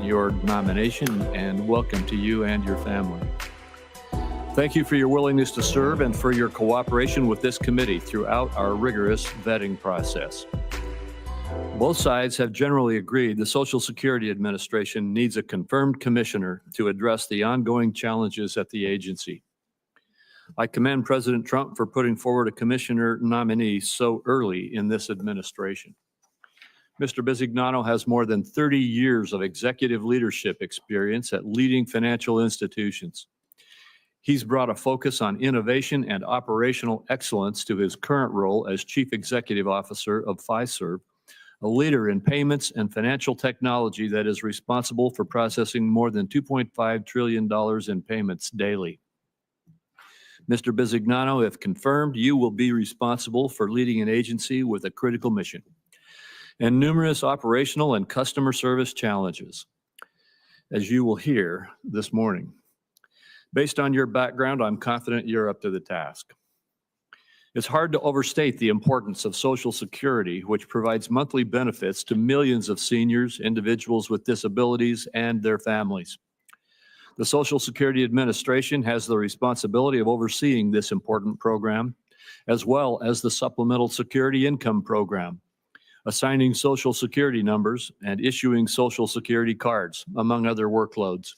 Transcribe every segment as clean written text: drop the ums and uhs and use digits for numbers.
your nomination, and welcome to you and your family. Thank you for your willingness to serve and for your cooperation with this committee throughout our rigorous vetting process. Both sides have generally agreed the Social Security Administration needs a confirmed commissioner to address the ongoing challenges at the agency. I commend President Trump for putting forward a commissioner nominee so early in this administration. Mr. Bisignano has more than 30 years of executive leadership experience at leading financial institutions. He's brought a focus on innovation and operational excellence to his current role as Chief Executive Officer of Fiserv, a leader in payments and financial technology that is responsible for processing more than $2.5 trillion in payments daily. Mr. Bisignano, if confirmed, you will be responsible for leading an agency with a critical mission and numerous operational and customer service challenges, as you will hear this morning. Based on your background, I'm confident you're up to the task. It's hard to overstate the importance of Social Security, which provides monthly benefits to millions of seniors, individuals with disabilities, and their families. The Social Security Administration has the responsibility of overseeing this important program, as well as the Supplemental Security Income Program, assigning Social Security numbers, and issuing Social Security cards, among other workloads.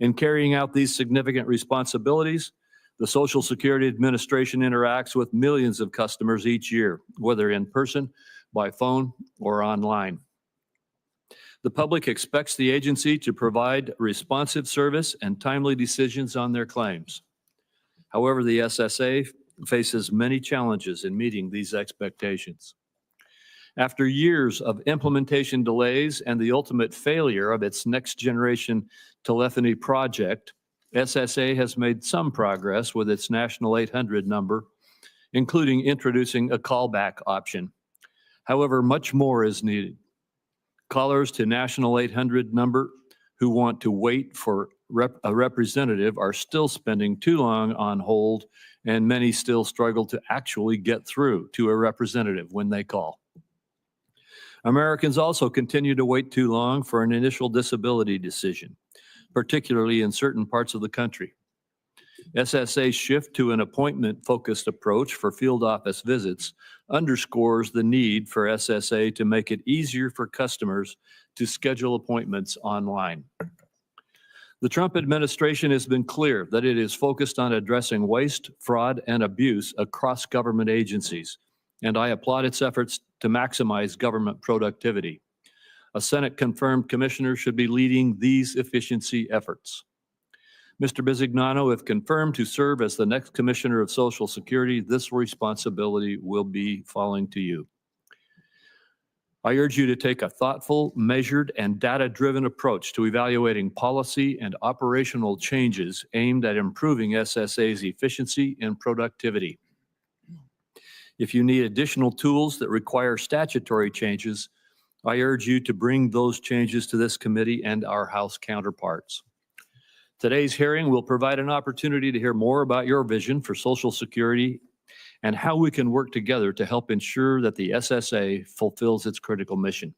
In carrying out these significant responsibilities, the Social Security Administration interacts with millions of customers each year, whether in person, by phone, or online. The public expects the agency to provide responsive service and timely decisions on their claims. However, the SSA faces many challenges in meeting these expectations. After years of implementation delays and the ultimate failure of its next generation telephony project, SSA has made some progress with its National 800 number, including introducing a callback option. However, much more is needed. Callers to National 800 number who want to wait for a representative are still spending too long on hold, and many still struggle to actually get through to a representative when they call. Americans also continue to wait too long for an initial disability decision, particularly in certain parts of the country. SSA's shift to an appointment-focused approach for field office visits underscores the need for SSA to make it easier for customers to schedule appointments online. The Trump administration has been clear that it is focused on addressing waste, fraud, and abuse across government agencies, and I applaud its efforts to maximize government productivity. A Senate-confirmed commissioner should be leading these efficiency efforts. Mr. Bisignano, if confirmed to serve as the next Commissioner of Social Security, this responsibility will be falling to you. I urge you to take a thoughtful, measured, and data-driven approach to evaluating policy and operational changes aimed at improving SSA's efficiency and productivity. If you need additional tools that require statutory changes, I urge you to bring those changes to this committee and our House counterparts. Today's hearing will provide an opportunity to hear more about your vision for Social Security and how we can work together to help ensure that the SSA fulfills its critical mission.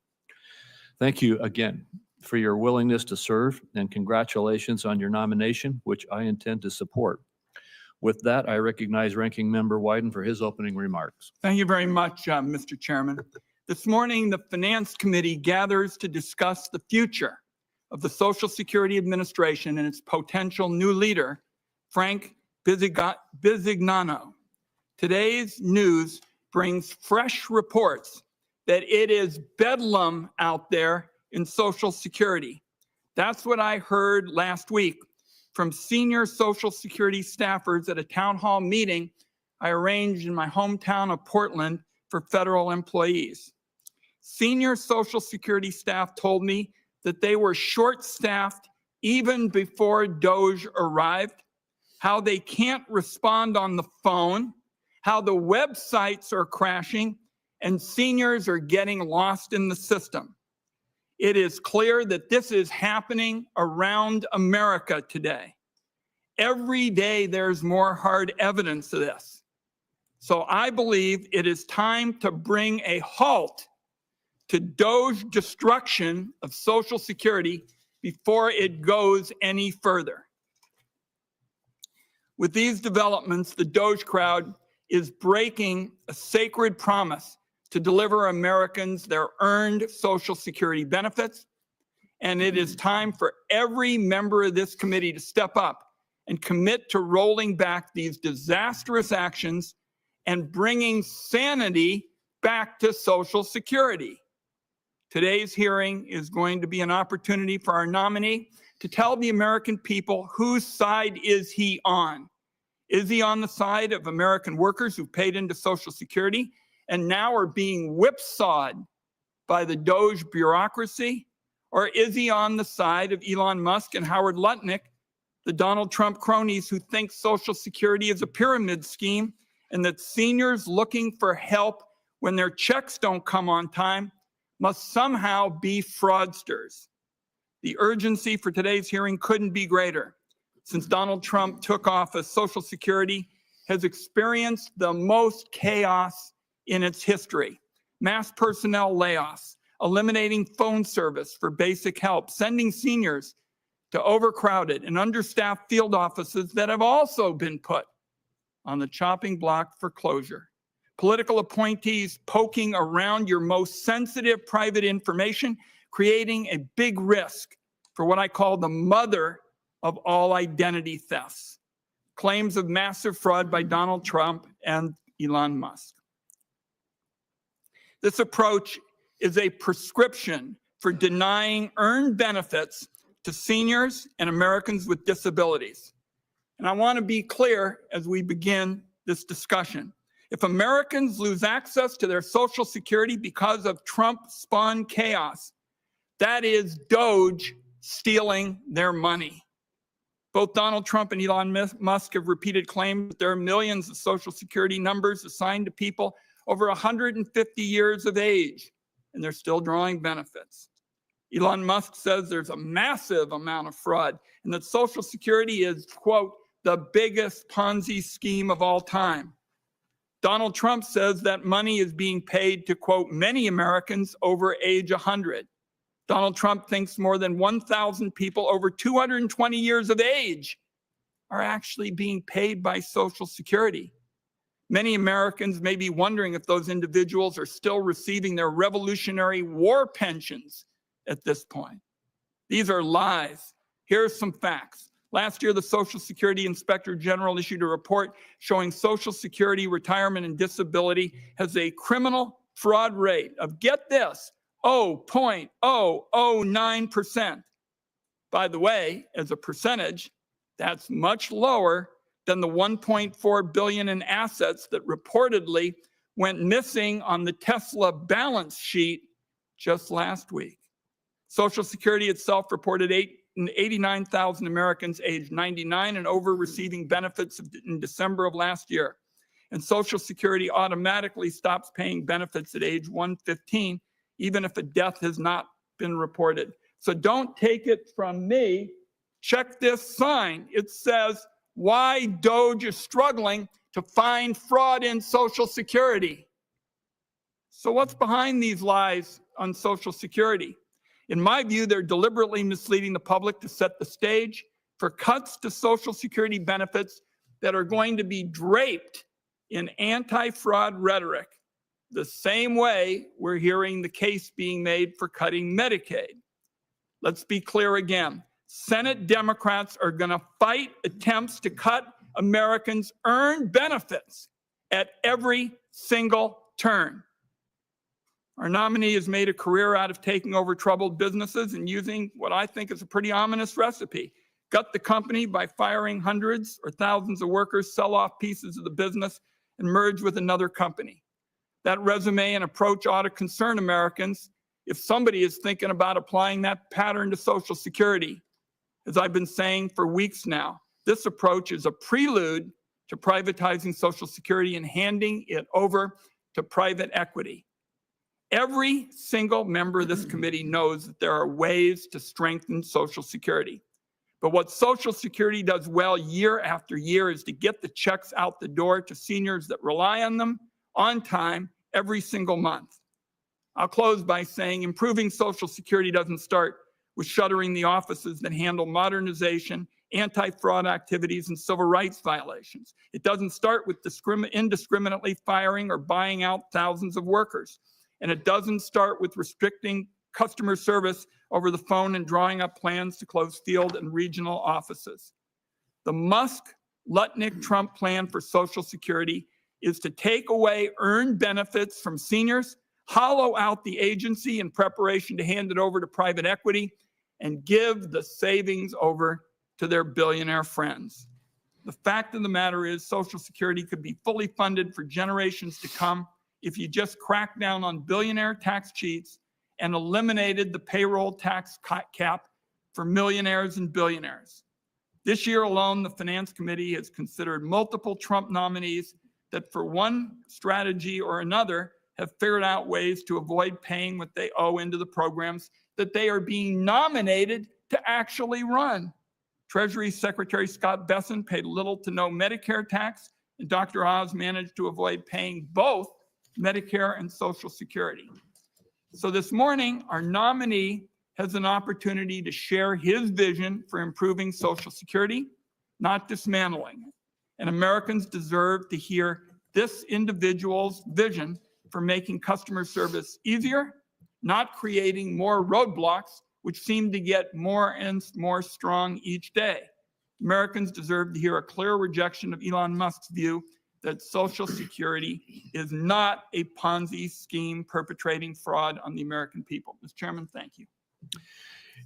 Thank you again for your willingness to serve, and congratulations on your nomination, which I intend to support. With that, I recognize Ranking Member Wyden for his opening remarks. Thank you very much, Mr. Chairman. This morning, the Finance Committee gathers to discuss the future of the Social Security Administration and its potential new leader, Frank Bisignano. Today's news brings fresh reports that it is bedlam out there in Social Security. That's what I heard last week from senior Social Security staffers at a town hall meeting I arranged in my hometown of Portland for federal employees. Senior Social Security staff told me that they were short-staffed even before DOGE arrived, how they can't respond on the phone, how the websites are crashing, and seniors are getting lost in the system. It is clear that this is happening around America today. Every day there's more hard evidence of this. So I believe it is time to bring a halt to DOGE destruction of Social Security before it goes any further. With these developments, the DOGE crowd is breaking a sacred promise to deliver Americans their earned Social Security benefits, and it is time for every member of this committee to step up and commit to rolling back these disastrous actions and bringing sanity back to Social Security. Today's hearing is going to be an opportunity for our nominee to tell the American people whose side is he on. Is he on the side of American workers who paid into Social Security and now are being whipsawed by the DOGE bureaucracy? Or is he on the side of Elon Musk and Howard Lutnick, the Donald Trump cronies who think Social Security is a pyramid scheme and that seniors looking for help when their checks don't come on time must somehow be fraudsters? The urgency for today's hearing couldn't be greater. Since Donald Trump took office, Social Security has experienced the most chaos in its history. Mass personnel layoffs, eliminating phone service for basic help, sending seniors to overcrowded and understaffed field offices that have also been put on the chopping block for closure. Political appointees poking around your most sensitive private information, creating a big risk for what I call the mother of all identity thefts. Claims of massive fraud by Donald Trump and Elon Musk. This approach is a prescription for denying earned benefits to seniors and Americans with disabilities. And I want to be clear as we begin this discussion. If Americans lose access to their Social Security because of Trump-spawned chaos, that is DOGE stealing their money. Both Donald Trump and Elon Musk have repeated claims that there are millions of Social Security numbers assigned to people over 150 years of age, and they're still drawing benefits. Elon Musk says there's a massive amount of fraud and that Social Security is, quote, the biggest Ponzi scheme of all time. Donald Trump says that money is being paid to, quote, many Americans over age 100. Donald Trump thinks more than 1,000 people over 220 years of age are actually being paid by Social Security. Many Americans may be wondering if those individuals are still receiving their Revolutionary War pensions at this point. These are lies. Here are some facts. Last year, the Social Security Inspector General issued a report showing Social Security retirement and disability has a criminal fraud rate of, get this, 0.009%. By the way, as a percentage, that's much lower than the $1.4 billion in assets that reportedly went missing on the Tesla balance sheet just last week. Social Security itself reported 89,000 Americans aged 99 and over receiving benefits in December of last year. And Social Security automatically stops paying benefits at age 115, even if a death has not been reported. So don't take it from me. Check this sign. It says, why DOGE is struggling to find fraud in Social Security. So what's behind these lies on Social Security? In my view, they're deliberately misleading the public to set the stage for cuts to Social Security benefits that are going to be draped in anti-fraud rhetoric, the same way we're hearing the case being made for cutting Medicaid. Let's be clear again. Senate Democrats are going to fight attempts to cut Americans' earned benefits at every single turn. Our nominee has made a career out of taking over troubled businesses and using what I think is a pretty ominous recipe. Gut the company by firing hundreds or thousands of workers, sell off pieces of the business, and merge with another company. That resume and approach ought to concern Americans if somebody is thinking about applying that pattern to Social Security. As I've been saying for weeks now, this approach is a prelude to privatizing Social Security and handing it over to private equity. Every single member of this committee knows that there are ways to strengthen Social Security. But what Social Security does well year after year is to get the checks out the door to seniors that rely on them on time every single month. I'll close by saying improving Social Security doesn't start with shuttering the offices that handle modernization, anti-fraud activities, and civil rights violations. It doesn't start with indiscriminately firing or buying out thousands of workers. And it doesn't start with restricting customer service over the phone and drawing up plans to close field and regional offices. The Musk-Lutnick-Trump plan for Social Security is to take away earned benefits from seniors, hollow out the agency in preparation to hand it over to private equity, and give the savings over to their billionaire friends. The fact of the matter is Social Security could be fully funded for generations to come if you just cracked down on billionaire tax cheats and eliminated the payroll tax cap for millionaires and billionaires. This year alone, the Finance Committee has considered multiple Trump nominees that for one strategy or another have figured out ways to avoid paying what they owe into the programs that they are being nominated to actually run. Treasury Secretary Scott Bessent paid little to no Medicare tax, and Dr. Oz managed to avoid paying both Medicare and Social Security. So this morning, our nominee has an opportunity to share his vision for improving Social Security, not dismantling it. And Americans deserve to hear this individual's vision for making customer service easier, not creating more roadblocks, which seem to get more and more strong each day. Americans deserve to hear a clear rejection of Elon Musk's view that Social Security is not a Ponzi scheme perpetrating fraud on the American people. Mr. Chairman, thank you.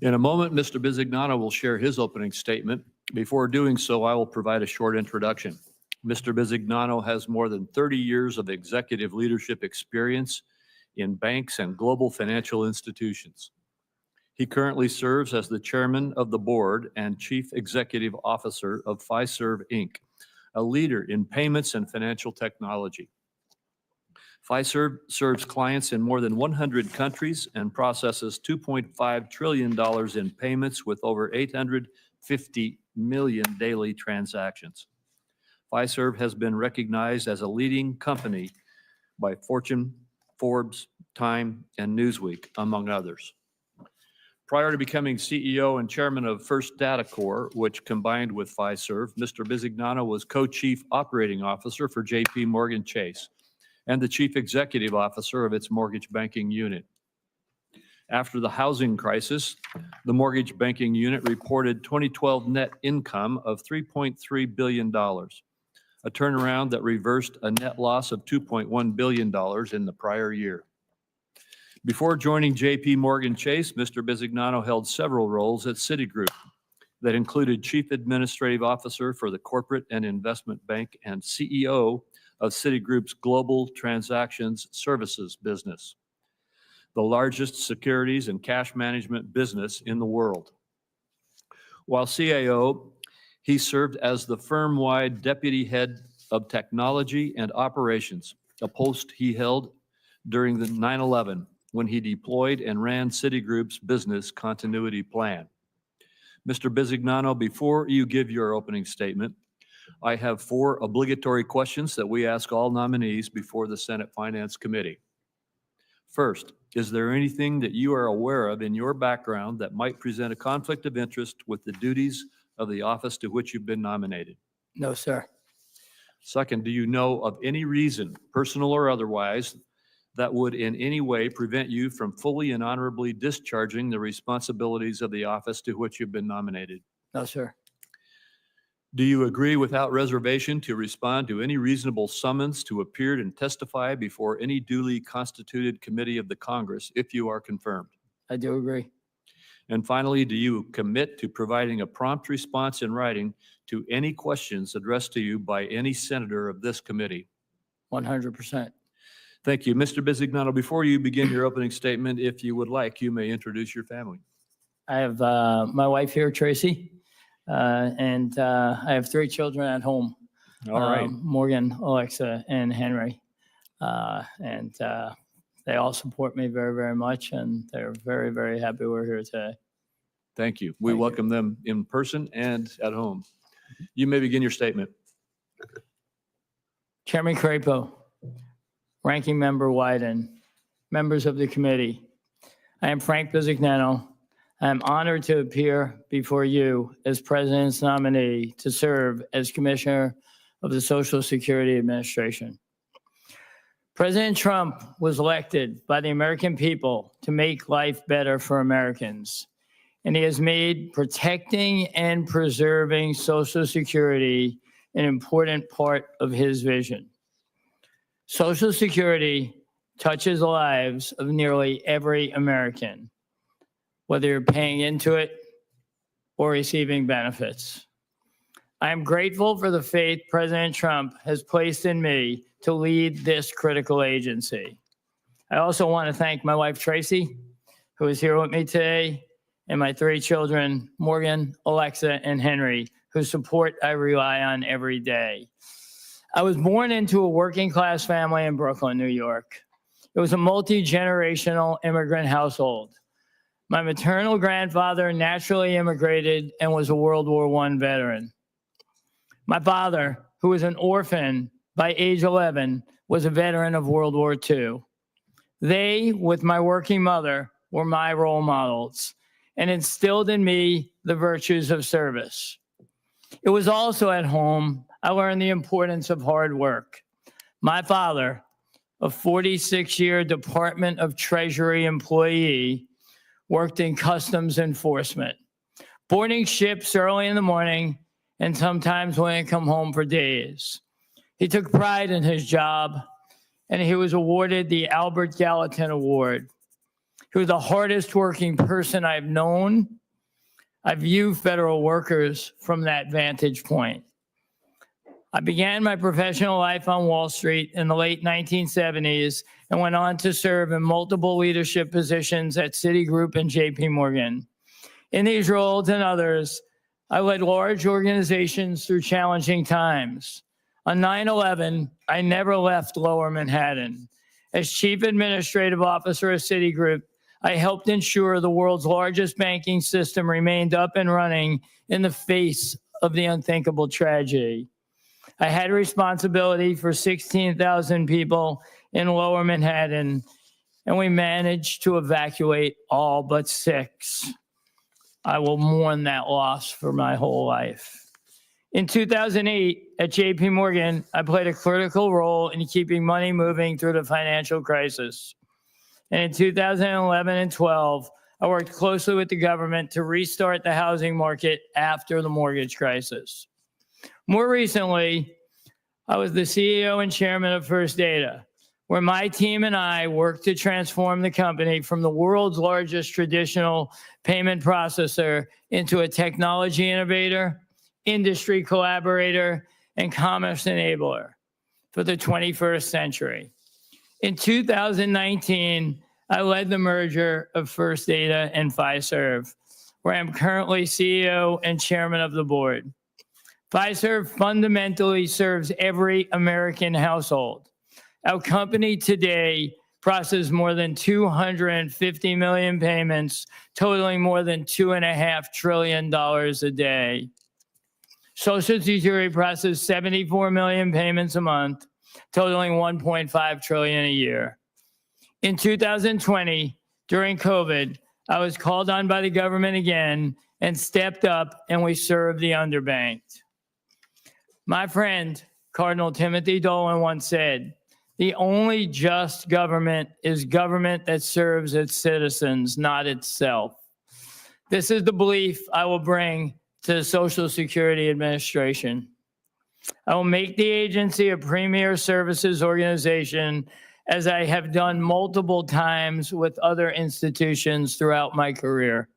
In a moment, Mr. Bisignano will share his opening statement. Before doing so, I will provide a short introduction. Mr. Bisignano has more than 30 years of executive leadership experience in banks and global financial institutions. He currently serves as the chairman of the board and chief executive officer of Fiserv, Inc., a leader in payments and financial technology. Fiserv serves clients in more than 100 countries and processes $2.5 trillion in payments with over 850 million daily transactions. Fiserv has been recognized as a leading company by Fortune, Forbes, Time, and Newsweek, among others. Prior to becoming CEO and chairman of First Data Corp, which combined with Fiserv, Mr. Bisignano was co-chief operating officer for JP Morgan Chase and the chief executive officer of its mortgage banking unit. After the housing crisis, the mortgage banking unit reported 2012 net income of $3.3 billion, a turnaround that reversed a net loss of $2.1 billion in the prior year. Before joining JP Morgan Chase, Mr. Bisignano held several roles at Citigroup that included Chief Administrative Officer for the Corporate and Investment Bank and CEO of Citigroup's Global Transactions Services business, the largest securities and cash management business in the world. While CAO, he served as the firm-wide deputy head of technology and operations, a post he held during the 9/11 when he deployed and ran Citigroup's business continuity plan. Mr. Bisignano, before you give your opening statement, I have 4 obligatory questions that we ask all nominees before the Senate Finance Committee. First, is there anything that you are aware of in your background that might present a conflict of interest with the duties of the office to which you've been nominated? No, sir. Second, do you know of any reason, personal or otherwise, that would in any way prevent you from fully and honorably discharging the responsibilities of the office to which you've been nominated? No, sir. Do you agree without reservation to respond to any reasonable summons to appear and testify before any duly constituted committee of the Congress if you are confirmed? I do agree. And finally, do you commit to providing a prompt response in writing to any questions addressed to you by any senator of this committee? 100%. Thank you. Mr. Bisignano, before you begin your opening statement, if you would like, you may introduce your family. I have my wife here, Tracy, and I have 3 children at home. All right. Morgan, Alexa, and Henry. And they all support me very, very much, and they're very, very happy we're here today. Thank you. We welcome them in person and at home. You may begin your statement. Chairman Crapo, Ranking Member Wyden, members of the committee. I am Frank Bisignano. I am honored to appear before you as President's nominee to serve as Commissioner of the Social Security Administration. President Trump was elected by the American people to make life better for Americans, and he has made protecting and preserving Social Security an important part of his vision. Social Security touches the lives of nearly every American, whether you're paying into it or receiving benefits. I am grateful for the faith President Trump has placed in me to lead this critical agency. I also want to thank my wife, Tracy, who is here with me today, and my 3 children, Morgan, Alexa, and Henry, whose support I rely on every day. I was born into a working-class family in Brooklyn, New York. It was a multi-generational immigrant household. My maternal grandfather naturally immigrated and was a World War I veteran. My father, who was an orphan by age 11, was a veteran of World War II. They, with my working mother, were my role models and instilled in me the virtues of service. It was also at home I learned the importance of hard work. My father, a 46-year Department of Treasury employee, worked in customs enforcement, boarding ships early in the morning and sometimes wouldn't come home for days. He took pride in his job, and he was awarded the Albert Gallatin Award. He was the hardest working person I've known. I view federal workers from that vantage point. I began my professional life on Wall Street in the late 1970s and went on to serve in multiple leadership positions at Citigroup and JP Morgan. In these roles and others, I led large organizations through challenging times. On 9/11, I never left Lower Manhattan. As Chief Administrative Officer of Citigroup, I helped ensure the world's largest banking system remained up and running in the face of the unthinkable tragedy. I had responsibility for 16,000 people in Lower Manhattan, and we managed to evacuate all but 6. I will mourn that loss for my whole life. In 2008, at JP Morgan, I played a critical role in keeping money moving through the financial crisis. And in 2011 and 12, I worked closely with the government to restart the housing market after the mortgage crisis. More recently, I was the CEO and chairman of First Data, where my team and I worked to transform the company from the world's largest traditional payment processor into a technology innovator, industry collaborator, and commerce enabler for the 21st century. In 2019, I led the merger of First Data and Fiserv, where I'm currently CEO and chairman of the board. Fiserv fundamentally serves every American household. Our company today processes more than 250 million payments, totaling more than $2.5 trillion a day. Social Security processes 74 million payments a month, totaling $1.5 trillion a year. In 2020, during COVID, I was called on by the government again and stepped up, and we served the underbanked. My friend, Cardinal Timothy Dolan, once said, "The only just government is government that serves its citizens, not itself." This is the belief I will bring to the Social Security Administration. I will make the agency a premier services organization, as I have done multiple times with other institutions throughout my career.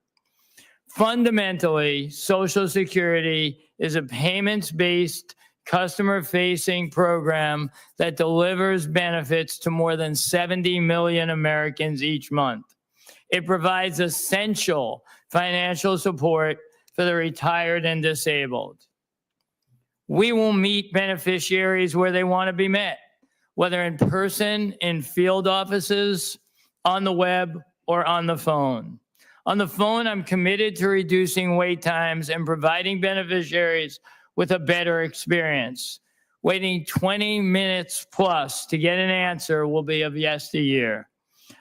Fundamentally, Social Security is a payments-based, customer-facing program that delivers benefits to more than 70 million Americans each month. It provides essential financial support for the retired and disabled. We will meet beneficiaries where they want to be met, whether in person, in field offices, on the web, or on the phone. On the phone, I'm committed to reducing wait times and providing beneficiaries with a better experience. Waiting 20 minutes plus to get an answer will be of yesteryear.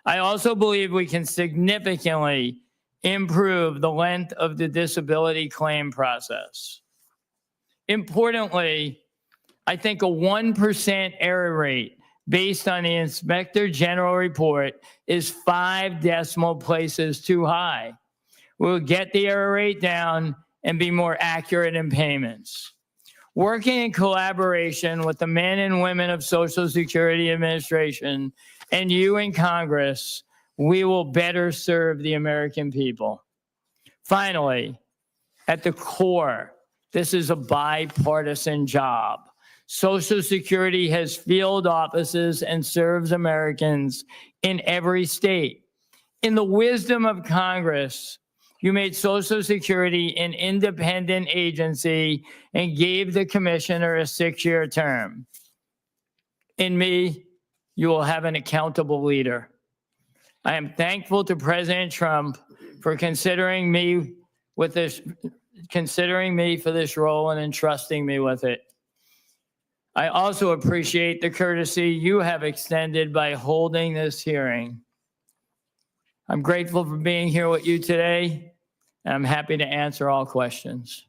I also believe we can significantly improve the length of the disability claim process. Importantly, I think a 1% error rate based on the Inspector General report is 5 decimal places too high. We'll get the error rate down and be more accurate in payments. Working in collaboration with the men and women of Social Security Administration and you in Congress, we will better serve the American people. Finally, at the core, this is a bipartisan job. Social Security has field offices and serves Americans in every state. In the wisdom of Congress, you made Social Security an independent agency and gave the commissioner a 6-year term. In me, you will have an accountable leader. I am thankful to President Trump for considering me for this role and entrusting me with it. I also appreciate the courtesy you have extended by holding this hearing. I'm grateful for being here with you today, and I'm happy to answer all questions.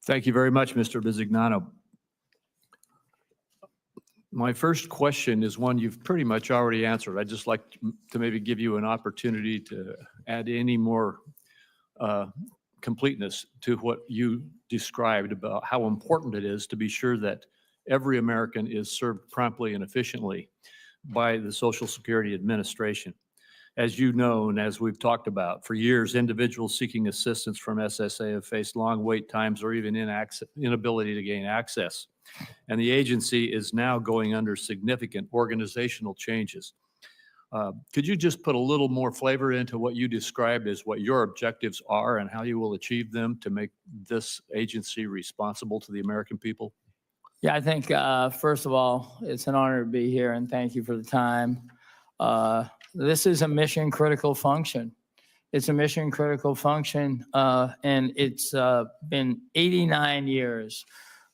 Thank you very much, Mr. Bisignano. My first question is one you've pretty much already answered. I'd just like to maybe give you an opportunity to add any more completeness to what you described about how important it is to be sure that every American is served promptly and efficiently by the Social Security Administration. As you know, and as we've talked about, for years, individuals seeking assistance from SSA have faced long wait times or even inability to gain access. And the agency is now going under significant organizational changes. Could you just put a little more flavor into what you described as what your objectives are and how you will achieve them to make this agency responsible to the American people? Yeah, I think, first of all, it's an honor to be here, and thank you for the time. This is a mission critical function. It's a mission critical function, and it's been 89 years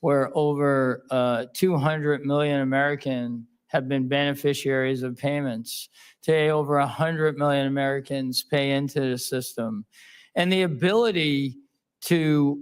where over 200 million Americans have been beneficiaries of payments. Today, over 100 million Americans pay into the system. And the ability to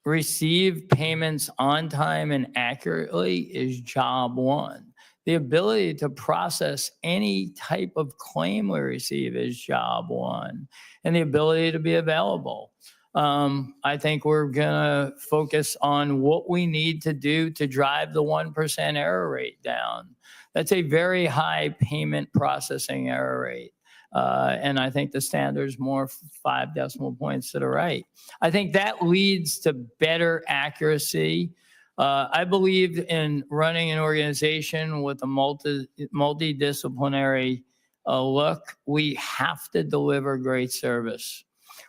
receive payments on time and accurately is job one. The ability to process any type of claim we receive is job one. And the ability to be available. I think we're gonna focus on what we need to do to drive the 1% error rate down. That's a very high payment processing error rate. And I think the standard's more 5 decimal points to the right. I think that leads to better accuracy. I believe in running an organization with a multidisciplinary look. We have to deliver great service.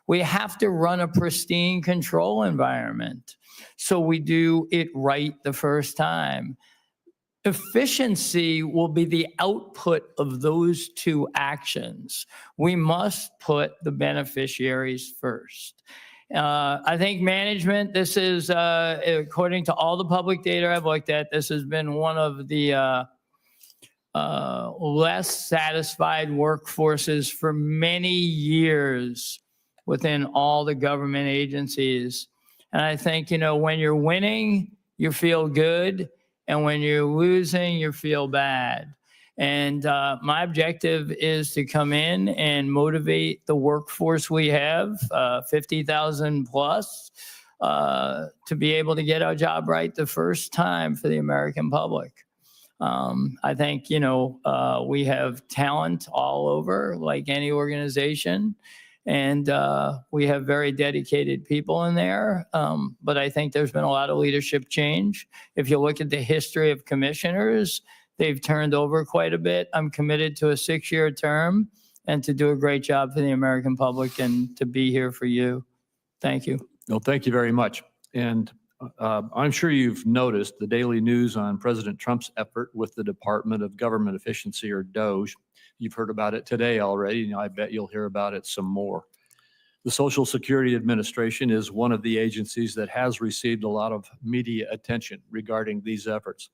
We have to run a pristine control environment so we do it right the first time. Efficiency will be the output of those two actions. We must put the beneficiaries first. I think management, this is, according to all the public data I've looked at, this has been one of the less satisfied workforces for many years within all the government agencies. And I think, when you're winning, you feel good. And when you're losing, you feel bad. And my objective is to come in and motivate the workforce we have, 50,000 plus, to be able to get our job right the first time for the American public. I think, we have talent all over, like any organization. And we have very dedicated people in there. But I think there's been a lot of leadership change. If you look at the history of commissioners, they've turned over quite a bit. I'm committed to a 6-year term and to do a great job for the American public and to be here for you. Thank you. Well, thank you very much. And I'm sure you've noticed the daily news on President Trump's effort with the Department of Government Efficiency, or DOGE. You've heard about it today already, and I bet you'll hear about it some more. The Social Security Administration is one of the agencies that has received a lot of media attention regarding these efforts.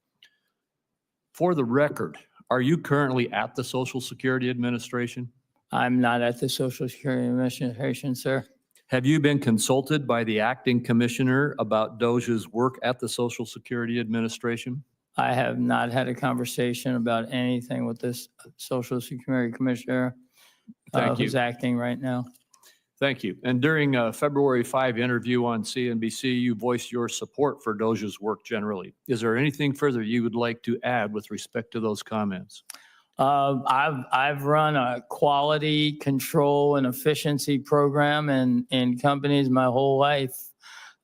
For the record, Are you currently at the Social Security Administration? I'm not at the Social Security Administration, sir. Have you been consulted by the acting commissioner about DOGE's work at the Social Security Administration? I have not had a conversation about anything with this Social Security Commissioner Thank you. who's acting right now. Thank you. And during a February 5 interview on CNBC, you voiced your support for DOGE's work generally. Is there anything further you would like to add with respect to those comments? I've run a quality control and efficiency program in companies my whole life.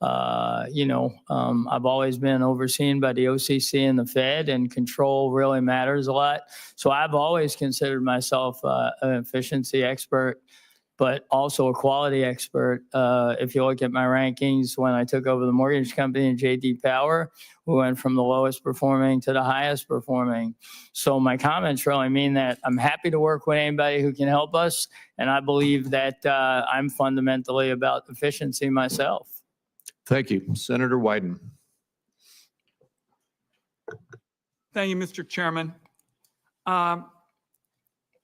I've always been overseen by the OCC and the Fed, and control really matters a lot. So I've always considered myself an efficiency expert, but also a quality expert. If you look at my rankings, when I took over the mortgage company in J.D. Power, we went from the lowest performing to the highest performing. So my comments really mean that I'm happy to work with anybody who can help us. And I believe that I'm fundamentally about efficiency myself. Thank you. Senator Wyden. Thank you, Mr. Chairman.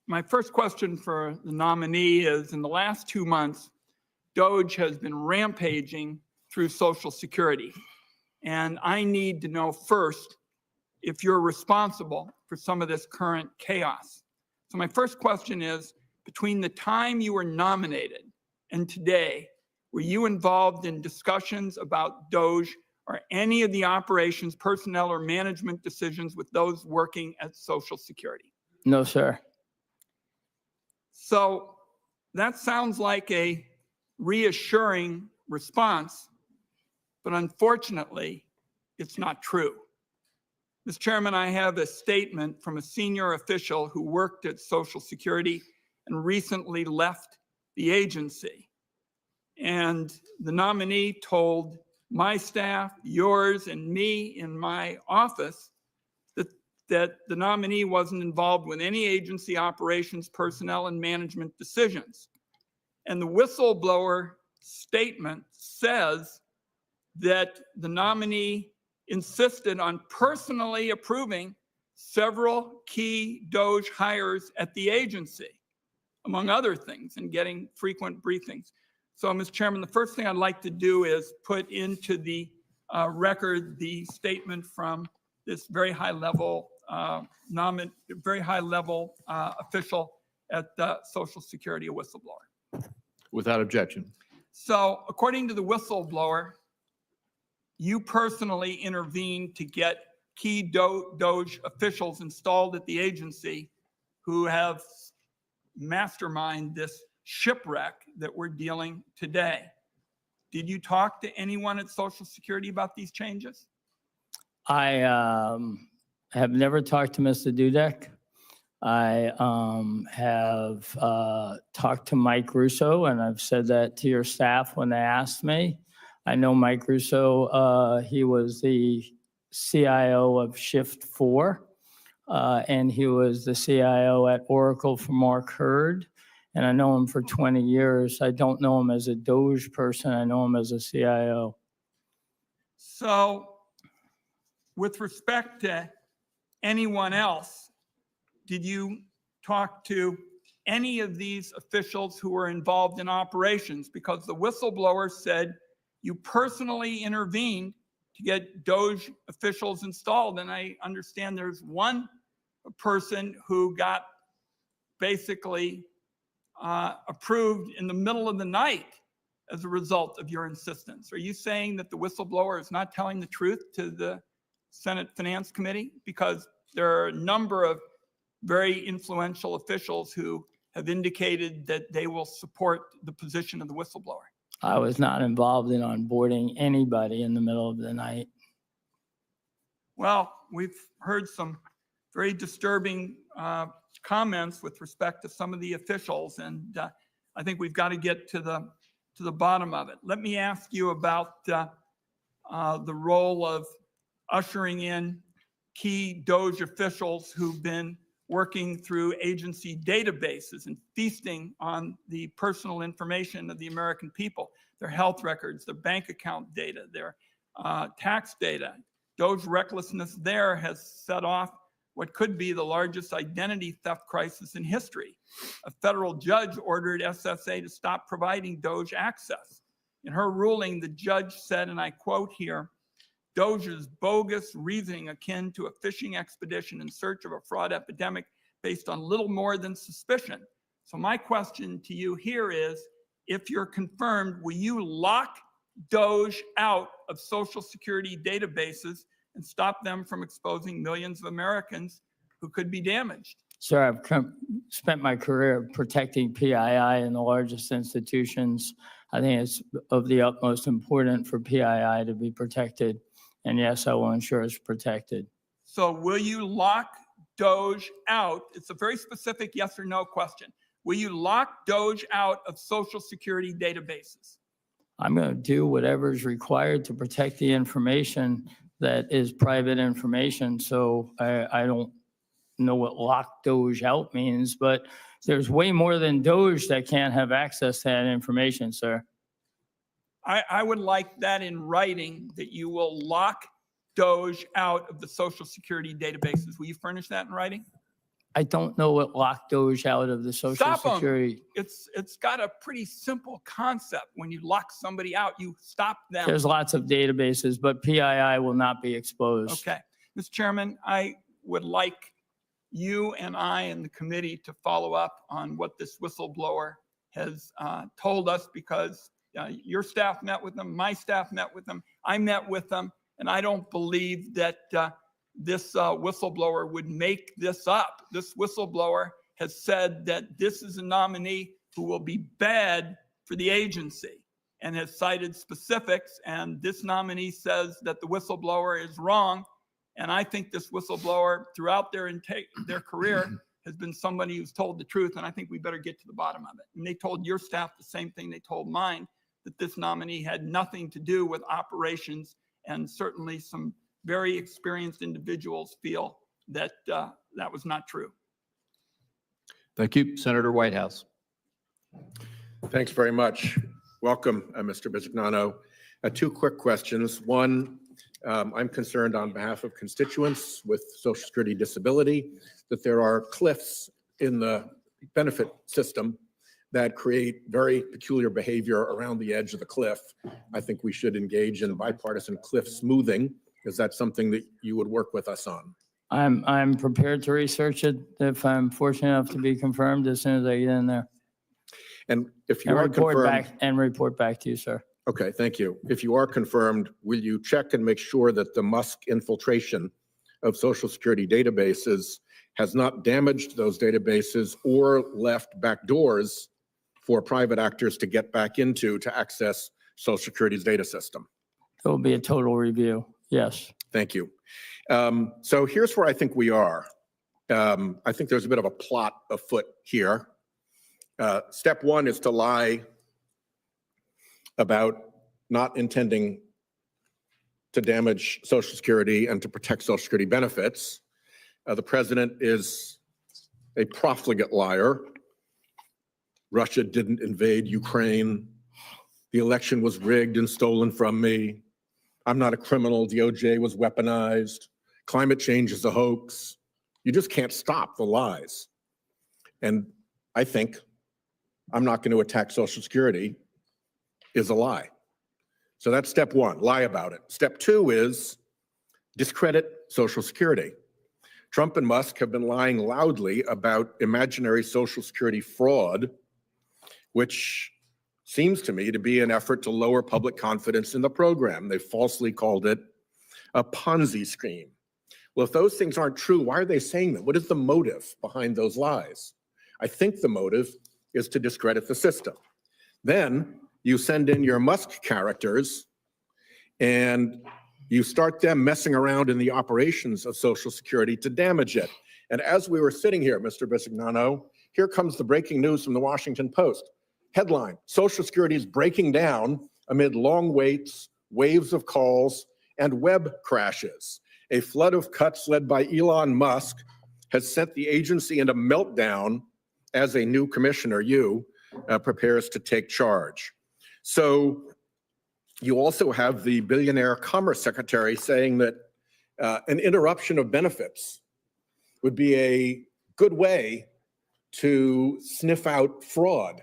My first question for the nominee is, in the last 2 months, DOGE has been rampaging through Social Security. And I need to know first if you're responsible for some of this current chaos. So my first question is, between the time you were nominated and today, were you involved in discussions about DOGE or any of the operations, personnel, or management decisions with those working at Social Security? No, sir. So that sounds like a reassuring response, but unfortunately, it's not true. Mr. Chairman, I have a statement from a senior official who worked at Social Security and recently left the agency. And the nominee told my staff, yours, and me in my office that the nominee wasn't involved with any agency operations, personnel, and management decisions. And the whistleblower statement says that the nominee insisted on personally approving several key DOGE hires at the agency, among other things, and getting frequent briefings. So, Mr. Chairman, the first thing I'd like to do is put into the record the statement from this very high-level official at the Social Security, a whistleblower. Without objection. So, according to the whistleblower, you personally intervened to get key DOGE officials installed at the agency who have masterminded this shipwreck that we're dealing today. Did you talk to anyone at Social Security about these changes? I have never talked to Mr. Dudek. I have talked to Mike Russo, and I've said that to your staff when they asked me. I know Mike Russo, he was the CIO of Shift 4, and he was the CIO at Oracle for Mark Hurd, and I know him for 20 years. I don't know him as a DOGE person. I know him as a CIO. So, with respect to anyone else, did you talk to any of these officials who were involved in operations? Because the whistleblower said you personally intervened to get DOGE officials installed. And I understand there's one person who got basically approved in the middle of the night as a result of your insistence. Are you saying that the whistleblower is not telling the truth to the Senate Finance Committee? Because there are a number of very influential officials who have indicated that they will support the position of the whistleblower. I was not involved in onboarding anybody in the middle of the night. Well, we've heard some very disturbing comments with respect to some of the officials, and I think we've got to get to the bottom of it. Let me ask you about the role of ushering in key DOGE officials who've been working through agency databases and feasting on the personal information of the American people, their health records, their bank account data, their tax data. DOGE recklessness there has set off what could be the largest identity theft crisis in history. A federal judge ordered SSA to stop providing DOGE access. In her ruling, the judge said, and I quote here, "DOGE's bogus reasoning akin to a fishing expedition in search of a fraud epidemic based on little more than suspicion." So my question to you here is, if you're confirmed, will you lock DOGE out of Social Security databases and stop them from exposing millions of Americans who could be damaged? Sir, I've spent my career protecting PII in the largest institutions. I think it's of the utmost importance for PII to be protected. And yes, I will ensure it's protected. So will you lock DOGE out? It's a very specific yes or no question. Will you lock DOGE out of Social Security databases? I'm going to do whatever is required to protect the information that is private information. So I don't know what lock DOGE out means, but there's way more than DOGE that can't have access to that information, sir. I would like that in writing, that you will lock DOGE out of the Social Security databases. Will you furnish that in writing? I don't know what lock DOGE out of the Social Stop 'em. Security. It's got a pretty simple concept. When you lock somebody out, you stop them. There's lots of databases, but PII will not be exposed. Okay. Mr. Chairman, I would like you and I and the committee to follow up on what this whistleblower has told us, because your staff met with them, my staff met with them, I met with them, and I don't believe that this whistleblower would make this up. This whistleblower has said that this is a nominee who will be bad for the agency and has cited specifics, and this nominee says that the whistleblower is wrong. And I think this whistleblower throughout their career has been somebody who's told the truth, and I think we better get to the bottom of it. And they told your staff the same thing they told mine, that this nominee had nothing to do with operations, and certainly some very experienced individuals feel that that was not true. Thank you. Senator Whitehouse. Thanks very much. Welcome, Mr. Bisignano. Two quick questions. One, I'm concerned on behalf of constituents with Social Security disability that there are cliffs in the benefit system that create very peculiar behavior around the edge of the cliff. I think we should engage in bipartisan cliff smoothing. Is that something that you would work with us on? I'm prepared to research it if I'm fortunate enough to be confirmed as soon as I get in there. And if you And are report back to you, sir. Okay, thank you. If you are confirmed, will you check and make sure that the Musk infiltration of Social Security databases has not damaged those databases or left back doors for private actors to get back into to access Social Security's data system? It will be a total review. Yes. Thank you. So here's where I think we are. I think there's a bit of a plot afoot here. Step one is to lie about not intending to damage Social Security and to protect Social Security benefits. The president is a profligate liar. Russia didn't invade Ukraine. The election was rigged and stolen from me. I'm not a criminal. DOJ was weaponized. Climate change is a hoax. You just can't stop the lies. And I think I'm not going to attack Social Security is a lie. So that's step one, lie about it. Step two is discredit Social Security. Trump and Musk have been lying loudly about imaginary Social Security fraud, which seems to me to be an effort to lower public confidence in the program. They falsely called it a Ponzi scheme. Well, if those things aren't true, why are they saying them? What is the motive behind those lies? I think the motive is to discredit the system. Then you send in your Musk characters and you start them messing around in the operations of Social Security to damage it. And as we were sitting here, Mr. Bisignano, here comes the breaking news from the Washington Post. Headline, Social Security is breaking down amid long waits, waves of calls, and web crashes. A flood of cuts led by Elon Musk has sent the agency into meltdown as a new commissioner, prepares to take charge. So you also have the billionaire commerce secretary saying that an interruption of benefits would be a good way to sniff out fraud,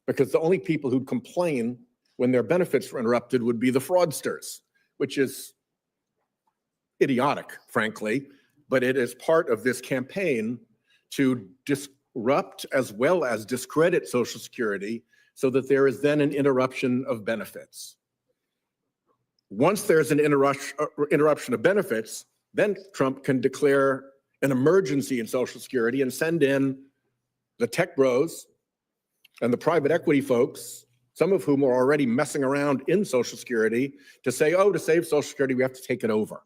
because the only people who'd complain when their benefits were interrupted would be the fraudsters, which is idiotic, frankly, but it is part of this campaign to disrupt as well as discredit Social Security so that there is then an interruption of benefits. Once there's an interruption of benefits, then Trump can declare an emergency in Social Security and send in the tech bros and the private equity folks, some of whom are already messing around in Social Security, to say, oh, to save Social Security, we have to take it over.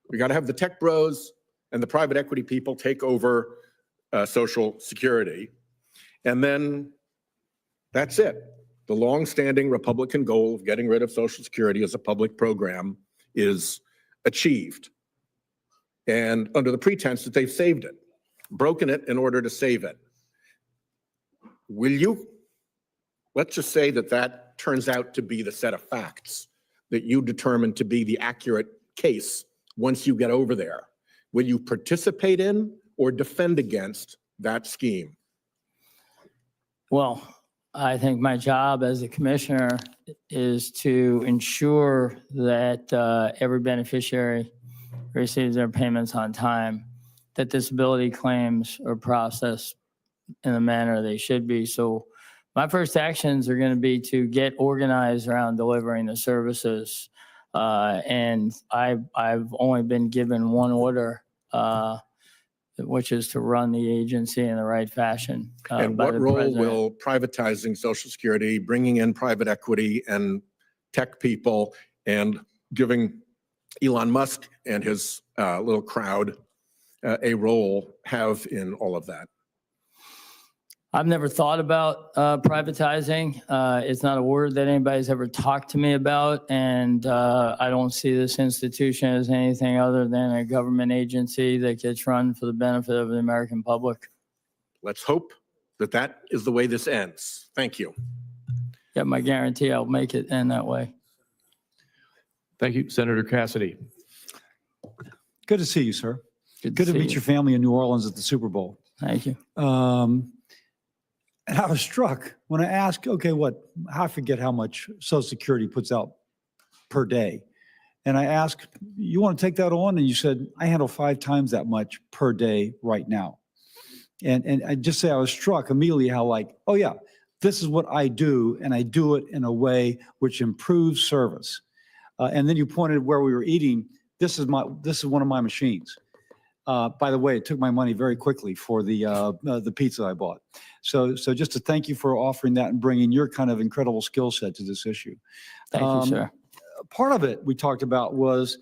We got to have the tech bros and the private equity people take over Social Security. And then that's it. The longstanding Republican goal of getting rid of Social Security as a public program is achieved. And under the pretense that they've saved it, broken it in order to save it. Will you, let's just say that that turns out to be the set of facts that you determine to be the accurate case once you get over there. Will you participate in or defend against that scheme? Well, I think my job as a commissioner is to ensure that every beneficiary receives their payments on time, that disability claims are processed in the manner they should be. So my first actions are going to be to get organized around delivering the services. And I've only been given one order, which is to run the agency in the right fashion. And what role will privatizing Social Security, bringing in private equity and tech people, and giving Elon Musk and his little crowd a role have in all of that? I've never thought about privatizing. It's not a word that anybody's ever talked to me about, and I don't see this institution as anything other than a government agency that gets run for the benefit of the American public. Let's hope that that is the way this ends. Thank you. Got my guarantee I'll make it end that way. Thank you, Senator Cassidy. Good to see you, sir. Good to see meet you. your family in New Orleans at the Super Bowl. Thank you. And I was struck when I asked, okay, I forget how much Social Security puts out per day. And I asked, you want to take that on? And you said, I handle 5 times that much per day right now. And I just say I was struck immediately how oh yeah, this is what I do, and I do it in a way which improves service. And then you pointed where we were eating. This is one of my machines. By the way, it took my money very quickly for the pizza I bought. So just to thank you for offering that and bringing your kind of incredible skill set to this issue. Thank you, sir. Part of it we talked about was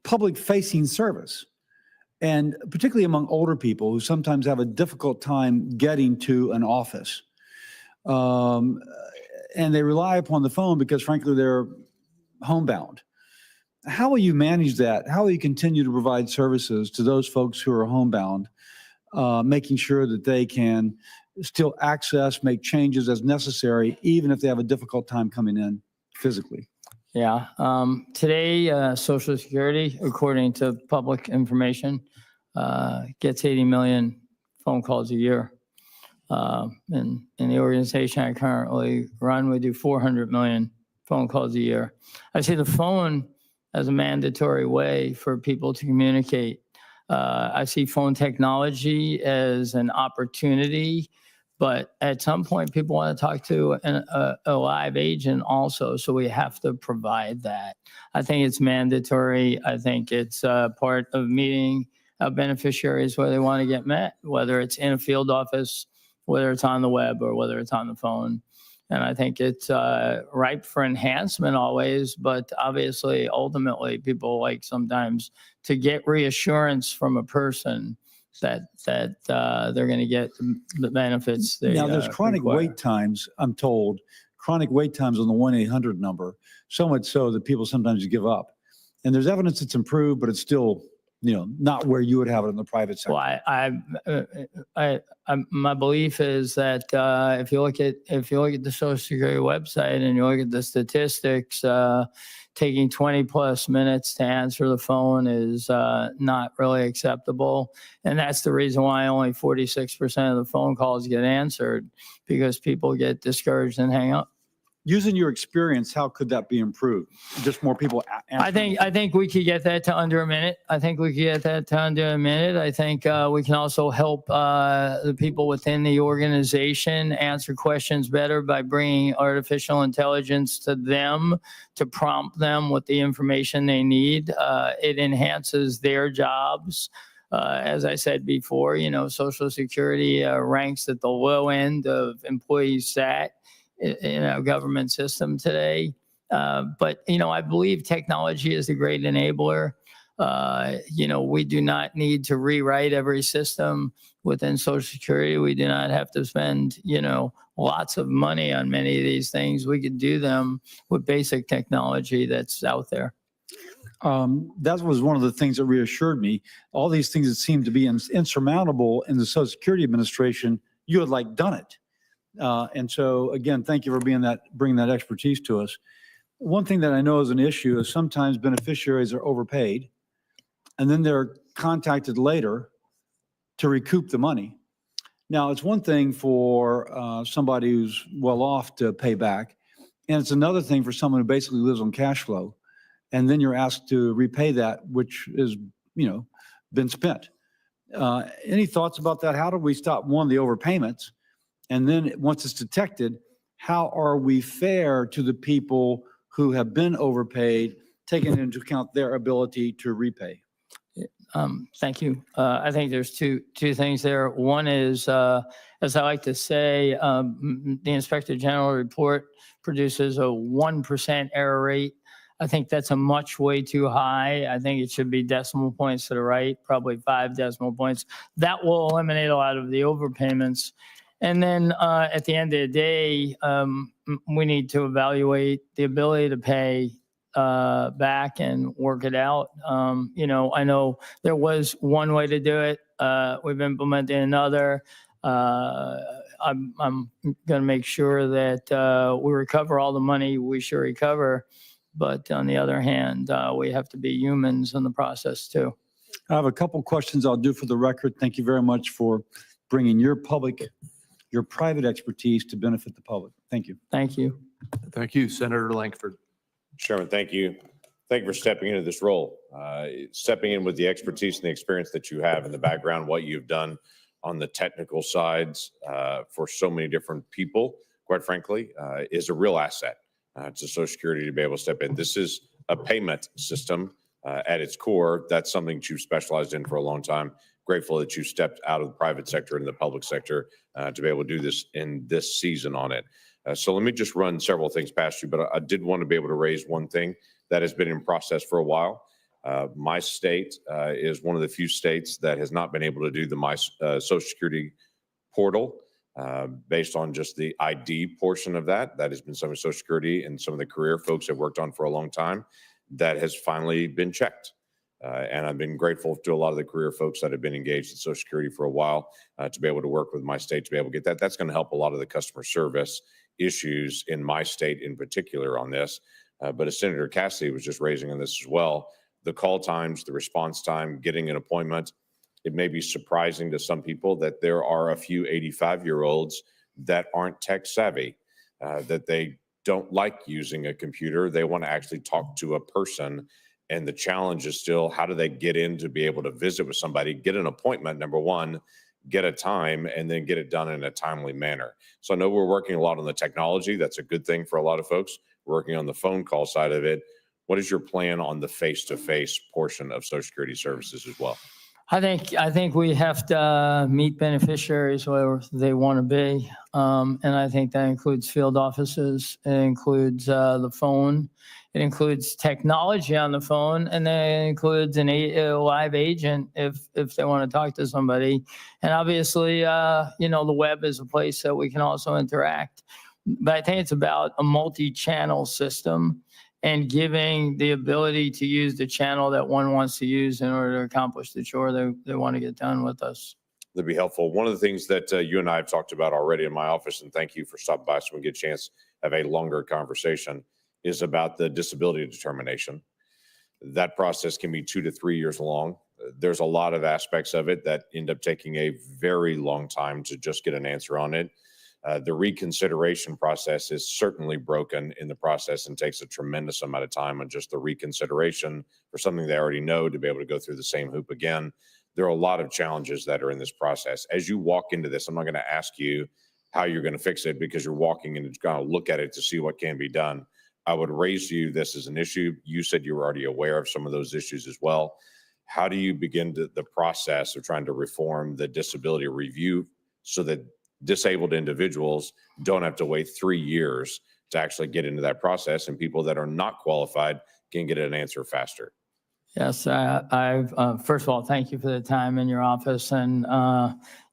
public-facing service, and particularly among older people who sometimes have a difficult time getting to an office. And they rely upon the phone because, frankly, they're homebound. How will you manage that? How will you continue to provide services to those folks who are homebound, making sure that they can still access, make changes as necessary, even if they have a difficult time coming in physically? Yeah. Today, Social Security, according to public information, gets 80 million phone calls a year. And in the organization I currently run, we do 400 million phone calls a year. I see the phone as a mandatory way for people to communicate. I see phone technology as an opportunity, but at some point people want to talk to a live agent also, so we have to provide that. I think it's mandatory. I think it's part of meeting beneficiaries where they want to get met, whether it's in a field office, whether it's on the web, or whether it's on the phone. And I think it's ripe for enhancement always, but obviously, ultimately, people like sometimes to get reassurance from a person that they're going to get the benefits they Now, there's chronic require. wait times, I'm told, chronic wait times on the 1-800 number, so much so that people sometimes give up. And there's evidence it's improved, but it's still not where you would have it in the private sector. Well, my belief is that if you look at the Social Security website and you look at the statistics, taking 20 plus minutes to answer the phone is not really acceptable. And that's the reason why only 46% of the phone calls get answered, because people get discouraged and hang up. Using your experience, how could that be improved? Just more people answering. I think we could get that to under a minute. I think we can also help the people within the organization answer questions better by bringing artificial intelligence to them to prompt them with the information they need. It enhances their jobs. As I said before, Social Security ranks at the low end of employee sat in our government system today. But I believe technology is a great enabler. We do not need to rewrite every system within Social Security. We do not have to spend, lots of money on many of these things. We could do them with basic technology that's out there. That was one of the things that reassured me. All these things that seemed to be insurmountable in the Social Security Administration, you had done it. And so, again, thank you for bringing that expertise to us. One thing that I know is an issue is sometimes beneficiaries are overpaid, and then they're contacted later to recoup the money. Now, it's one thing for somebody who's well off to pay back, and it's another thing for someone who basically lives on cash flow, and then you're asked to repay that, which is, been spent. Any thoughts about that? How do we stop, one, the overpayments? And then once it's detected, how are we fair to the people who have been overpaid, taking into account their ability to repay? Thank you. I think there's two things there. One is, as I like to say, the Inspector General report produces a 1% error rate. I think that's way too high. I think it should be decimal points to the right, probably 5 decimal points. That will eliminate a lot of the overpayments. And then at the end of the day, we need to evaluate the ability to pay back and work it out. I know there was one way to do it. We've implemented another. I'm going to make sure that we recover all the money we should recover. But on the other hand, we have to be humans in the process too. I have a couple questions I'll do for the record. Thank you very much for bringing your private expertise to benefit the public. Thank you. Thank you. Thank you, Senator Lankford. Chairman, thank you. Thank you for stepping into this role, stepping in with the expertise and the experience that you have in the background, what you've done on the technical sides for so many different people, quite frankly, is a real asset to Social Security to be able to step in. This is a payment system at its core. That's something that you've specialized in for a long time. Grateful that you stepped out of the private sector into the public sector to be able to do this in this season on it. So let me just run several things past you, but I did want to be able to raise one thing that has been in process for a while. My state is one of the few states that has not been able to do the My Social Security portal based on just the ID portion of that. That has been something Social Security and some of the career folks have worked on for a long time. That has finally been checked. And I've been grateful to a lot of the career folks that have been engaged in Social Security for a while to be able to work with my state to be able to get that. That's going to help a lot of the customer service issues in my state in particular on this. But as Senator Cassidy was just raising on this as well, the call times, the response time, getting an appointment, it may be surprising to some people that there are a few 85-year-olds that aren't tech savvy, that they don't like using a computer. They want to actually talk to a person. And the challenge is still, how do they get in to be able to visit with somebody, get an appointment, number one, get a time, and then get it done in a timely manner. So I know we're working a lot on the technology. That's a good thing for a lot of folks. We're working on the phone call side of it. What is your plan on the face-to-face portion of Social Security services as well? I think we have to meet beneficiaries where they want to be. And I think that includes field offices. It includes the phone. It includes technology on the phone, and then it includes a live agent if they want to talk to somebody. And obviously, the web is a place that we can also interact. But I think it's about a multi-channel system. and giving the ability to use the channel that one wants to use in order to accomplish the chore they want to get done with us. That'd be helpful. One of the things that you and I have talked about already in my office, and thank you for stopping by so we get a chance to have a longer conversation, is about the disability determination. That process can be 2 to 3 years long. There's a lot of aspects of it that end up taking a very long time to just get an answer on it. The reconsideration process is certainly broken in the process and takes a tremendous amount of time on just the reconsideration for something they already know to be able to go through the same hoop again. There are a lot of challenges that are in this process. As you walk into this, I'm not going to ask you how you're going to fix it because you're walking and going to look at it to see what can be done. I would raise to you this as an issue. You said you were already aware of some of those issues as well. How do you begin the process of trying to reform the disability review so that disabled individuals don't have to wait 3 years to actually get into that process, and people that are not qualified can get an answer faster? Yes, first of all, thank you for the time in your office, and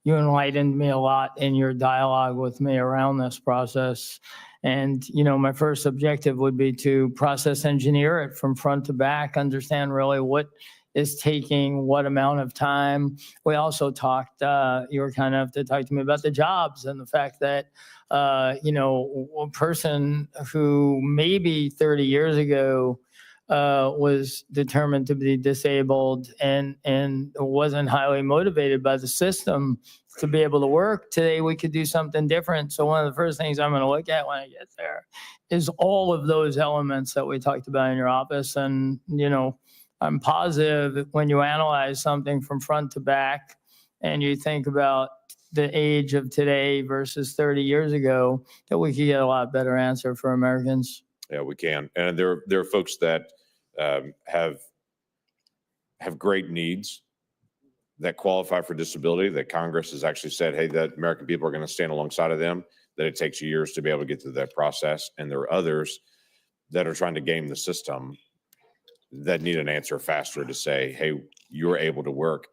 you enlightened me a lot in your dialogue with me around this process. And, my first objective would be to process engineer it from front to back, understand really what is taking what amount of time. We also talked, you were kind enough to talk to me about the jobs and the fact that, a person who maybe 30 years ago was determined to be disabled and wasn't highly motivated by the system to be able to work. Today, we could do something different. So one of the first things I'm going to look at when I get there is all of those elements that we talked about in your office. And, I'm positive when you analyze something from front to back and you think about the age of today versus 30 years ago, that we could get a lot better answer for Americans. Yeah, we can. And there are folks that have great needs that qualify for disability that Congress has actually said, hey, that American people are going to stand alongside of them, that it takes years to be able to get through that process. And there are others that are trying to game the system that need an answer faster to say, hey, you're able to work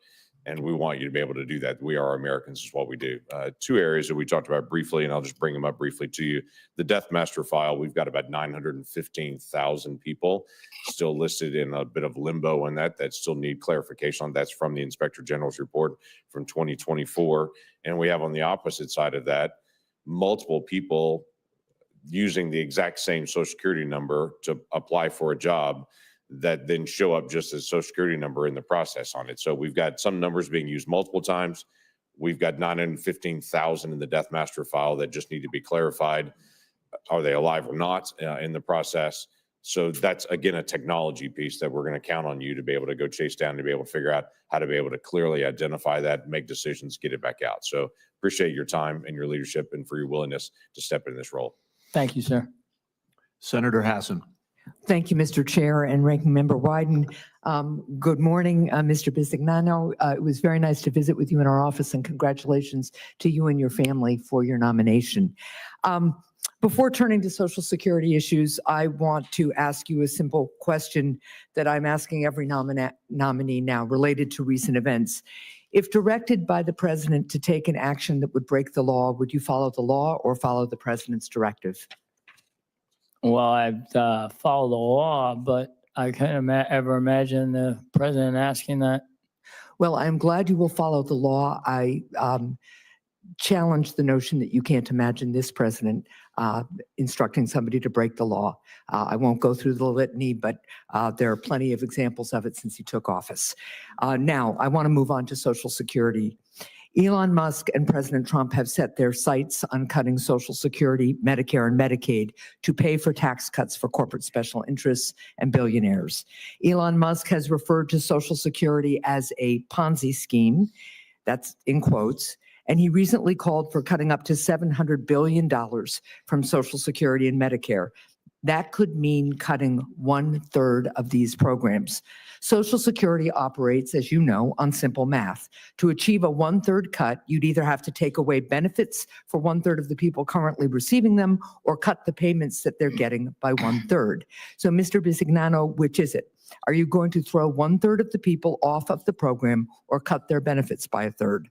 and we want you to be able to do that. We are Americans is what we do. 2 areas that we talked about briefly, and I'll just bring them up briefly to you. The death master file, we've got about 915,000 people still listed in a bit of limbo on that still need clarification on. That's from the Inspector General's report from 2024. And we have on the opposite side of that, multiple people using the exact same Social Security number to apply for a job that then show up just as Social Security number in the process on it. So we've got some numbers being used multiple times. We've got 915,000 in the death master file that just need to be clarified. Are they alive or not in the process? So that's, again, a technology piece that we're going to count on you to be able to go chase down, to be able to figure out how to be able to clearly identify that, make decisions, get it back out. So appreciate your time and your leadership and for your willingness to step into this role. Thank you, sir. Senator Hassan. Thank you, Mr. Chair and Ranking Member Wyden. Good morning, Mr. Bisignano. It was very nice to visit with you in our office, and congratulations to you and your family for your nomination. Before turning to Social Security issues, I want to ask you a simple question that I'm asking every nominee now related to recent events. If directed by the president to take an action that would break the law, would you follow the law or follow the president's directive? Well, I'd follow the law, but I couldn't ever imagine the president asking that. Well, I'm glad you will follow the law. I challenge the notion that you can't imagine this president instructing somebody to break the law. I won't go through the litany, but there are plenty of examples of it since he took office. Now, I want to move on to Social Security. Elon Musk and President Trump have set their sights on cutting Social Security, Medicare, and Medicaid to pay for tax cuts for corporate special interests and billionaires. Elon Musk has referred to Social Security as a Ponzi scheme, that's in quotes, and he recently called for cutting up to $700 billion from Social Security and Medicare. That could mean cutting 1/3 of these programs. Social Security operates, as you know, on simple math. To achieve a 1/3 cut, you'd either have to take away benefits for 1/3 of the people currently receiving them or cut the payments that they're getting by 1/3. So, Mr. Bisignano, which is it? Are you going to throw 1/3 of the people off of the program or cut their benefits by 1/3?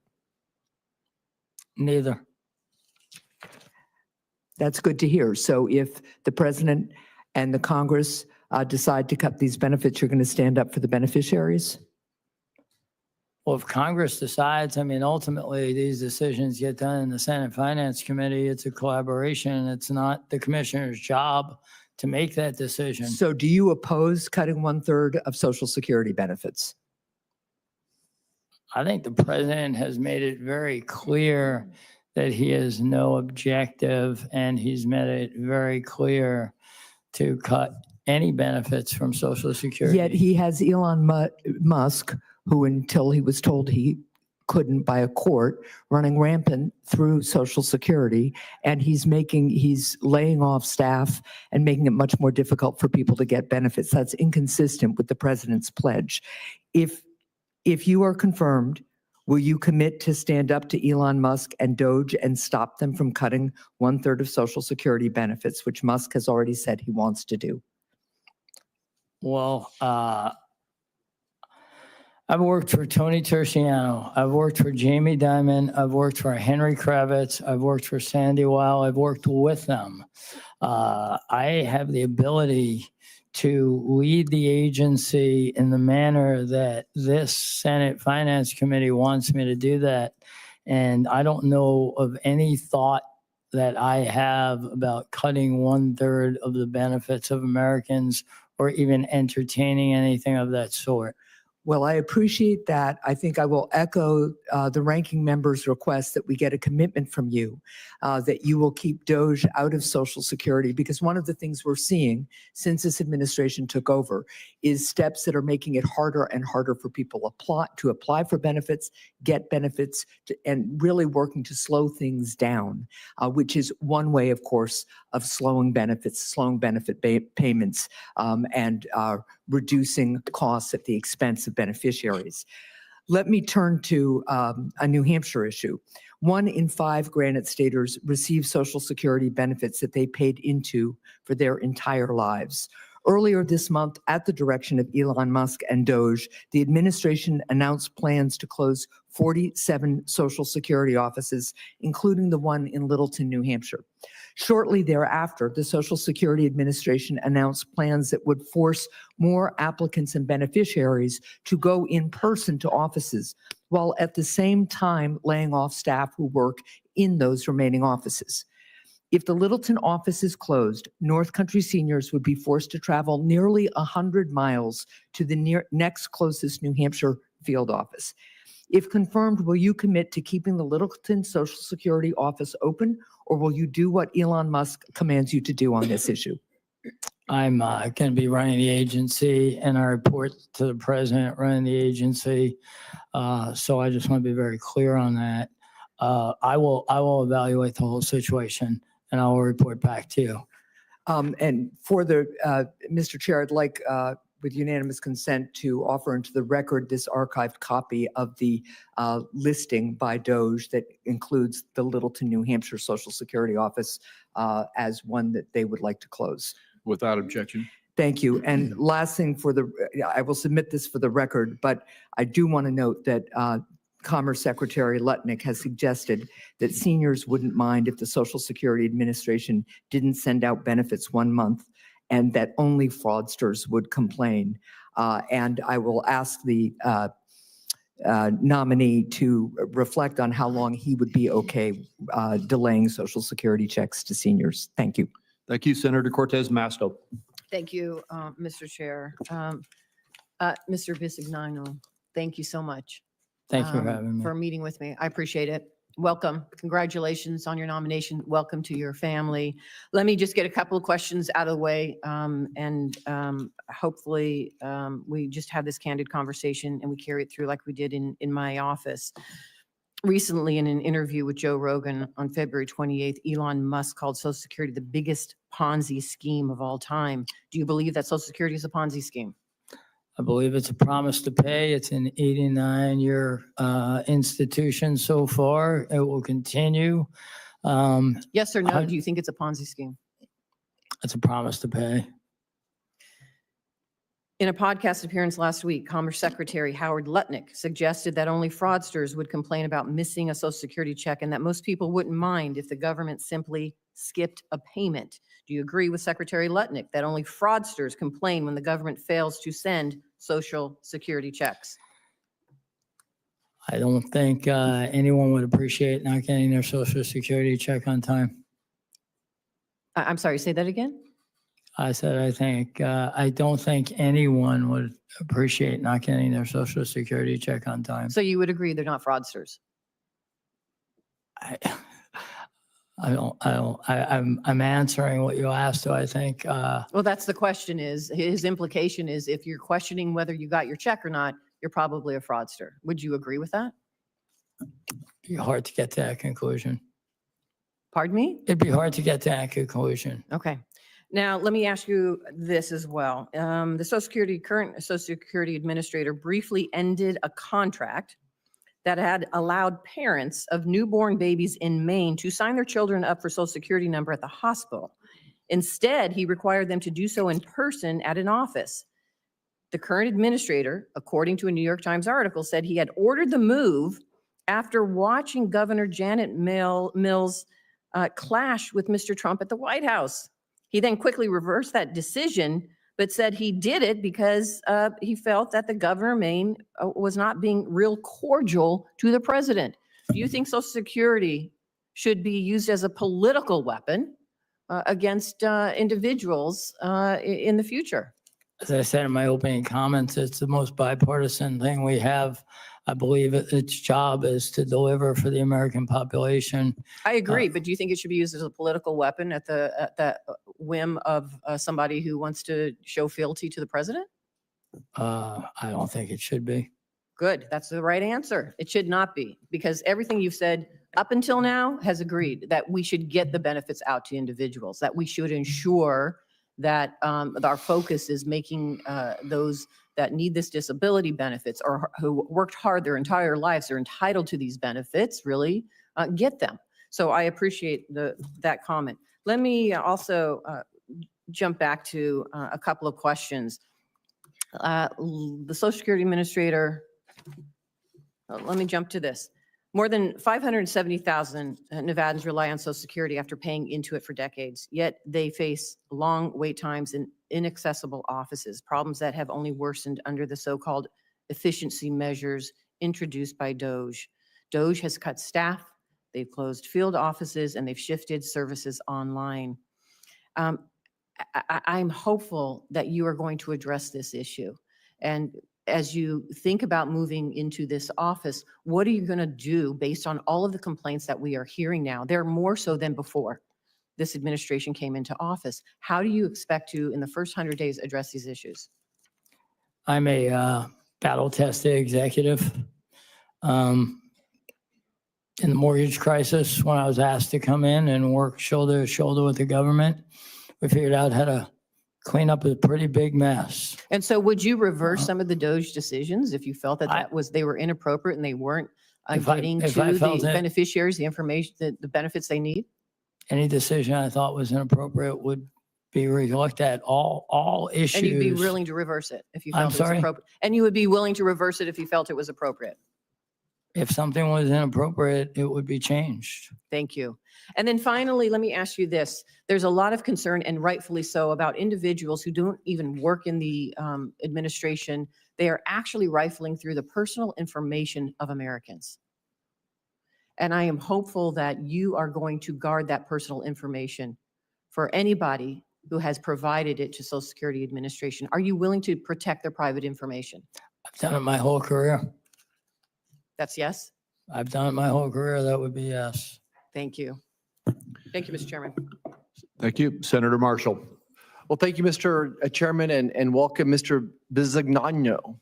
Neither. That's good to hear. So if the president and the Congress decide to cut these benefits, you're going to stand up for the beneficiaries? Well, if Congress decides, I mean, ultimately, these decisions get done in the Senate Finance Committee. It's a collaboration. It's not the commissioner's job to make that decision. So do you oppose cutting 1/3 of Social Security benefits? I think the president has made it very clear that he has no objective, and he's made it very clear to cut any benefits from Social Security. Yet he has Elon Musk, who until he was told he couldn't by a court, running rampant through Social Security, and he's laying off staff and making it much more difficult for people to get benefits. That's inconsistent with the president's pledge. If you are confirmed, will you commit to stand up to Elon Musk and DOGE and stop them from cutting 1/3 of Social Security benefits, which Musk has already said he wants to do? Well, I've worked for Tony Terciano. I've worked for Jamie Dimon. I've worked for Henry Kravitz. I've worked for Sandy Weil. I've worked with them. I have the ability to lead the agency in the manner that this Senate Finance Committee wants me to do that. And I don't know of any thought that I have about cutting 1/3 of the benefits of Americans or even entertaining anything of that sort. Well, I appreciate that. I think I will echo the ranking member's request that we get a commitment from you that you will keep DOGE out of Social Security, because one of the things we're seeing since this administration took over is steps that are making it harder and harder for people to apply for benefits, get benefits, and really working to slow things down, which is one way, of course, of slowing benefit payments, and reducing costs at the expense of beneficiaries. Let me turn to a New Hampshire issue. 1 in 5 Granite Staters receive Social Security benefits that they paid into for their entire lives. Earlier this month, at the direction of Elon Musk and DOGE, the administration announced plans to close 47 Social Security offices, including the one in Littleton, New Hampshire. Shortly thereafter, the Social Security Administration announced plans that would force more applicants and beneficiaries to go in person to offices, while at the same time laying off staff who work in those remaining offices. If the Littleton office is closed, North Country seniors would be forced to travel nearly 100 miles to the next closest New Hampshire field office. If confirmed, will you commit to keeping the Littleton Social Security office open, or will you do what Elon Musk commands you to do on this issue? I'm going to be running the agency, and I report to the president running the agency. So I just want to be very clear on that. I will evaluate the whole situation, and I will report back to you. And for Mr. Chair, I'd like, with unanimous consent, to offer into the record this archived copy of the listing by DOGE that includes the Littleton, New Hampshire Social Security office as one that they would like to close. Without objection. Thank you. And last thing, I will submit this for the record, but I do want to note that Commerce Secretary Lutnick has suggested that seniors wouldn't mind if the Social Security Administration didn't send out benefits 1 month, and that only fraudsters would complain. And I will ask the nominee to reflect on how long he would be okay delaying Social Security checks to seniors. Thank you. Thank you, Senator Cortez Masto. Thank you, Mr. Chair. Mr. Bisignano, thank you so much. Thank you for having me. For meeting with me. I appreciate it. Welcome. Congratulations on your nomination. Welcome to your family. Let me just get a couple of questions out of the way, and hopefully we just have this candid conversation and we carry it through like we did in my office. Recently, in an interview with Joe Rogan on February 28th, Elon Musk called Social Security the biggest Ponzi scheme of all time. Do you believe that Social Security is a Ponzi scheme? I believe it's a promise to pay. It's an 89-year institution so far. It will continue. Yes or no? Do you think it's a Ponzi scheme? It's a promise to pay. In a podcast appearance last week, Commerce Secretary Howard Lutnick suggested that only fraudsters would complain about missing a Social Security check and that most people wouldn't mind if the government simply skipped a payment. Do you agree with Secretary Lutnick that only fraudsters complain when the government fails to send Social Security checks? I don't think anyone would appreciate not getting their Social Security check on time. I'm sorry, say that again? I said, I don't think anyone would appreciate not getting their Social Security check on time. So you would agree they're not fraudsters? I'm answering what you asked, so I think, Well, that's the question is, his implication is if you're questioning whether you got your check or not, you're probably a fraudster. Would you agree with that? it'd be hard to get to that conclusion. Pardon me? It'd be hard to get to that conclusion. Okay. Now, let me ask you this as well. The current Social Security Administrator briefly ended a contract that had allowed parents of newborn babies in Maine to sign their children up for Social Security number at the hospital. Instead, he required them to do so in person at an office. The current administrator, according to a New York Times article, said he had ordered the move after watching Governor Janet Mills clash with Mr. Trump at the White House. He then quickly reversed that decision, but said he did it because he felt that the governor of Maine was not being real cordial to the president. Do you think Social Security should be used as a political weapon against individuals in the future? As I said in my opening comments, it's the most bipartisan thing we have. I believe its job is to deliver for the American population. I agree, but do you think it should be used as a political weapon at the whim of somebody who wants to show fealty to the president? I don't think it should be. Good, that's the right answer. It should not be, because everything you've said up until now has agreed that we should get the benefits out to individuals, that we should ensure that our focus is making those that need this disability benefits or who worked hard their entire lives are entitled to these benefits, really get them. So I appreciate that comment. Let me also jump back to a couple of questions. The Social Security Administrator, let me jump to this. More than 570,000 Nevadans rely on Social Security after paying into it for decades, yet they face long wait times in inaccessible offices, problems that have only worsened under the so-called efficiency measures introduced by DOGE. DOGE has cut staff, they've closed field offices, and they've shifted services online. I'm hopeful that you are going to address this issue. And as you think about moving into this office, what are you going to do based on all of the complaints that we are hearing now? They're more so than before this administration came into office. How do you expect to, in the first 100 days, address these issues? I'm a battle-tested executive. In the mortgage crisis, when I was asked to come in and work shoulder to shoulder with the government, we figured out how to clean up a pretty big mess. And so would you reverse some of the DOGE decisions if you felt that they were inappropriate and they weren't getting to the beneficiaries the information, the benefits they need? Any decision I thought was inappropriate would be looked at, all issues. And you'd be willing to reverse it if you felt I'm it was sorry? appropriate? And you would be willing to reverse it if you felt it was appropriate? If something was inappropriate, it would be changed. Thank you. And then finally, let me ask you this. There's a lot of concern, and rightfully so, about individuals who don't even work in the administration. They are actually rifling through the personal information of Americans. And I am hopeful that you are going to guard that personal information for anybody who has provided it to Social Security Administration. Are you willing to protect their private information? I've done it my whole career. That's yes? I've done it my whole career. That would be yes. Thank you. Thank you, Mr. Chairman. Thank you. Senator Marshall. Well, thank you, Mr. Chairman, and welcome, Mr. Bisignano.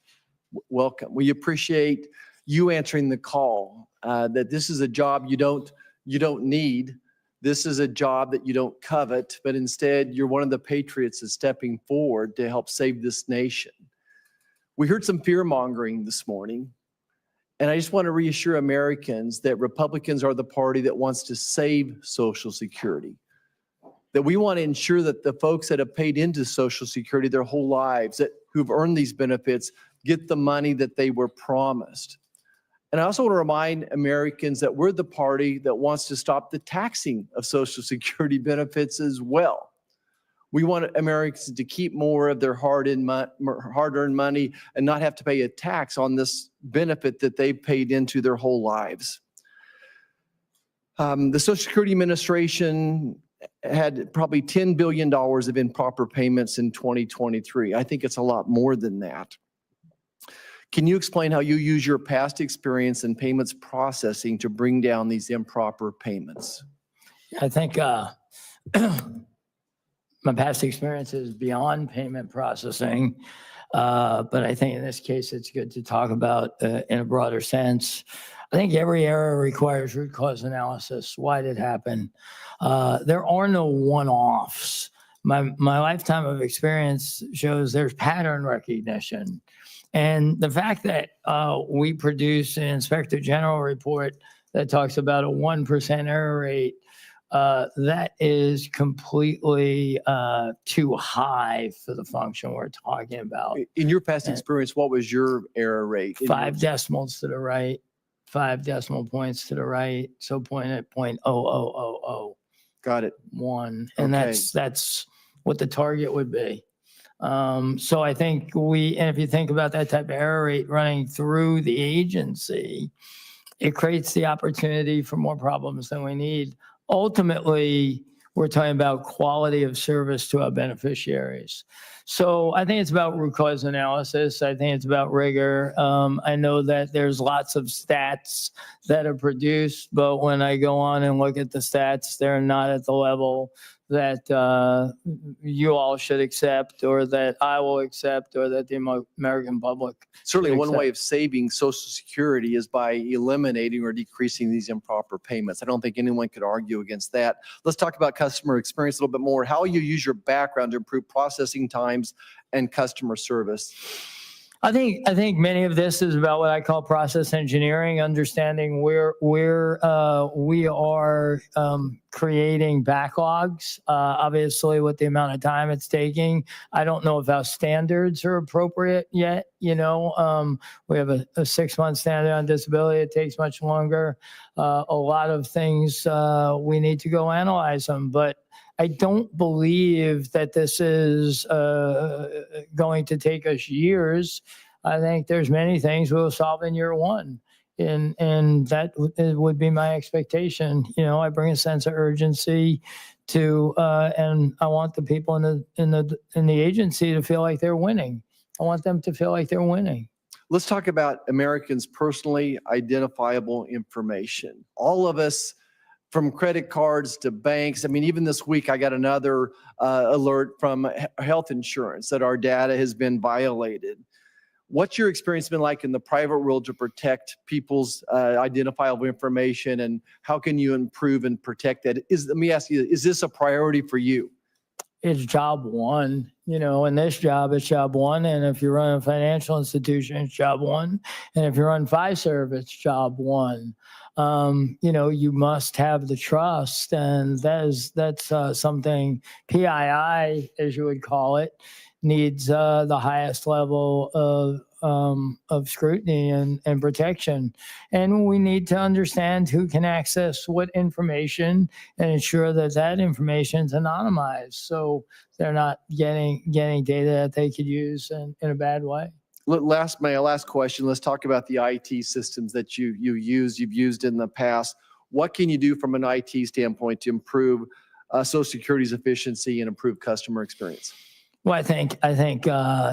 Welcome. We appreciate you answering the call, that this is a job you don't need. This is a job that you don't covet, but instead you're one of the patriots that's stepping forward to help save this nation. We heard some fear mongering this morning, and I just want to reassure Americans that Republicans are the party that wants to save Social Security, that we want to ensure that the folks that have paid into Social Security their whole lives, that who've earned these benefits get the money that they were promised. And I also want to remind Americans that we're the party that wants to stop the taxing of Social Security benefits as well. We want Americans to keep more of their hard-earned money and not have to pay a tax on this benefit that they've paid into their whole lives. The Social Security Administration had probably $10 billion of improper payments in 2023. I think it's a lot more than that. Can you explain how you use your past experience in payments processing to bring down these improper payments? I think my past experience is beyond payment processing, but I think in this case, it's good to talk about in a broader sense. I think every error requires root cause analysis. Why did it happen? There are no one-offs. My lifetime of experience shows there's pattern recognition. And the fact that we produce an Inspector General report that talks about a 1% error rate, that is completely too high for the function we're talking about. In your past experience, what was your error rate? 5 decimals to the right, 5 decimal points to the right, so point at 0.0000. Got it. 1, and Okay. that's what the target would be. So I think and if you think about that type of error rate running through the agency, it creates the opportunity for more problems than we need. Ultimately, we're talking about quality of service to our beneficiaries. So I think it's about root cause analysis. I think it's about rigor. I know that there's lots of stats that are produced, but when I go on and look at the stats, they're not at the level that you all should accept, or that I will accept, or that the American public. Certainly, one Exactly. way of saving Social Security is by eliminating or decreasing these improper payments. I don't think anyone could argue against that. Let's talk about customer experience a little bit more. How you use your background to improve processing times and customer service. I think many of this is about what I call process engineering, understanding where we are creating backlogs. Obviously, with the amount of time it's taking, I don't know if our standards are appropriate yet. We have a 6-month standard on disability. It takes much longer. A lot of things we need to go analyze them, but I don't believe that this is going to take us years. I think there's many things we'll solve in year 1. And that would be my expectation. I bring a sense of urgency to, and I want the people in the agency to feel like they're winning. I want them to feel like they're winning. Let's talk about Americans' personally identifiable information. All of us, from credit cards to banks. I mean, even this week, I got another alert from health insurance that our data has been violated. What's your experience been like in the private world to protect people's identifiable information, and how can you improve and protect that? Let me ask you, is this a priority for you? It's job one. In this job, it's job one. And if you run a financial institution, it's job one. And if you run Fiserv, it's job one. You must have the trust, and that's something PII, as you would call it, needs the highest level of scrutiny and protection. And we need to understand who can access what information and ensure that information is anonymized, so they're not getting data that they could use in a bad way. My last question, let's talk about the IT systems that you've used in the past. What can you do from an IT standpoint to improve Social Security's efficiency and improve customer experience? Well, I think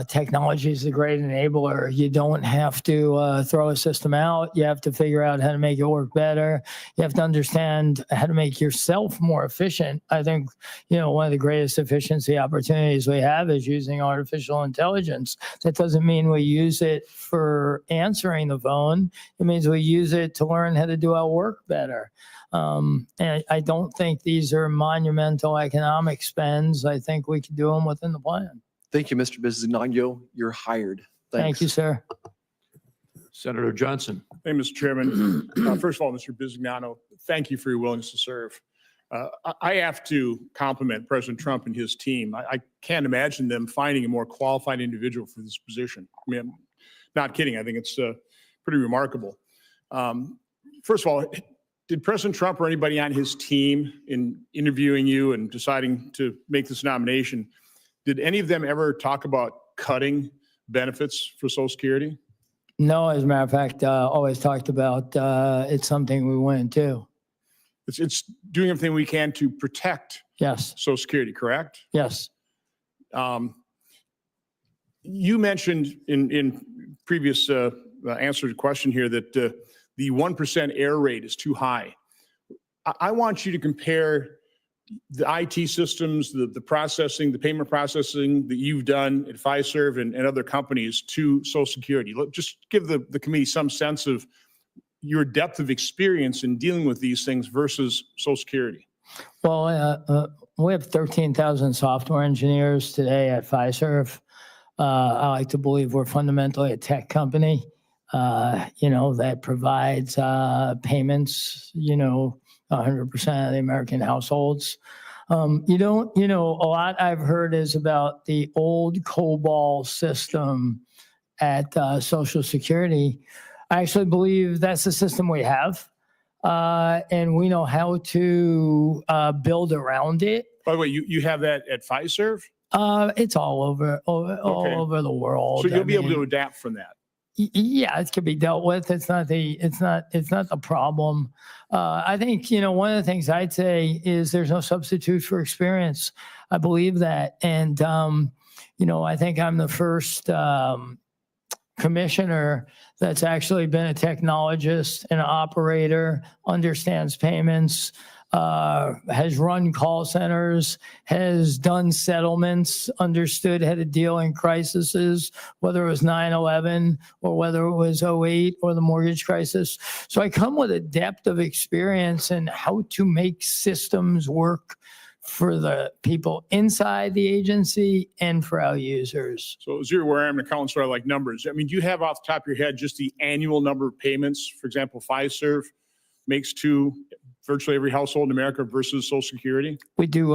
technology is a great enabler. You don't have to throw a system out. You have to figure out how to make it work better. You have to understand how to make yourself more efficient. I think, one of the greatest efficiency opportunities we have is using artificial intelligence. That doesn't mean we use it for answering the phone. It means we use it to learn how to do our work better. And I don't think these are monumental economic spends. I think we can do them within the plan. Thank you, Mr. Bisignano. You're hired. Thanks. Thank you, sir. Senator Johnson. Thank you, Mr. Chairman. First of all, Mr. Bisignano, thank you for your willingness to serve. I have to compliment President Trump and his team. I can't imagine them finding a more qualified individual for this position. I mean, I'm not kidding. I think it's pretty remarkable. First of all, did President Trump or anybody on his team in interviewing you and deciding to make this nomination, did any of them ever talk about cutting benefits for Social Security? No, as a matter of fact, always talked about it's something we wouldn't do. It's doing everything we can to protect Yes, Social Security, correct? yes. You mentioned in previous answer to question here that the 1% error rate is too high. I want you to compare the IT systems, the processing, the payment processing that you've done at Fiserv and other companies to Social Security. Just give the committee some sense of your depth of experience in dealing with these things versus Social Security. Well, we have 13,000 software engineers today at Fiserv. I like to believe we're fundamentally a tech company, that provides payments, 100% of the American households. A lot I've heard is about the old COBOL system at Social Security. I actually believe that's the system we have, and we know how to build around it. By the way, you have that at Fiserv? It's all over the world. So you'll be able to adapt from that. Yeah, it can be dealt with. It's not the problem. I think, one of the things I'd say is there's no substitute for experience. I believe that. And, I think I'm the first commissioner that's actually been a technologist, an operator, understands payments, has run call centers, has done settlements, understood how to deal in crises, whether it was 9/11 or whether it was 08 or the mortgage crisis. So I come with a depth of experience in how to make systems work for the people inside the agency and for our users. So as you're aware, I'm an accountant, so I like numbers. I mean, do you have off the top of your head just the annual number of payments? For example, Fiserv makes to virtually every household in America versus Social Security? We do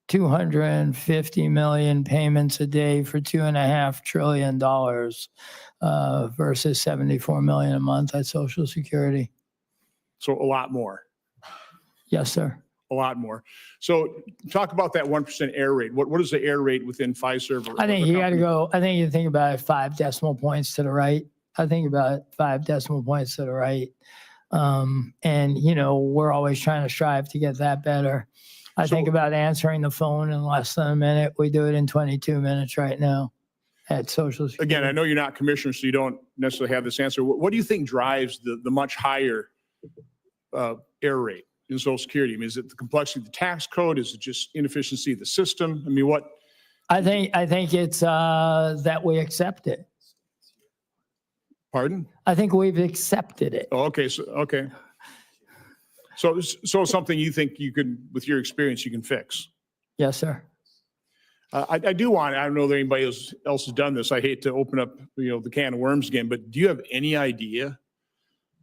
250 million payments a day for $2.5 trillion versus 74 million a month at Social Security. So a lot more. Yes, sir. A lot more. So talk about that 1% error rate. What is the error rate within Fiserv? I think you got to go. I think you think about it 5 decimal points to the right. I think about it 5 decimal points to the right. And we're always trying to strive to get that better. I think about answering the phone in less than a minute. We do it in 22 minutes right now at Social Security. Again, I know you're not commissioner, so you don't necessarily have this answer. What do you think drives the much higher error rate in Social Security? I mean, is it the complexity of the tax code? Is it just inefficiency of the system? I mean, what? I think it's that we accept it. Pardon? I think we've accepted it. Oh, okay. So something you think you could, with your experience, you can fix. Yes, sir. I don't know that anybody else has done this. I hate to open up, the can of worms again, but do you have any idea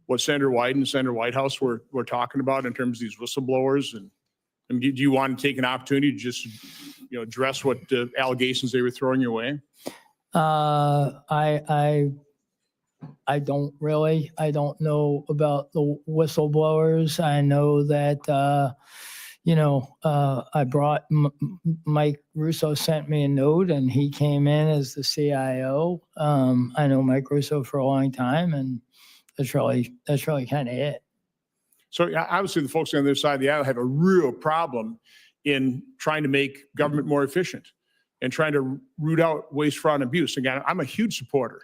what Senator Wyden and Senator Whitehouse were talking about in terms of these whistleblowers? And do you want to take an opportunity to just, address what allegations they were throwing your way? I don't really. I don't know about the whistleblowers. I know that, I brought Mike Russo sent me a note and he came in as the CIO. I know Mike Russo for a long time, and that's really kind of it. So obviously the folks on the other side of the aisle have a real problem in trying to make government more efficient and trying to root out waste, fraud, and abuse. Again, I'm a huge supporter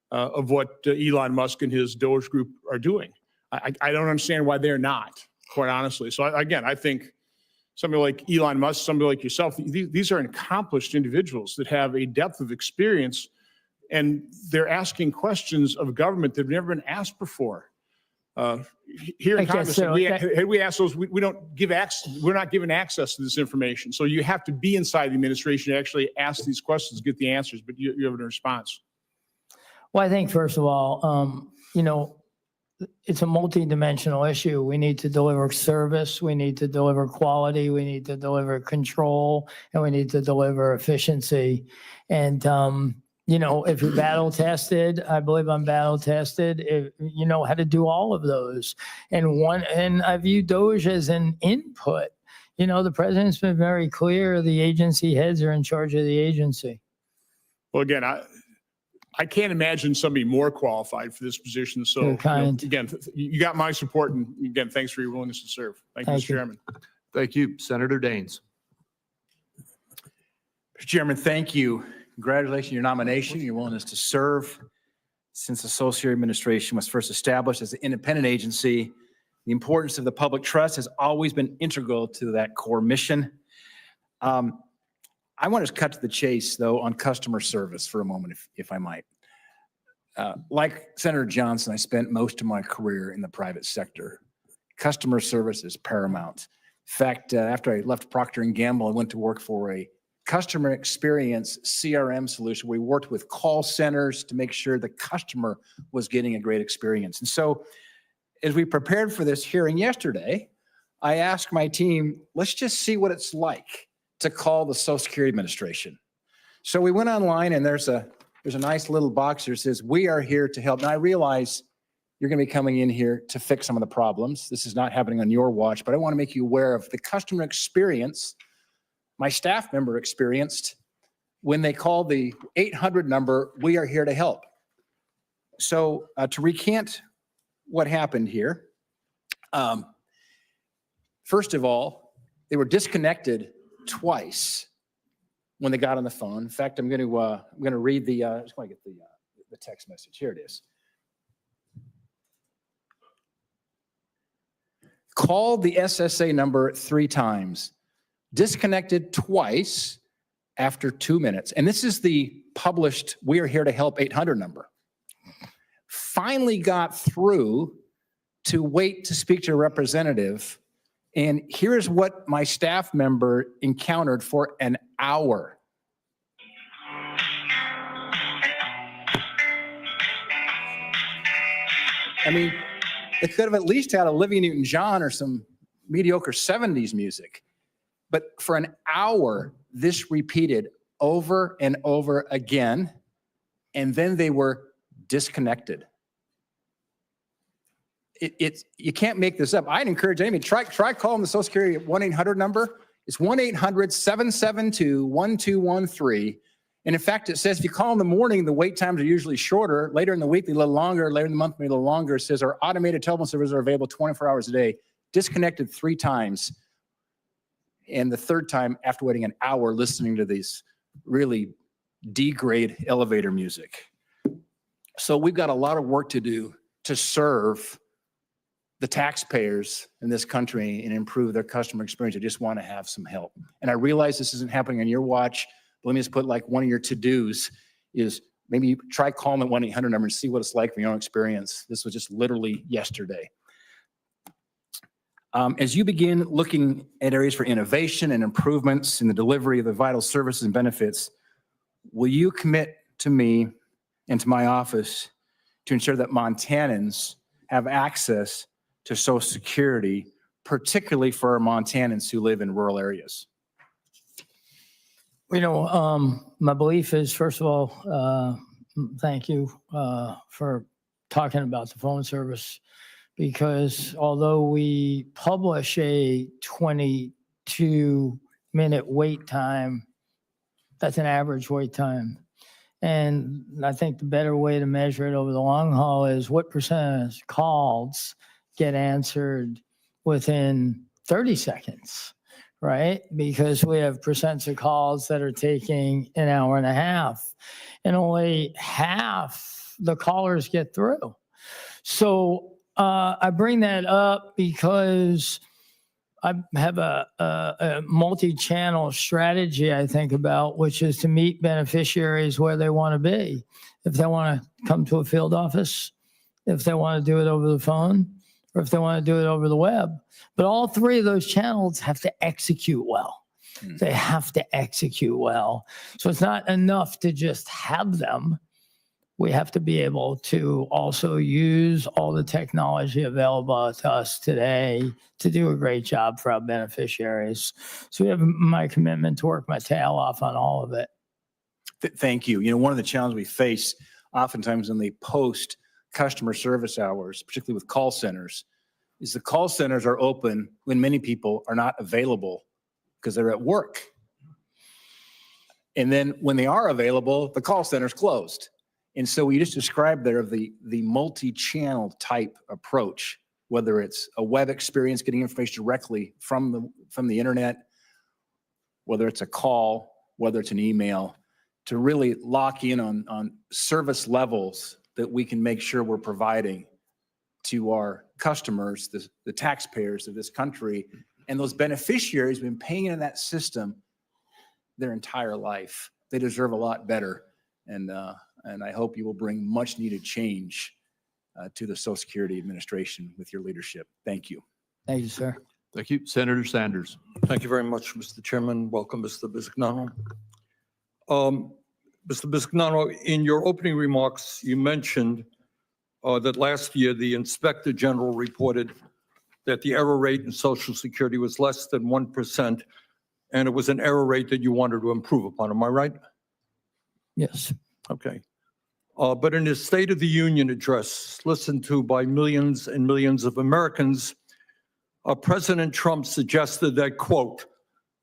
of what Elon Musk and his DOGE group are doing. I don't understand why they're not, quite honestly. So I think somebody like Elon Musk, somebody like yourself, these are accomplished individuals that have a depth of experience, and they're asking questions of government that have never been asked before. Here in Congress, we ask those, we don't give access, we're not given access to this information. So you have to be inside the administration to actually ask these questions, get the answers, but you have a response. Well, I think first of all, it's a multidimensional issue. We need to deliver service, we need to deliver quality, we need to deliver control, and we need to deliver efficiency. And, if you're battle tested, I believe I'm battle tested, you know how to do all of those. And I view DOGE as an input. The president's been very clear, the agency heads are in charge of the agency. Well, again, I can't imagine somebody more qualified for this position. So, You're kind. again, you got my support. And again, thanks for your willingness to serve. Thank you, Thank Mr. you. Chairman. Thank you, Senator Daines. Mr. Chairman, thank you. Congratulations on your nomination, your willingness to serve. Since the Social Security Administration was first established as an independent agency, the importance of the public trust has always been integral to that core mission. I want to cut to the chase, though, on customer service for a moment, if I might. Like Senator Johnson, I spent most of my career in the private sector. Customer service is paramount. In fact, after I left Procter & Gamble, I went to work for a customer experience CRM solution. We worked with call centers to make sure the customer was getting a great experience. And so as we prepared for this hearing yesterday, I asked my team, let's just see what it's like to call the Social Security Administration. So we went online, and there's a nice little box here that says, we are here to help. Now I realize you're going to be coming in here to fix some of the problems. This is not happening on your watch, but I want to make you aware of the customer experience my staff member experienced when they called the 800 number, we are here to help. So to recant what happened here, first of all, they were disconnected twice when they got on the phone. In fact, I'm going to read the. I just want to get the text message. Here it is. Called the SSA number 3 times, disconnected twice after 2 minutes, and this is the published "We Are Here to Help" 800 number. Finally got through to wait to speak to a representative. And here's what my staff member encountered for an hour. I mean, they could have at least had a Olivia Newton-John or some mediocre 70s music. But for an hour, this repeated over and over again, and then they were disconnected. You can't make this up. I'd encourage anybody, try calling the Social Security 1-800 number. It's 1-800-772-1213. And in fact, it says if you call in the morning, the wait times are usually shorter. Later in the week, a little longer. Later in the month, maybe a little longer. It says our automated telephone services are available 24 hours a day. Disconnected 3 times. And the 3rd time after waiting an hour listening to these really D-grade elevator music. So we've got a lot of work to do to serve the taxpayers in this country and improve their customer experience. I just want to have some help. And I realize this isn't happening on your watch, but let me just put like one of your to-dos is maybe you try calling the 1-800 number and see what it's like from your own experience. This was just literally yesterday. As you begin looking at areas for innovation and improvements in the delivery of the vital services and benefits, will you commit to me and to my office to ensure that Montanans have access to Social Security, particularly for our Montanans who live in rural areas? My belief is, first of all, thank you for talking about the phone service, because although we publish a 22-minute wait time, that's an average wait time. And I think the better way to measure it over the long haul is what percentage of calls get answered within 30 seconds, right? Because we have percents of calls that are taking an hour and a half, and only half the callers get through. So I bring that up because I have a multi-channel strategy I think about, which is to meet beneficiaries where they want to be. If they want to come to a field office, if they want to do it over the phone, or if they want to do it over the web. But all 3 of those channels have to execute well. They have to execute well. So it's not enough to just have them. we have to be able to also use all the technology available to us today to do a great job for our beneficiaries. So we have my commitment to work my tail off on all of it. Thank you. You know, one of the challenges we face oftentimes in the post customer service hours, particularly with call centers, is the call centers are open when many people are not available because they're at work. And then when they are available, the call center's closed. And so we just described there the multi-channel type approach, whether it's a web experience, getting information directly from the internet, whether it's a call, whether it's an email, to really lock in on service levels that we can make sure we're providing to our customers, the taxpayers of this country, and those beneficiaries have been paying into that system their entire life. They deserve a lot better. And I hope you will bring much needed change to the Social Security Administration with your leadership. Thank you. Thank you, sir. Thank you. Senator Sanders. Thank you very much, Mr. Chairman. Welcome, Mr. Bisignano. Mr. Bisignano, in your opening remarks, you mentioned that last year the Inspector General reported that the error rate in Social Security was less than 1%, and it was an error rate that you wanted to improve upon. Am I right? Yes. Okay. But in his State of the Union address, listened to by millions and millions of Americans, President Trump suggested that, quote,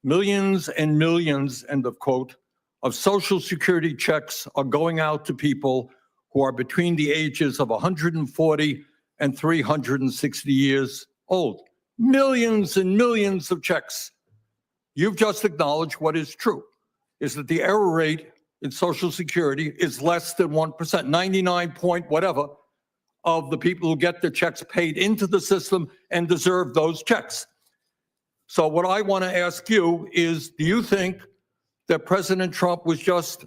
millions and millions, end of quote, of Social Security checks are going out to people who are between the ages of 140 and 360 years old. Millions and millions of checks. You've just acknowledged what is true, is that the error rate in Social Security is less than 1%, 99 point whatever of the people who get their checks paid into the system and deserve those checks. So what I want to ask you is, do you think that President Trump was just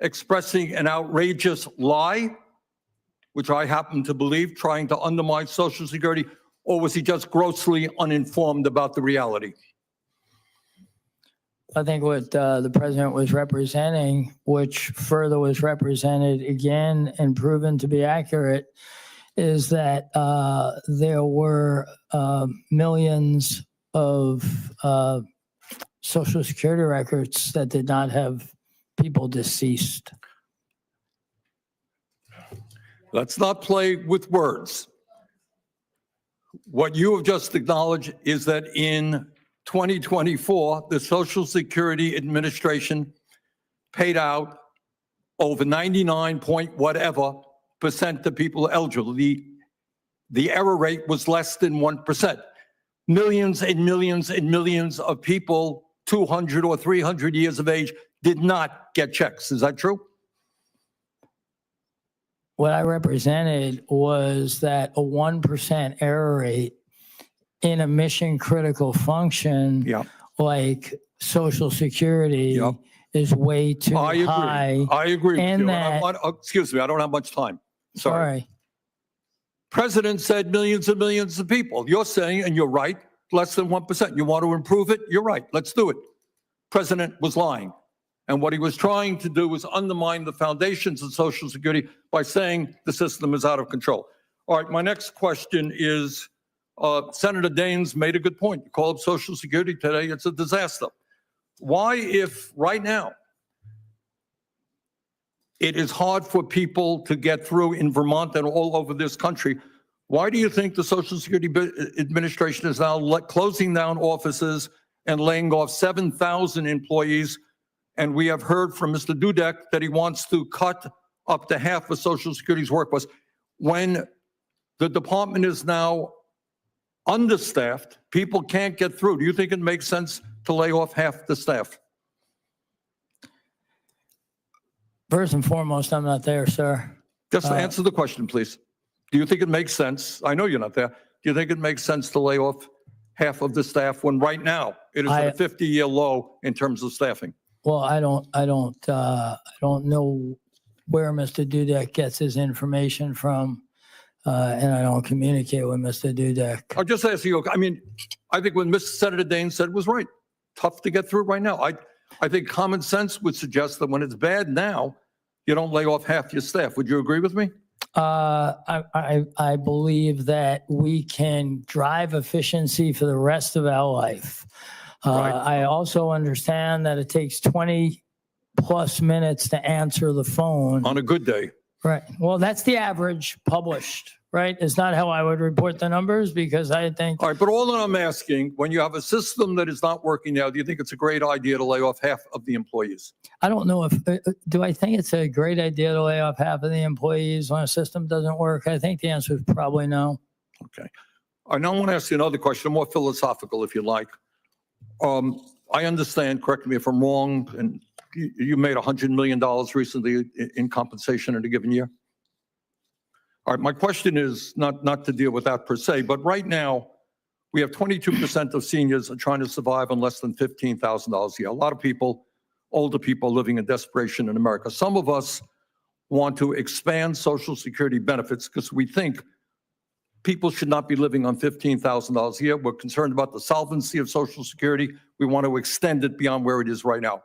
expressing an outrageous lie, which I happen to believe, trying to undermine Social Security, or was he just grossly uninformed about the reality? I think what the president was representing, which further was represented again and proven to be accurate, is that there were millions of Social Security records that did not have people deceased. Let's not play with words. What you have just acknowledged is that in 2024, the Social Security Administration paid out over 99 point whatever percent to people eligible. The error rate was less than 1%. Millions and millions and millions of people, 200 or 300 years of age, did not get checks. Is that true? What I represented was that a 1% error rate in a mission critical function like Social Security is way too high. I agree with and you. that- Excuse me, I don't have much time. Sorry. Sorry. President said millions and millions of people. You're saying, and you're right, less than 1%. You want to improve it? You're right. Let's do it. President was lying. And what he was trying to do was undermine the foundations of Social Security by saying the system is out of control. All right, my next question is, Senator Daines made a good point. You call up Social Security today, it's a disaster. Why, if right now it is hard for people to get through in Vermont and all over this country, why do you think the Social Security Administration is now closing down offices and laying off 7,000 employees? And we have heard from Mr. Dudek that he wants to cut up to half of Social Security's workforce. When the department is now understaffed, people can't get through. Do you think it makes sense to lay off half the staff? First and foremost, I'm not there, sir. Just answer the question, please. Do you think it makes sense? I know you're not there. Do you think it makes sense to lay off half of the staff when right now it is at a 50-year low in terms of staffing? Well, I don't know where Mr. Dudek gets his information from, and I don't communicate with Mr. Dudek. I'll just ask you, I mean, I think what Mr. Senator Daines said was right. Tough to get through right now. I think common sense would suggest that when it's bad now, you don't lay off half your staff. Would you agree with me? I believe that we can drive efficiency for the rest of our life. Right. I also understand that it takes 20 plus minutes to answer the phone. On a good day. Right. Well, that's the average published, right? It's not how I would report the numbers because I think, All right, but all that I'm asking, when you have a system that is not working now, do you think it's a great idea to lay off half of the employees? I don't know if, do I think it's a great idea to lay off half of the employees when a system doesn't work? I think the answer is probably no. Okay. I now want to ask you another question, more philosophical, if you like. I understand, correct me if I'm wrong, and you made $100 million recently in compensation in a given year. All right, my question is not to deal with that per se, but right now, we have 22% of seniors are trying to survive on less than $15,000 a year. A lot of people, older people living in desperation in America. Some of us want to expand Social Security benefits because we think people should not be living on $15,000 a year. We're concerned about the solvency of Social Security. We want to extend it beyond where it is right now.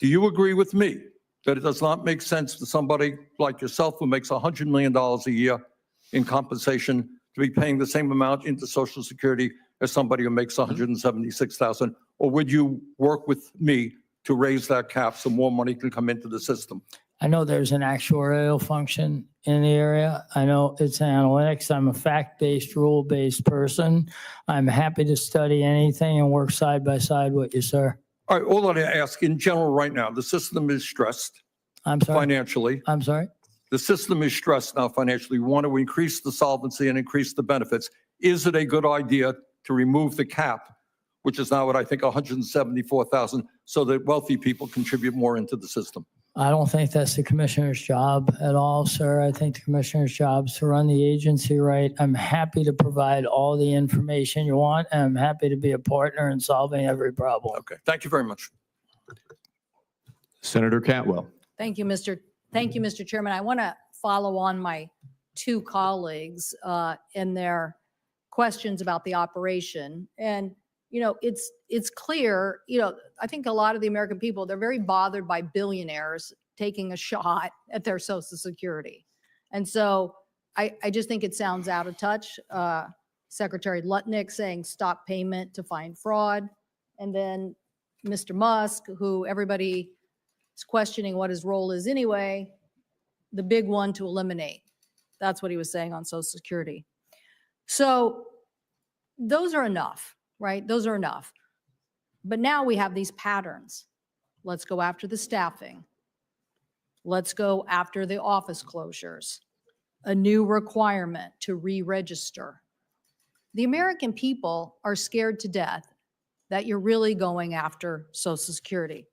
Do you agree with me that it does not make sense to somebody like yourself who makes $100 million a year in compensation to be paying the same amount into Social Security as somebody who makes $176,000? Or would you work with me to raise that cap so more money can come into the system? I know there's an actuarial function in the area. I know it's analytics. I'm a fact-based, rule-based person. I'm happy to study anything and work side by side with you, sir. All right, all that I ask in general right now, the system is stressed I'm sorry. financially. I'm sorry. The system is stressed now financially. We want to increase the solvency and increase the benefits. Is it a good idea to remove the cap, which is now what I think $174,000, so that wealthy people contribute more into the system? I don't think that's the commissioner's job at all, sir. I think the commissioner's job is to run the agency right. I'm happy to provide all the information you want, and I'm happy to be a partner in solving every problem. Okay, thank you very much. Senator Cantwell. Thank you, Mr. Chairman. I want to follow on my two colleagues in their questions about the operation. And, you know, it's clear, you know, I think a lot of the American people, they're very bothered by billionaires taking a shot at their Social Security. And so I just think it sounds out of touch. Secretary Lutnick saying stop payment to find fraud. And then Mr. Musk, who everybody is questioning what his role is anyway, the big one to eliminate. That's what he was saying on Social Security. So those are enough, right? Those are enough. But now we have these patterns. Let's go after the staffing. Let's go after the office closures. A new requirement to re-register. The American people are scared to death that you're really going after Social Security.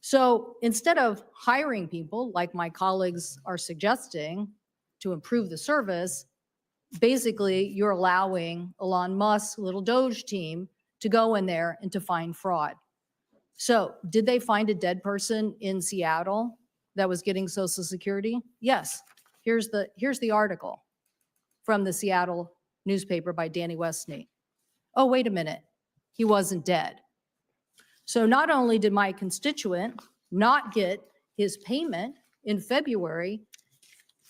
So instead of hiring people like my colleagues are suggesting to improve the service, basically you're allowing Elon Musk's little DOGE team to go in there and to find fraud. So did they find a dead person in Seattle that was getting Social Security? Yes. Here's the article from the Seattle newspaper by Danny Westney. Oh, wait a minute. He wasn't dead. So not only did my constituent not get his payment in February,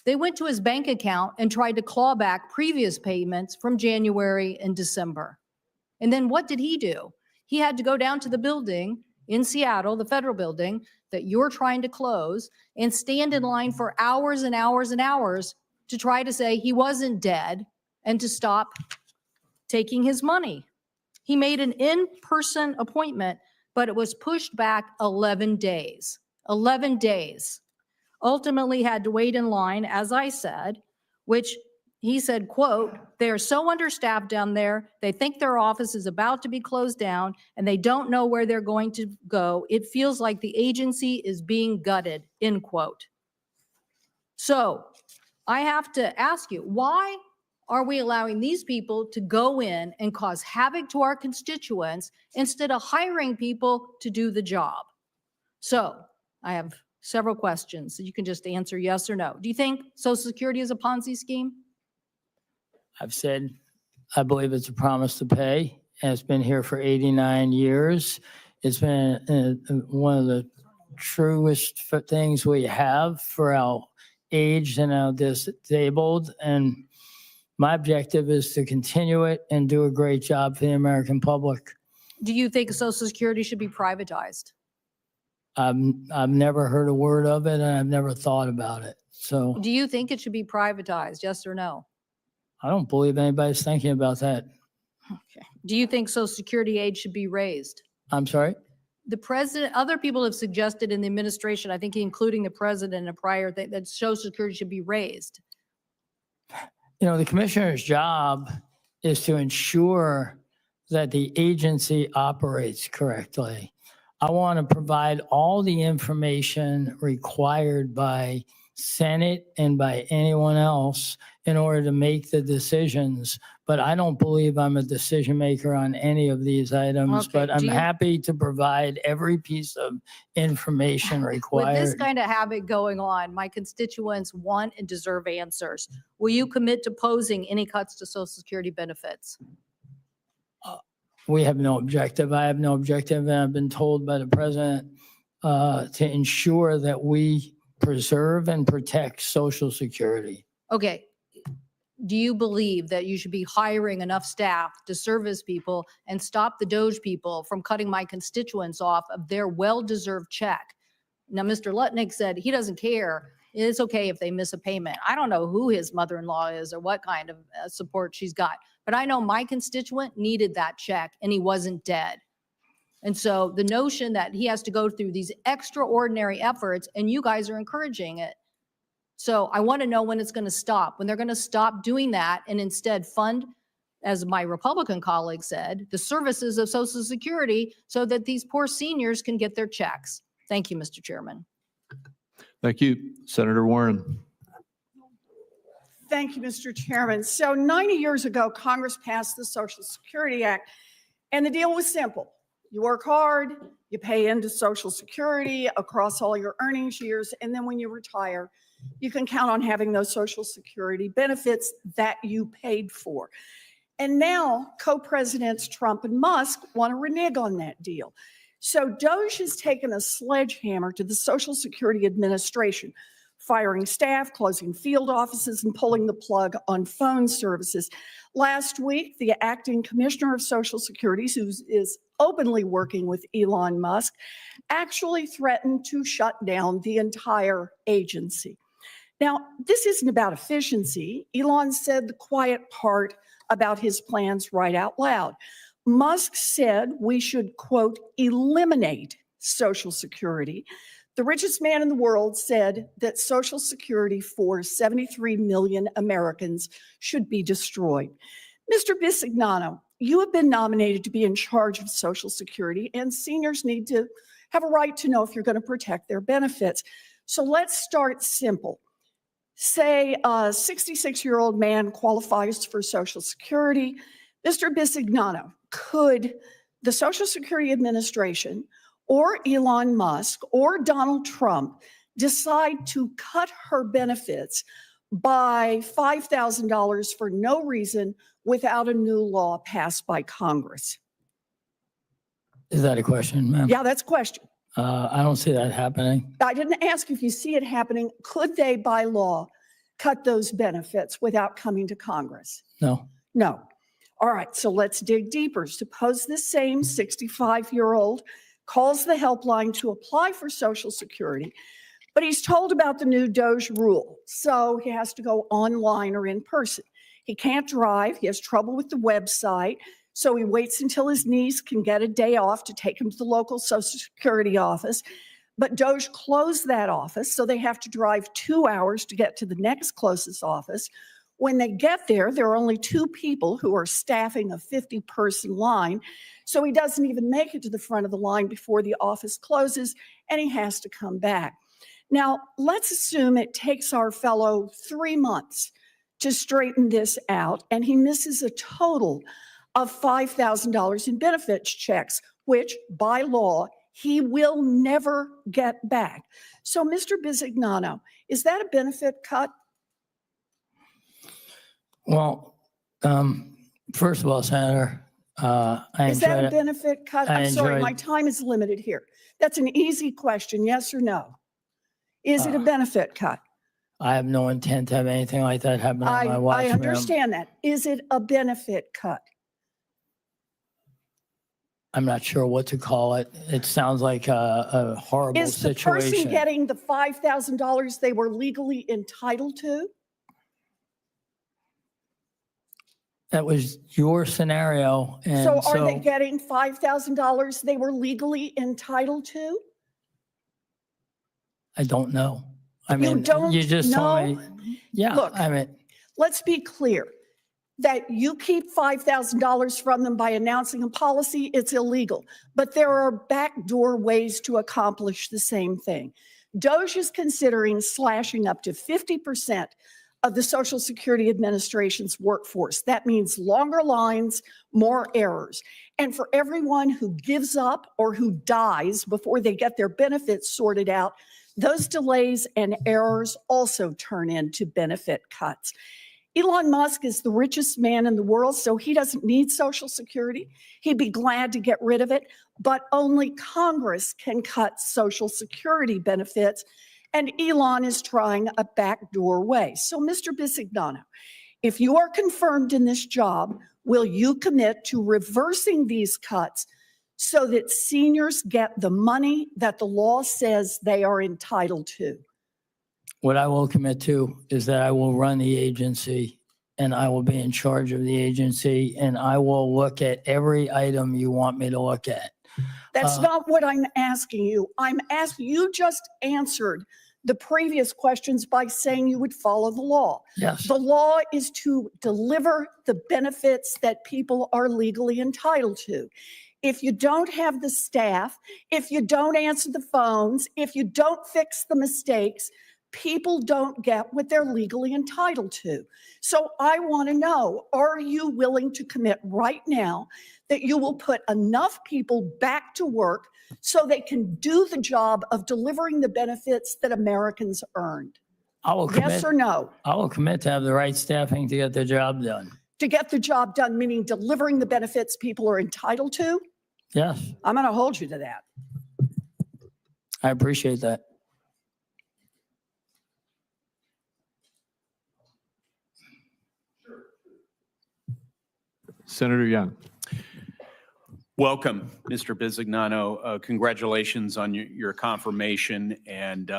they went to his bank account and tried to claw back previous payments from January and December. And then what did he do? He had to go down to the building in Seattle, the federal building that you're trying to close, and stand in line for hours and hours and hours to try to say he wasn't dead and to stop taking his money. He made an in-person appointment, but it was pushed back 11 days. 11 days. Ultimately had to wait in line, as I said, which he said, quote, "They are so understaffed down there. They think their office is about to be closed down and they don't know where they're going to go. It feels like the agency is being gutted," end quote. So I have to ask you, why are we allowing these people to go in and cause havoc to our constituents instead of hiring people to do the job? So I have several questions that you can just answer yes or no. Do you think Social Security is a Ponzi scheme? I've said, I believe it's a promise to pay, and it's been here for 89 years. It's been one of the truest things we have for our aged and our disabled. And my objective is to continue it and do a great job for the American public. Do you think Social Security should be privatized? I've never heard a word of it, and I've never thought about it. So Do you think it should be privatized? Yes or no? I don't believe anybody's thinking about that. Okay. Do you think Social Security age should be raised? I'm sorry? The president, other people have suggested in the administration, I think including the president in a prior thing, that Social Security should be raised. You know, the commissioner's job is to ensure that the agency operates correctly. I want to provide all the information required by Senate and by anyone else in order to make the decisions. But I don't believe I'm a decision maker on any of these items, Okay, but I'm do you- happy to provide every piece of information With this required. kind of habit going on, my constituents want and deserve answers. Will you commit to opposing any cuts to Social Security benefits? We have no objective. I have no objective, and I've been told by the president to ensure that we preserve and protect Social Security. Okay. Do you believe that you should be hiring enough staff to service people and stop the DOGE people from cutting my constituents off of their well-deserved check? Now, Mr. Lutnick said he doesn't care. It's okay if they miss a payment. I don't know who his mother-in-law is or what kind of support she's got, but I know my constituent needed that check and he wasn't dead. And so the notion that he has to go through these extraordinary efforts and you guys are encouraging it. So I want to know when it's going to stop, when they're going to stop doing that and instead fund, as my Republican colleague said, the services of Social Security so that these poor seniors can get their checks. Thank you, Mr. Chairman. Thank you. Senator Warren. Thank you, Mr. Chairman. So 90 years ago, Congress passed the Social Security Act, and the deal was simple. You work hard, you pay into Social Security across all your earnings years, and then when you retire, you can count on having those Social Security benefits that you paid for. And now co-presidents Trump and Musk want to renege on that deal. So DOGE has taken a sledgehammer to the Social Security Administration, firing staff, closing field offices, and pulling the plug on phone services. Last week, the acting commissioner of Social Security, who is openly working with Elon Musk, actually threatened to shut down the entire agency. Now, this isn't about efficiency. Elon said the quiet part about his plans right out loud. Musk said we should, quote, eliminate Social Security. The richest man in the world said that Social Security for 73 million Americans should be destroyed. Mr. Bisignano, you have been nominated to be in charge of Social Security, and seniors need to have a right to know if you're going to protect their benefits. So let's start simple. Say a 66-year-old man qualifies for Social Security. Mr. Bisignano, could the Social Security Administration or Elon Musk or Donald Trump decide to cut her benefits by $5,000 for no reason without a new law passed by Congress? Is that a question, ma'am? Yeah, that's a question. I don't see that happening. I didn't ask if you see it happening. Could they, by law, cut those benefits without coming to Congress? No. No. All right, so let's dig deeper. Suppose this same 65-year-old calls the helpline to apply for Social Security, but he's told about the new DOGE rule, so he has to go online or in person. He can't drive. He has trouble with the website, so he waits until his niece can get a day off to take him to the local Social Security office. But DOGE closed that office, so they have to drive 2 hours to get to the next closest office. When they get there, there are only 2 people who are staffing a 50-person line, so he doesn't even make it to the front of the line before the office closes, and he has to come back. Now, let's assume it takes our fellow 3 months to straighten this out, and he misses a total of $5,000 in benefits checks, which by law, he will never get back. So, Mr. Bisignano, is that a benefit cut? Well, first of all, Senator, I Is that enjoyed a it. benefit cut? I I'm sorry, my enjoyed- time is limited here. That's an easy question, yes or no? Is it a Uh, benefit cut? I have no intent to have anything like that happen to my wife. I ma'am. understand that. Is it a benefit cut? I'm not sure what to call it. It sounds like a horrible Is the person situation. getting the $5,000 they were legally entitled to? That was your scenario. And So are they getting $5,000 they were legally entitled to? I don't know. I You mean, don't you just told know? me. Yeah, Look, I mean, let's be clear that you keep $5,000 from them by announcing a policy, it's illegal. But there are backdoor ways to accomplish the same thing. DOGE is considering slashing up to 50% of the Social Security Administration's workforce. That means longer lines, more errors. And for everyone who gives up or who dies before they get their benefits sorted out, those delays and errors also turn into benefit cuts. Elon Musk is the richest man in the world, so he doesn't need Social Security. He'd be glad to get rid of it, but only Congress can cut Social Security benefits, and Elon is trying a backdoor way. So, Mr. Bisignano, if you are confirmed in this job, will you commit to reversing these cuts so that seniors get the money that the law says they are entitled to? what I will commit to is that I will run the agency and I will be in charge of the agency and I will look at every item you want me to look at. That's not what I'm asking you. I'm asking, you just answered the previous questions by saying you would follow the law. Yes. The law is to deliver the benefits that people are legally entitled to. If you don't have the staff, if you don't answer the phones, if you don't fix the mistakes, people don't get what they're legally entitled to. So I want to know, are you willing to commit right now that you will put enough people back to work so they can do the job of delivering the benefits that Americans earned? I will commit. Yes or no? I will commit to have the right staffing to get the job done. To get the job done, meaning delivering the benefits people are entitled to? Yes, I'm going to hold you to that. I appreciate that. Senator Young. Welcome, Mr. Bisignano. Congratulations on your confirmation. And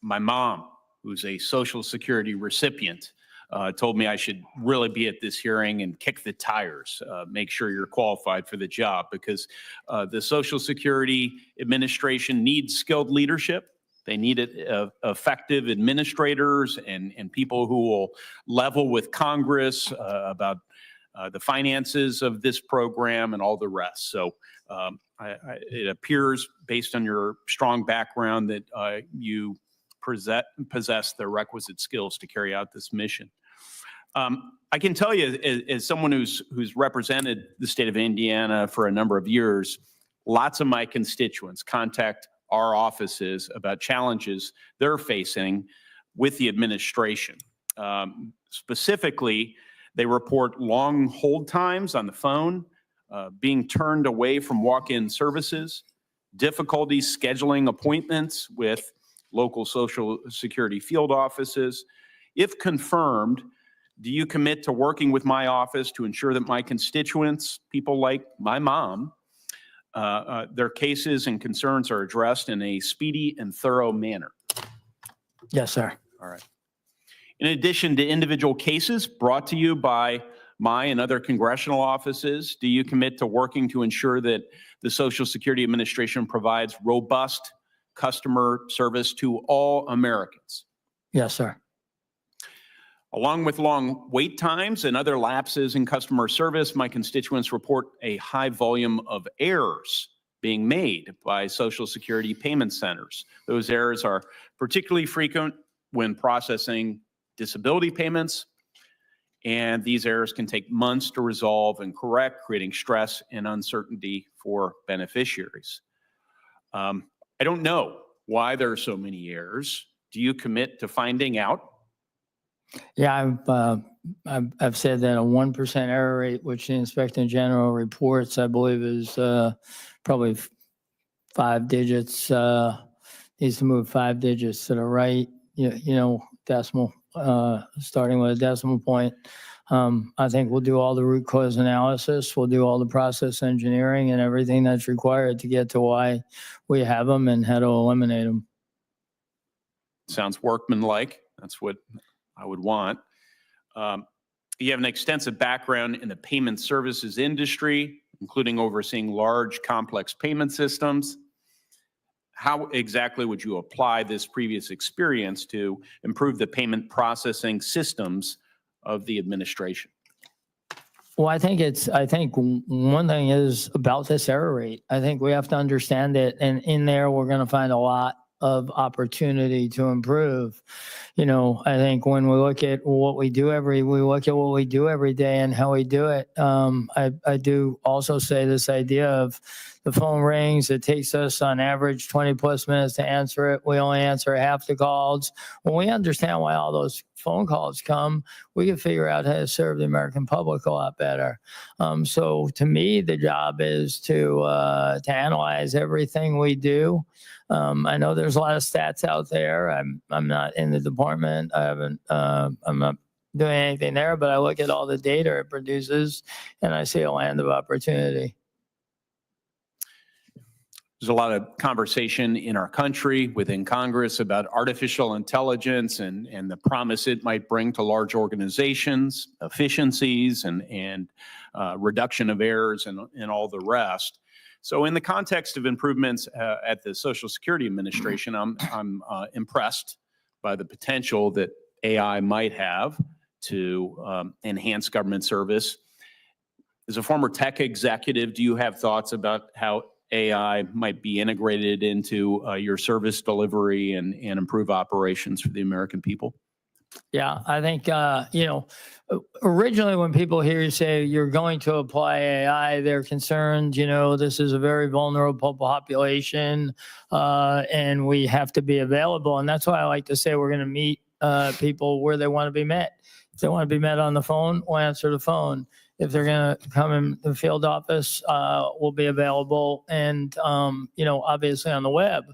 my mom, who's a Social Security recipient, told me I should really be at this hearing and kick the tires, make sure you're qualified for the job, because the Social Security Administration needs skilled leadership. They need effective administrators and people who will level with Congress about the finances of this program and all the rest. So it appears, based on your strong background, that you possess the requisite skills to carry out this mission. I can tell you, as someone who's represented the state of Indiana for a number of years, lots of my constituents contact our offices about challenges they're facing with the administration. Specifically, they report long hold times on the phone, being turned away from walk-in services, difficulties scheduling appointments with local Social Security field offices. If confirmed, do you commit to working with my office to ensure that my constituents, people like my mom, their cases and concerns are addressed in a speedy and thorough manner? Yes, sir. All right. In addition to individual cases brought to you by my and other congressional offices, do you commit to working to ensure that the Social Security Administration provides robust customer service to all Americans? Yes, sir. Along with long wait times and other lapses in customer service, my constituents report a high volume of errors being made by Social Security payment centers. Those errors are particularly frequent when processing disability payments, and these errors can take months to resolve and correct, creating stress and uncertainty for beneficiaries. I don't know why there are so many errors. Do you commit to finding out? Yeah, I've said that a 1% error rate, which the Inspector General reports, I believe is probably 5 digits, needs to move 5 digits to the right, decimal, starting with a decimal point. I think we'll do all the root cause analysis. We'll do all the process engineering and everything that's required to get to why we have them and how to eliminate them. Sounds workmanlike. That's what I would want. You have an extensive background in the payment services industry, including overseeing large, complex payment systems. How exactly would you apply this previous experience to improve the payment processing systems of the administration? Well, I think one thing is about this error rate. I think we have to understand it, and in there we're going to find a lot of opportunity to improve. I think when we look at what we do every day and how we do it. I do also say this idea of the phone rings. It takes us on average 20 plus minutes to answer it. We only answer half the calls. When we understand why all those phone calls come, we can figure out how to serve the American public a lot better. So to me, the job is to analyze everything we do. I know there's a lot of stats out there. I'm not in the department. I'm not doing anything there, but I look at all the data it produces and I see a land of opportunity. There's a lot of conversation in our country, within Congress, about artificial intelligence and the promise it might bring to large organizations, efficiencies and reduction of errors and all the rest. So in the context of improvements at the Social Security Administration, I'm impressed by the potential that AI might have to enhance government service. As a former tech executive, do you have thoughts about how AI might be integrated into your service delivery and improve operations for the American people? Yeah, I think, originally when people hear you say you're going to apply AI, they're concerned, this is a very vulnerable population and we have to be available. And that's why I like to say we're going to meet people where they want to be met. If they want to be met on the phone, we'll answer the phone. If they're going to come in the field office, we'll be available and, obviously on the web.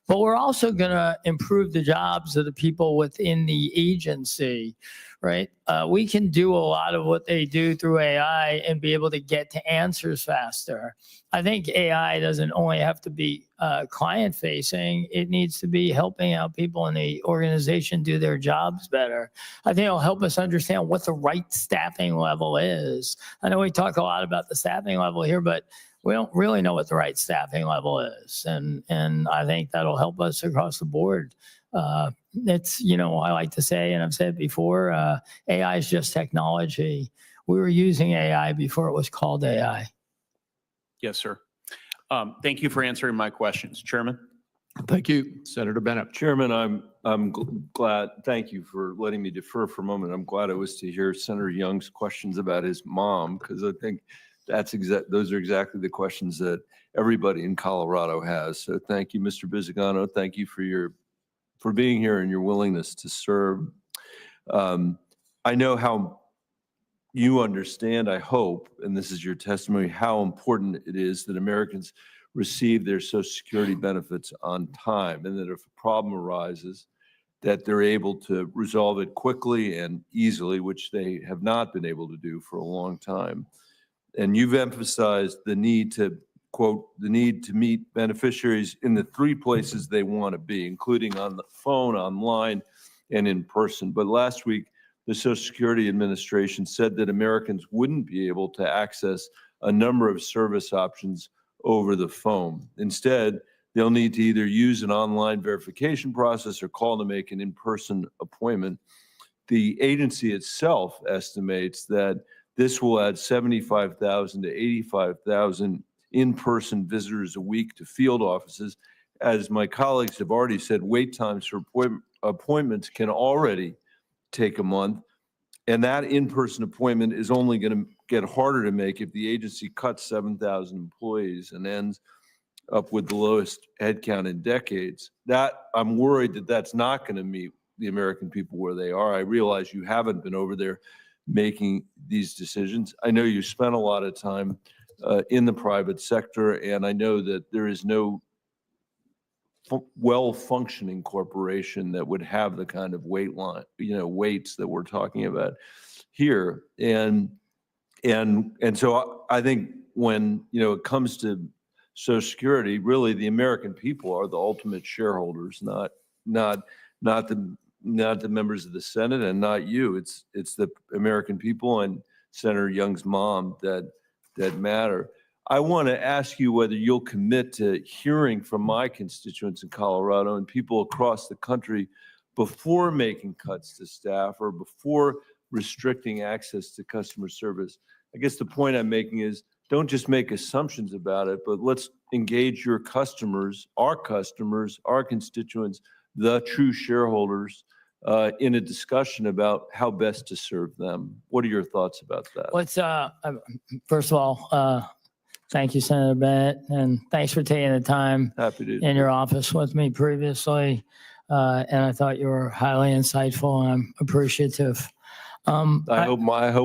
But we're also going to improve the jobs of the people within the agency, right? We can do a lot of what they do through AI and be able to get to answers faster. I think AI doesn't only have to be client facing. It needs to be helping out people in the organization do their jobs better. I think it'll help us understand what the right staffing level is. I know we talk a lot about the staffing level here, but we don't really know what the right staffing level is. And I think that'll help us across the board. It's, I like to say, and I've said before, AI is just technology. We were using AI before it was called AI. Yes, sir. Thank you for answering my questions. Chairman? Thank you, Senator Bennett. Chairman, I'm glad, thank you for letting me defer for a moment. I'm glad it was to hear Senator Young's questions about his mom, because I think those are exactly the questions that everybody in Colorado has. So thank you, Mr. Bisignano. Thank you for being here and your willingness to serve. I know how you understand, I hope, and this is your testimony, how important it is that Americans receive their Social Security benefits on time, and that if a problem arises, that they're able to resolve it quickly and easily, which they have not been able to do for a long time. And you've emphasized the need to, quote, the need to meet beneficiaries in the 3 places they want to be, including on the phone, online, and in person. But last week, the Social Security Administration said that Americans wouldn't be able to access a number of service options over the phone. Instead, they'll need to either use an online verification process or call to make an in-person appointment. The agency itself estimates that this will add 75,000 to 85,000 in-person visitors a week to field offices. As my colleagues have already said, wait times for appointments can already take a month. And that in-person appointment is only going to get harder to make if the agency cuts 7,000 employees and ends up with the lowest headcount in decades. That I'm worried that that's not going to meet the American people where they are. I realize you haven't been over there making these decisions. I know you spent a lot of time in the private sector, and I know that there is no well-functioning corporation that would have the kind of weights that we're talking about here. And so I think when, it comes to Social Security, really the American people are the ultimate shareholders, not the members of the Senate and not you. It's the American people and Senator Young's mom that matter. I want to ask you whether you'll commit to hearing from my constituents in Colorado and people across the country before making cuts to staff or before restricting access to customer service. I guess the point I'm making is don't just make assumptions about it, but let's engage your customers, our constituents, the true shareholders, in a discussion about how best to serve them. What are your thoughts about that? First of all, thank you, Senator Bennett, and thanks for taking the time Happy to. in your office with me previously. And I thought you were highly insightful, and I'm appreciative. I hope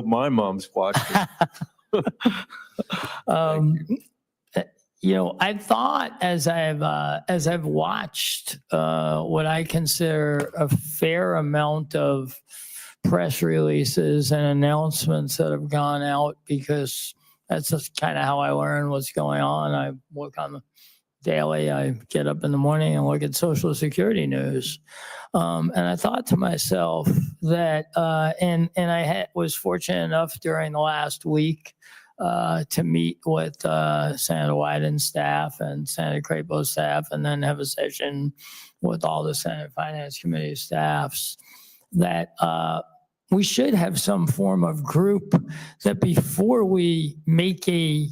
my mom's watching. I thought as I've watched what I consider a fair amount of press releases and announcements that have gone out, because that's just kind of how I learn what's going on. I work on the daily. I get up in the morning and look at Social Security news. And I thought to myself that, and I was fortunate enough during the last week to meet with Senator Wyden's staff and Senator Crapo's staff, and then have a session with all the Senate Finance Committee staffs, that we should have some form of group that before we make a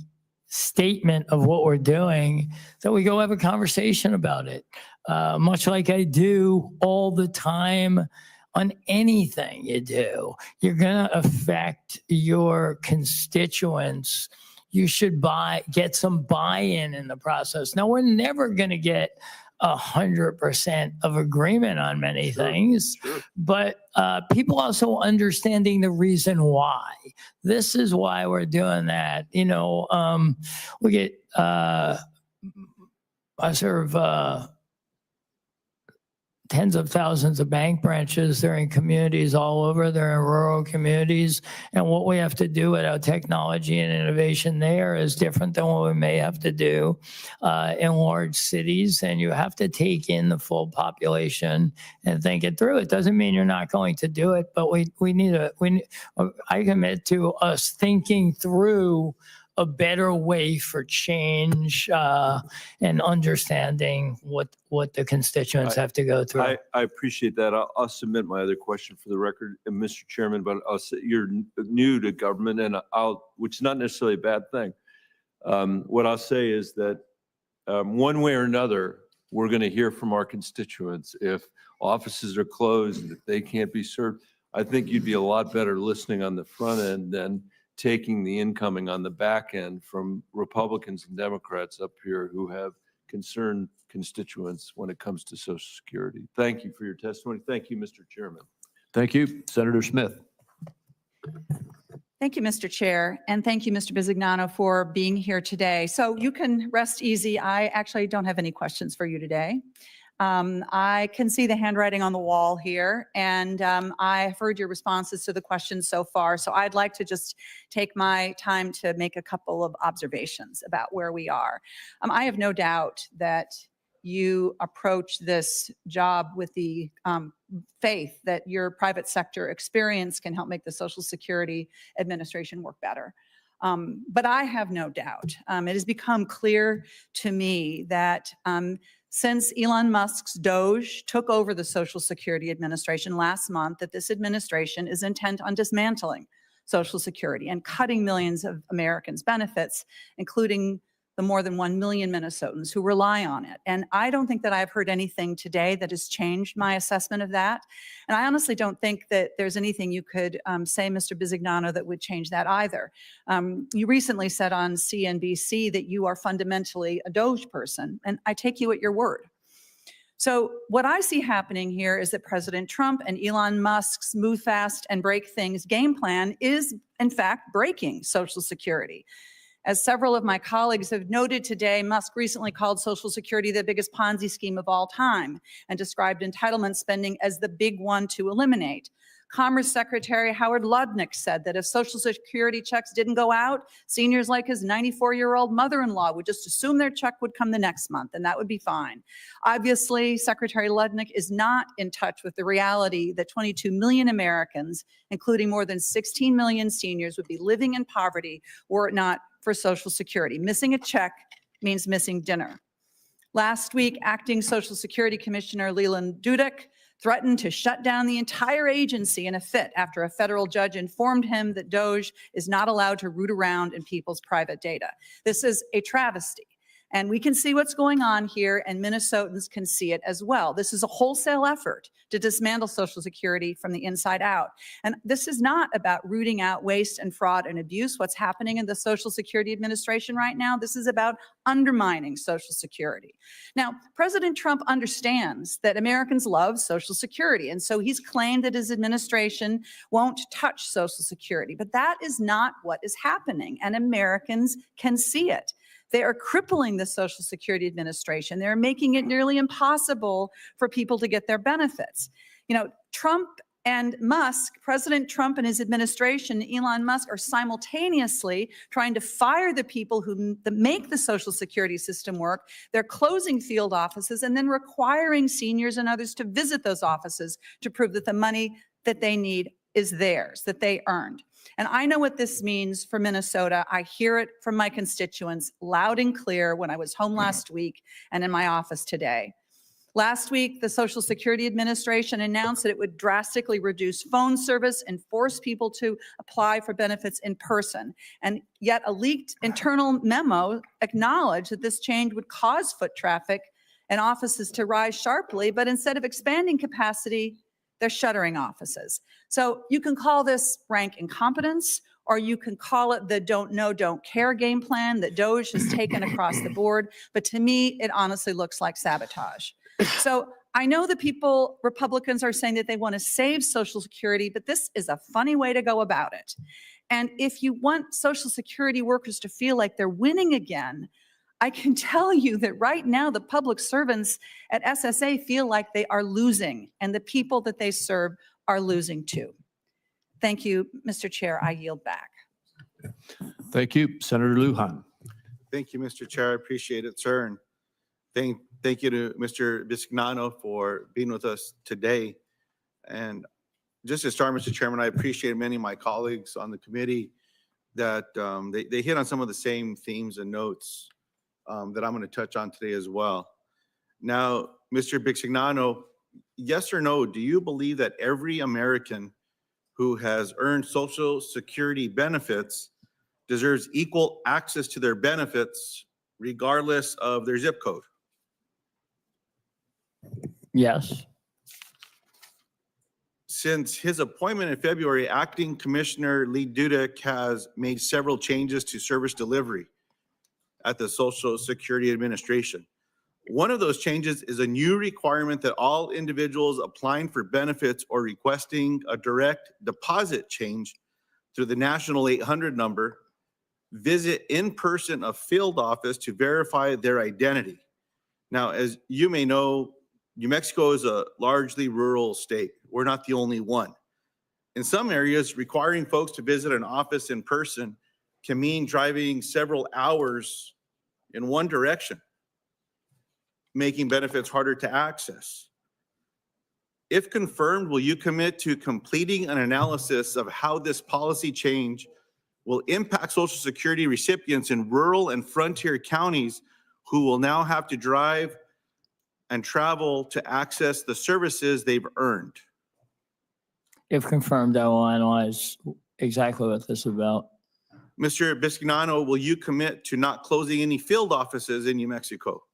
statement of what we're doing, that we go have a conversation about it, much like I do all the time on anything you do. You're going to affect your constituents. You should get some buy-in in the process. Now, we're never going to get 100% of agreement on many things, but people also understanding the reason why. This is why we're doing that. We get, I serve tens of thousands of bank branches. They're in communities all over. They're in rural communities. And what we have to do with our technology and innovation there is different than what we may have to do in large cities. And you have to take in the full population and think it through. It doesn't mean you're not going to do it, but I commit to us thinking through a better way for change and understanding what the constituents have to go through. I appreciate that. I'll submit my other question for the record, Mr. Chairman, but I'll say you're new to government, and which is not necessarily a bad thing. What I'll say is that one way or another, we're going to hear from our constituents. If offices are closed and if they can't be served, I think you'd be a lot better listening on the front end than taking the incoming on the back end from Republicans and Democrats up here who have concerned constituents when it comes to Social Security. Thank you for your testimony. Thank you, Mr. Chairman. Thank you, Senator Smith. Thank you, Mr. Chair, and thank you, Mr. Bisignano, for being here today. So you can rest easy. I actually don't have any questions for you today. I can see the handwriting on the wall here, and I've heard your responses to the questions so far. So I'd like to just take my time to make a couple of observations about where we are. I have no doubt that you approach this job with the faith that your private sector experience can help make the Social Security Administration work better. But I have no doubt. It has become clear to me that since Elon Musk's DOGE took over the Social Security Administration last month, that this administration is intent on dismantling Social Security and cutting millions of Americans' benefits, including the more than 1 million Minnesotans who rely on it. And I don't think that I've heard anything today that has changed my assessment of that. And I honestly don't think that there's anything you could say, Mr. Bisignano, that would change that either. You recently said on CNBC that you are fundamentally a DOGE person, and I take you at your word. So what I see happening here is that President Trump and Elon Musk's move fast and break things game plan is, in fact, breaking Social Security. As several of my colleagues have noted today, Musk recently called Social Security the biggest Ponzi scheme of all time and described entitlement spending as the big one to eliminate. Commerce Secretary Howard Lutnick said that if Social Security checks didn't go out, seniors like his 94-year-old mother-in-law would just assume their check would come the next month, and that would be fine. Obviously, Secretary Lutnick is not in touch with the reality that 22 million Americans, including more than 16 million seniors, would be living in poverty were it not for Social Security. Missing a check means missing dinner. Last week, Acting Social Security Commissioner Leland Dudek threatened to shut down the entire agency in a fit after a federal judge informed him that DOGE is not allowed to root around in people's private data. This is a travesty. And we can see what's going on here, and Minnesotans can see it as well. This is a wholesale effort to dismantle Social Security from the inside out. And this is not about rooting out waste and fraud and abuse, what's happening in the Social Security Administration right now. This is about undermining Social Security. Now, President Trump understands that Americans love Social Security, and so he's claimed that his administration won't touch Social Security. But that is not what is happening, and Americans can see it. They are crippling the Social Security Administration. They're making it nearly impossible for people to get their benefits. You know, Trump and Musk, President Trump and his administration, Elon Musk, are simultaneously trying to fire the people who make the Social Security system work. They're closing field offices and then requiring seniors and others to visit those offices to prove that the money that they need is theirs, that they earned. And I know what this means for Minnesota. I hear it from my constituents loud and clear when I was home last week and in my office today. Last week, the Social Security Administration announced that it would drastically reduce phone service and force people to apply for benefits in person. And yet a leaked internal memo acknowledged that this change would cause foot traffic and offices to rise sharply, but instead of expanding capacity, they're shuttering offices. So you can call this rank incompetence, or you can call it the don't know, don't care game plan that DOGE has taken across the board. But to me, it honestly looks like sabotage. So I know that Republicans are saying that they want to save Social Security, but this is a funny way to go about it. And if you want Social Security workers to feel like they're winning again, I can tell you that right now the public servants at SSA feel like they are losing, and the people that they serve are losing too. Thank you, Mr. Chair. I yield back. Thank you, Senator Lujan. Thank you, Mr. Chair. I appreciate it, sir. And thank you to Mr. Bisignano for being with us today. And just to start, Mr. Chairman, I appreciate many of my colleagues on the committee that they hit on some of the same themes and notes that I'm going to touch on today as well. Now, Mr. Bisignano, yes or no, do you believe that every American who has earned Social Security benefits deserves equal access to their benefits regardless of their zip code? Yes. Since his appointment in February, Acting Commissioner Lee Dudek has made several changes to service delivery at the Social Security Administration. One of those changes is a new requirement that all individuals applying for benefits or requesting a direct deposit change through the National 800 number visit in person a field office to verify their identity. Now, as you may know, New Mexico is a largely rural state. We're not the only one. In some areas, requiring folks to visit an office in person can mean driving several hours in one direction, making benefits harder to access. If confirmed, will you commit to completing an analysis of how this policy change will impact Social Security recipients in rural and frontier counties who will now have to drive and travel to access the services they've earned? If confirmed, I will analyze exactly what this is about. Mr. Bisignano, will you commit to not closing any field offices in New Mexico?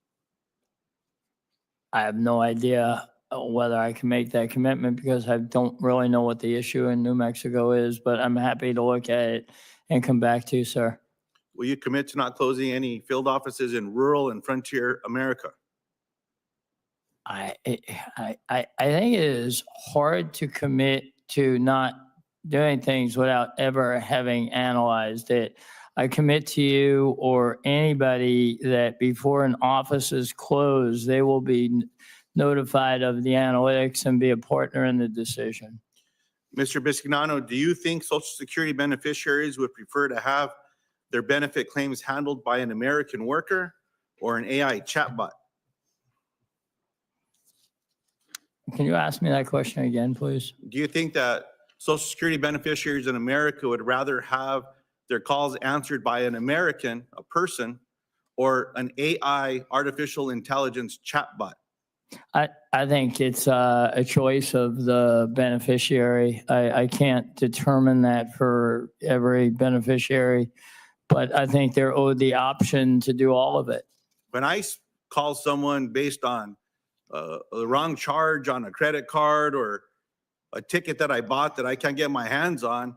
I have no idea whether I can make that commitment because I don't really know what the issue in New Mexico is, but I'm happy to look at it and come back to you, sir. Will you commit to not closing any field offices in rural and frontier America? I think it is hard to commit to not doing things without ever having analyzed it. I commit to you or anybody that before an office is closed, they will be notified of the analytics and be a partner in the decision. Mr. Bisignano, do you think Social Security beneficiaries would prefer to have their benefit claims handled by an American worker or an AI chatbot? Can you ask me that question again, please? Do you think that Social Security beneficiaries in America would rather have their calls answered by an American, a person, or an AI, artificial intelligence chatbot? I think it's a choice of the beneficiary. I can't determine that for every beneficiary, but I think they're owed the option to do all of it. When I call someone based on the wrong charge on a credit card or a ticket that I bought that I can't get my hands on,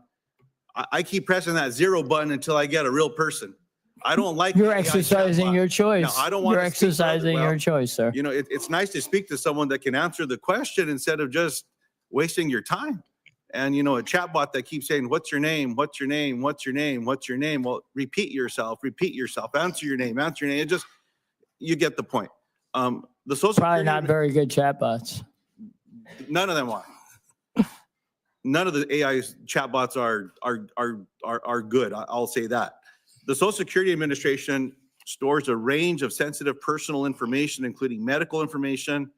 I keep pressing that 0 button until I get a real person. I don't like. You're exercising your choice. No, I don't want You're to speak to other- exercising well, your choice, sir. You know, it's nice to speak to someone that can answer the question instead of just wasting your time. And, you know, a chatbot that keeps saying, what's your name? What's your name? What's your name? What's your name? Well, repeat yourself, answer your name, answer your name. It just, you get the point. The Social Probably Security- not very good chatbots. None of them are. None of the AI chatbots are good. I'll say that. The Social Security Administration stores a range of sensitive personal information, including medical information,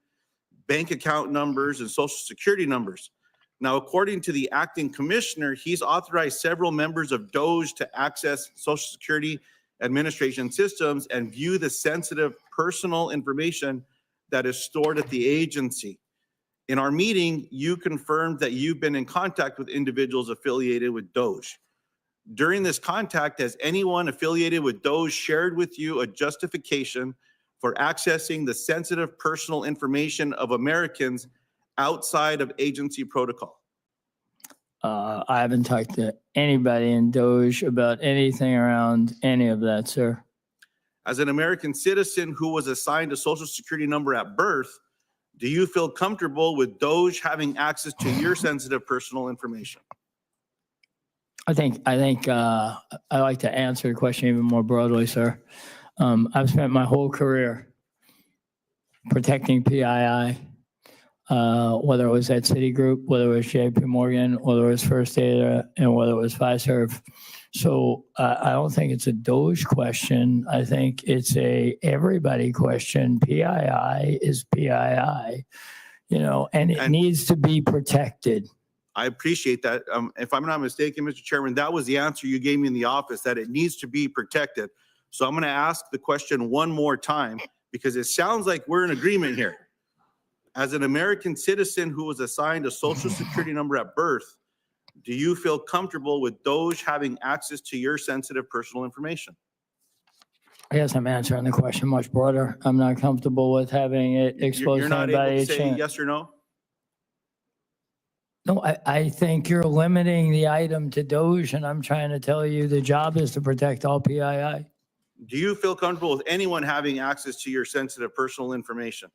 bank account numbers, and Social Security numbers. Now, according to the acting commissioner, he's authorized several members of DOGE to access Social Security Administration systems and view the sensitive personal information that is stored at the agency. In our meeting, you confirmed that you've been in contact with individuals affiliated with DOGE. During this contact, has anyone affiliated with DOGE shared with you a justification for accessing the sensitive personal information of Americans outside of agency protocol? I haven't talked to anybody in DOGE about anything around any of that, sir. As an American citizen who was assigned a Social Security number at birth, do you feel comfortable with DOGE having access to your sensitive personal information? I think I like to answer the question even more broadly, sir. I've spent my whole career protecting PII, whether it was at Citigroup, whether it was JP Morgan, whether it was First Data, and whether it was Fiserv. So I don't think it's a DOGE question. I think it's a everybody question. PII is PII, you know, and it needs to be protected. I appreciate that. If I'm not mistaken, Mr. Chairman, that was the answer you gave me in the office, that it needs to be protected. So I'm going to ask the question one more time because it sounds like we're in agreement here. As an American citizen who was assigned a Social Security number at birth, do you feel comfortable with DOGE having access to your sensitive personal information? I guess I'm answering the question much broader. I'm not comfortable with having it exposed You're to not able anybody. to say yes or no? No, I think you're limiting the item to DOGE, and I'm trying to tell you the job is to protect all PII. Do you feel comfortable with anyone having access to your sensitive personal information?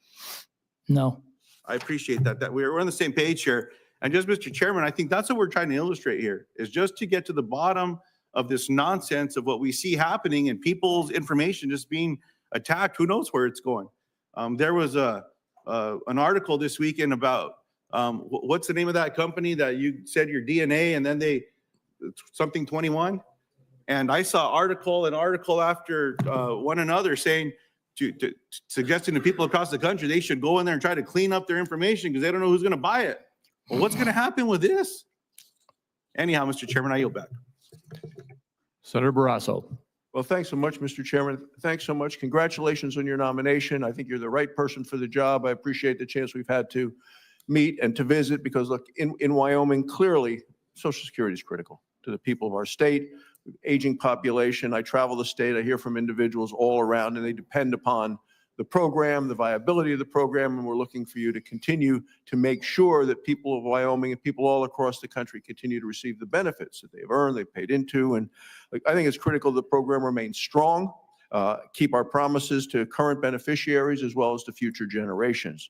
No. I appreciate that we're on the same page here. And just, Mr. Chairman, I think that's what we're trying to illustrate here, is just to get to the bottom of this nonsense of what we see happening and people's information just being attacked. Who knows where it's going? There was an article this weekend about what's the name of that company that you said your DNA and then they something 21? And I saw article after one another saying, suggesting to people across the country they should go in there and try to clean up their information because they don't know who's going to buy it. Well, what's going to happen with this? Anyhow, Mr. Chairman, I yield back. Senator Barrasso. Well, thanks so much, Mr. Chairman. Thanks so much. Congratulations on your nomination. I think you're the right person for the job. I appreciate the chance we've had to meet and to visit because, look, in Wyoming, clearly, Social Security is critical to the people of our state. Aging population. I travel the state. I hear from individuals all around, and they depend upon the program, the viability of the program, and we're looking for you to continue to make sure that people of Wyoming and people all across the country continue to receive the benefits that they've earned, they've paid into. And I think it's critical the program remains strong, keep our promises to current beneficiaries as well as to future generations.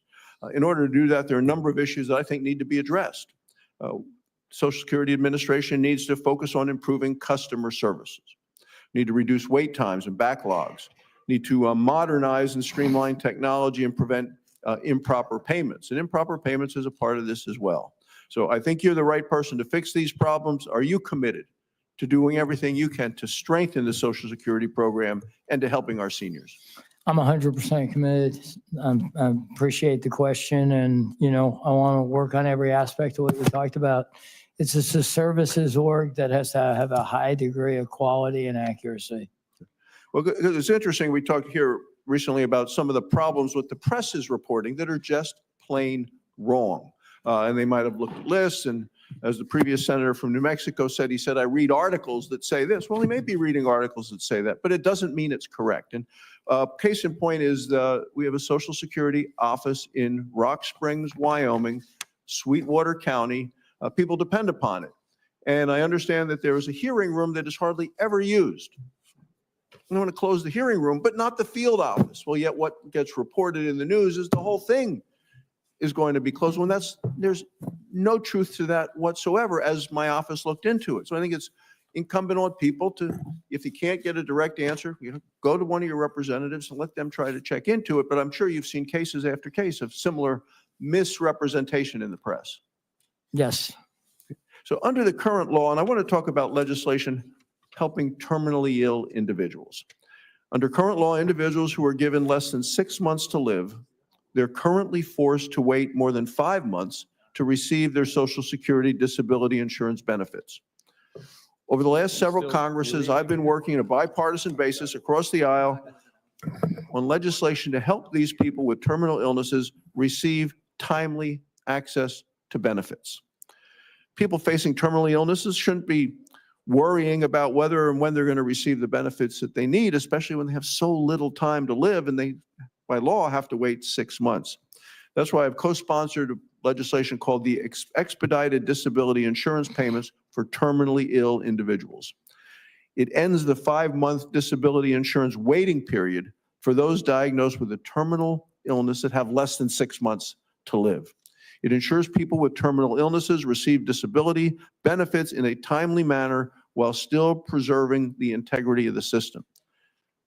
In order to do that, there are a number of issues that I think need to be addressed. Social Security Administration needs to focus on improving customer services, need to reduce wait times and backlogs, need to modernize and streamline technology and prevent improper payments. And improper payments is a part of this as well. So I think you're the right person to fix these problems. Are you committed to doing everything you can to strengthen the Social Security program and to helping our seniors? I'm 100% committed. I appreciate the question, and I want to work on every aspect of what we talked about. It's just a services org that has to have a high degree of quality and accuracy. Well, it's interesting. We talked here recently about some of the problems with the press is reporting that are just plain wrong. And they might have looked at lists, and as the previous senator from New Mexico said, he said, I read articles that say this. Well, he may be reading articles that say that, but it doesn't mean it's correct. And case in point is we have a Social Security office in Rock Springs, Wyoming, Sweetwater County. People depend upon it. And I understand that there is a hearing room that is hardly ever used. I want to close the hearing room, but not the field office. Well, yet what gets reported in the news is the whole thing is going to be closed. When there's no truth to that whatsoever, as my office looked into it. So I think it's incumbent on people to, if you can't get a direct answer, go to one of your representatives and let them try to check into it. But I'm sure you've seen cases after case of similar misrepresentation in the press. Yes. So under the current law, and I want to talk about legislation helping terminally ill individuals. Under current law, individuals who are given less than 6 months to live, they're currently forced to wait more than 5 months to receive their Social Security disability insurance benefits. Over the last several Congresses, I've been working on a bipartisan basis across the aisle on legislation to help these people with terminal illnesses receive timely access to benefits. People facing terminal illnesses shouldn't be worrying about whether and when they're going to receive the benefits that they need, especially when they have so little time to live and they, by law, have to wait 6 months. That's why I've co-sponsored a legislation called the Expedited Disability Insurance Payments for Terminally Ill Individuals. It ends the 5-month disability insurance waiting period for those diagnosed with a terminal illness that have less than 6 months to live. It ensures people with terminal illnesses receive disability benefits in a timely manner while still preserving the integrity of the system.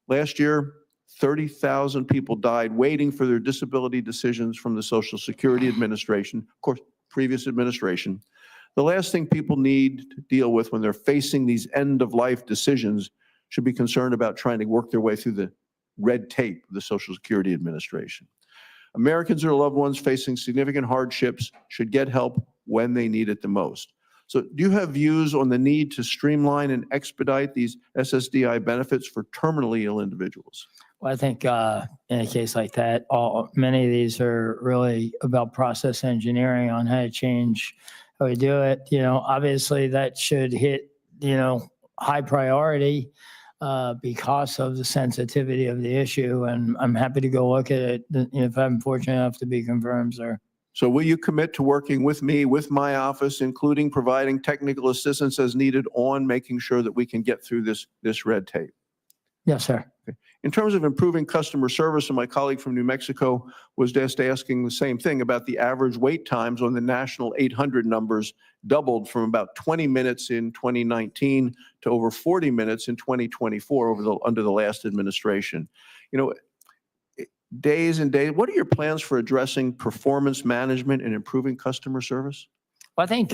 Last year, 30,000 people died waiting for their disability decisions from the Social Security Administration, of course, previous administration. The last thing people need to deal with when they're facing these end-of-life decisions should be concerned about trying to work their way through the red tape of the Social Security Administration. Americans or loved ones facing significant hardships should get help when they need it the most. So do you have views on the need to streamline and expedite these SSDI benefits for terminally ill individuals? Well, I think in a case like that, many of these are really about process engineering on how to change how we do it. Obviously that should hit, high priority because of the sensitivity of the issue. And I'm happy to go look at it if I'm fortunate enough to be confirmed, sir. So will you commit to working with me, with my office, including providing technical assistance as needed on making sure that we can get through this red tape? Yes, sir. Okay. In terms of improving customer service, and my colleague from New Mexico was just asking the same thing about the average wait times on the national 800 numbers doubled from about 20 minutes in 2019 to over 40 minutes in 2024 under the last administration. Days and days, what are your plans for addressing performance management and improving customer service? I think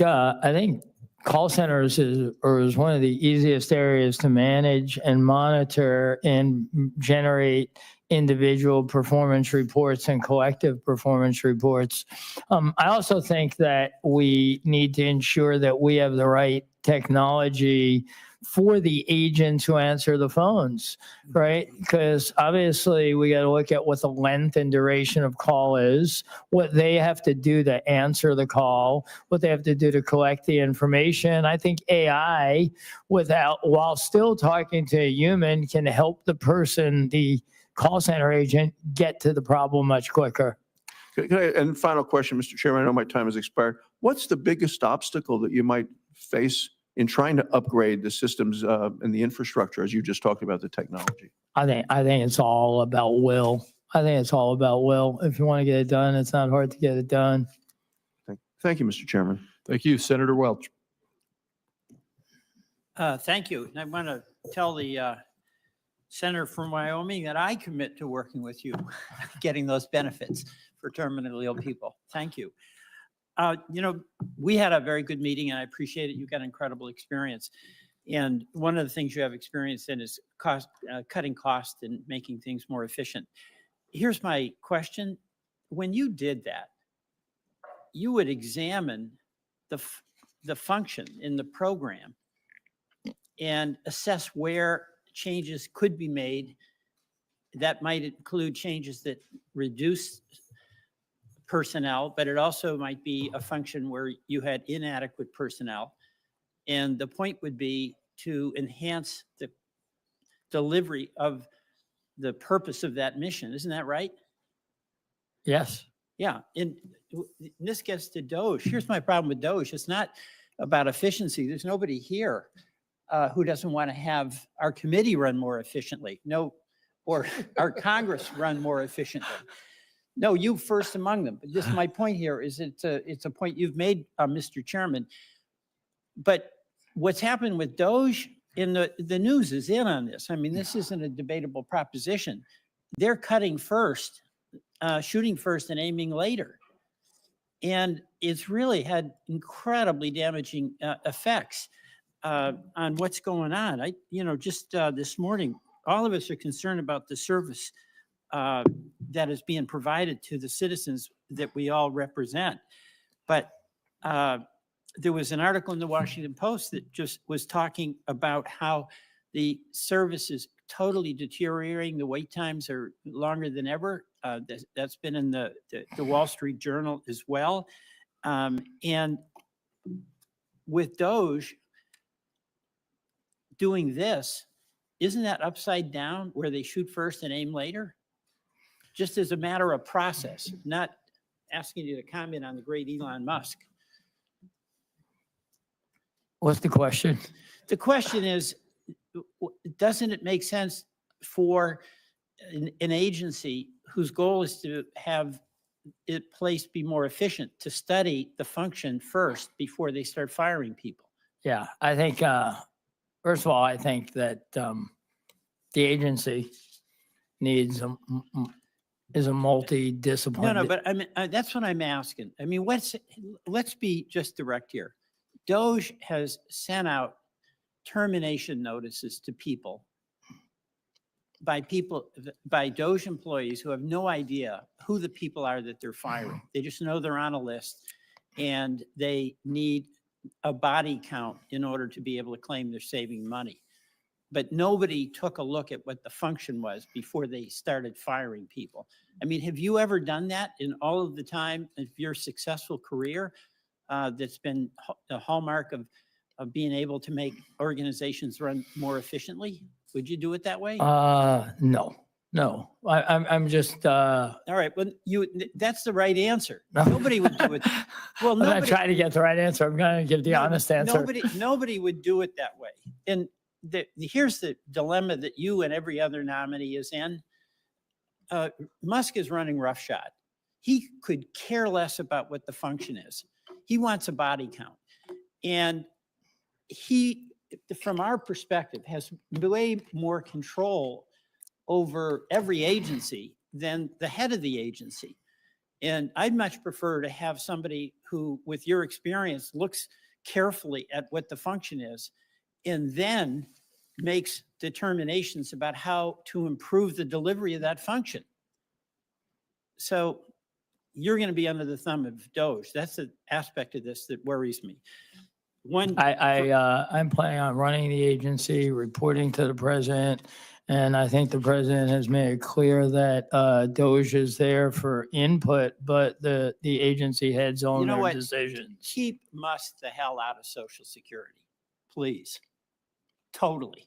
call centers is one of the easiest areas to manage and monitor and generate individual performance reports and collective performance reports. I also think that we need to ensure that we have the right technology for the agents who answer the phones, right? Because obviously we got to look at what the length and duration of call is, what they have to do to answer the call, what they have to do to collect the information. I think AI, while still talking to a human, can help the person, the call center agent, get to the problem much quicker. And final question, Mr. Chairman, I know my time has expired. What's the biggest obstacle that you might face in trying to upgrade the systems and the infrastructure, as you just talked about the technology? I think it's all about will. I think it's all about will. If you want to get it done, it's not hard to get it done. Thank you, Mr. Chairman. Thank you, Senator Welch. Thank you. And I want to tell the senator from Wyoming that I commit to working with you, getting those benefits for terminally ill people. Thank you. We had a very good meeting and I appreciate it. You've got incredible experience. And one of the things you have experience in is cutting costs and making things more efficient. Here's my question. When you did that, you would examine the function in the program and assess where changes could be made. That might include changes that reduce personnel, but it also might be a function where you had inadequate personnel. And the point would be to enhance the delivery of the purpose of that mission. Isn't that right? Yes. Yeah. And this gets to DOGE. Here's my problem with DOGE. It's not about efficiency. There's nobody here who doesn't want to have our committee run more efficiently. No, or our Congress run more efficiently. No, you first among them. But just my point here is it's a point you've made, Mr. Chairman. But what's happened with DOGE in the news is in on this. I mean, this isn't a debatable proposition. They're cutting first, shooting first and aiming later. And it's really had incredibly damaging effects on what's going on. Just this morning, all of us are concerned about the service that is being provided to the citizens that we all represent. But there was an article in the Washington Post that just was talking about how the service is totally deteriorating. The wait times are longer than ever. That's been in the Wall Street Journal as well. And with DOGE doing this, isn't that upside down where they shoot first and aim later? Just as a matter of process, not asking you to comment on the great Elon Musk. What's the question? The question is, doesn't it make sense for an agency whose goal is to have it place be more efficient to study the function first before they start firing people? Yeah, I think, first of all, I think that the agency needs is a multidisciplinary. No, but I mean, that's what I'm asking. I mean, let's be just direct here. DOGE has sent out termination notices to people by DOGE employees who have no idea who the people are that they're firing. They just know they're on a list and they need a body count in order to be able to claim they're saving money. But nobody took a look at what the function was before they started firing people. I mean, have you ever done that in all of the time of your successful career? That's been the hallmark of being able to make organizations run more efficiently? Would you do it that way? No. I'm just. All right. Well, that's the right answer. Nobody would do it. Well, I'm not trying to get the right answer. I'm going to give the honest answer. Nobody would do it that way. And here's the dilemma that you and every other nominee is in. Musk is running roughshod. He could care less about what the function is. He wants a body count. And he, from our perspective, has way more control over every agency than the head of the agency. And I'd much prefer to have somebody who, with your experience, looks carefully at what the function is and then makes determinations about how to improve the delivery of that function. So you're going to be under the thumb of DOGE. That's the aspect of this that worries me. I'm planning on running the agency, reporting to the president, and I think the president has made it clear that DOGE is there for input, but the agency heads own their decisions. Keep Musk the hell out of Social Security, please. Totally.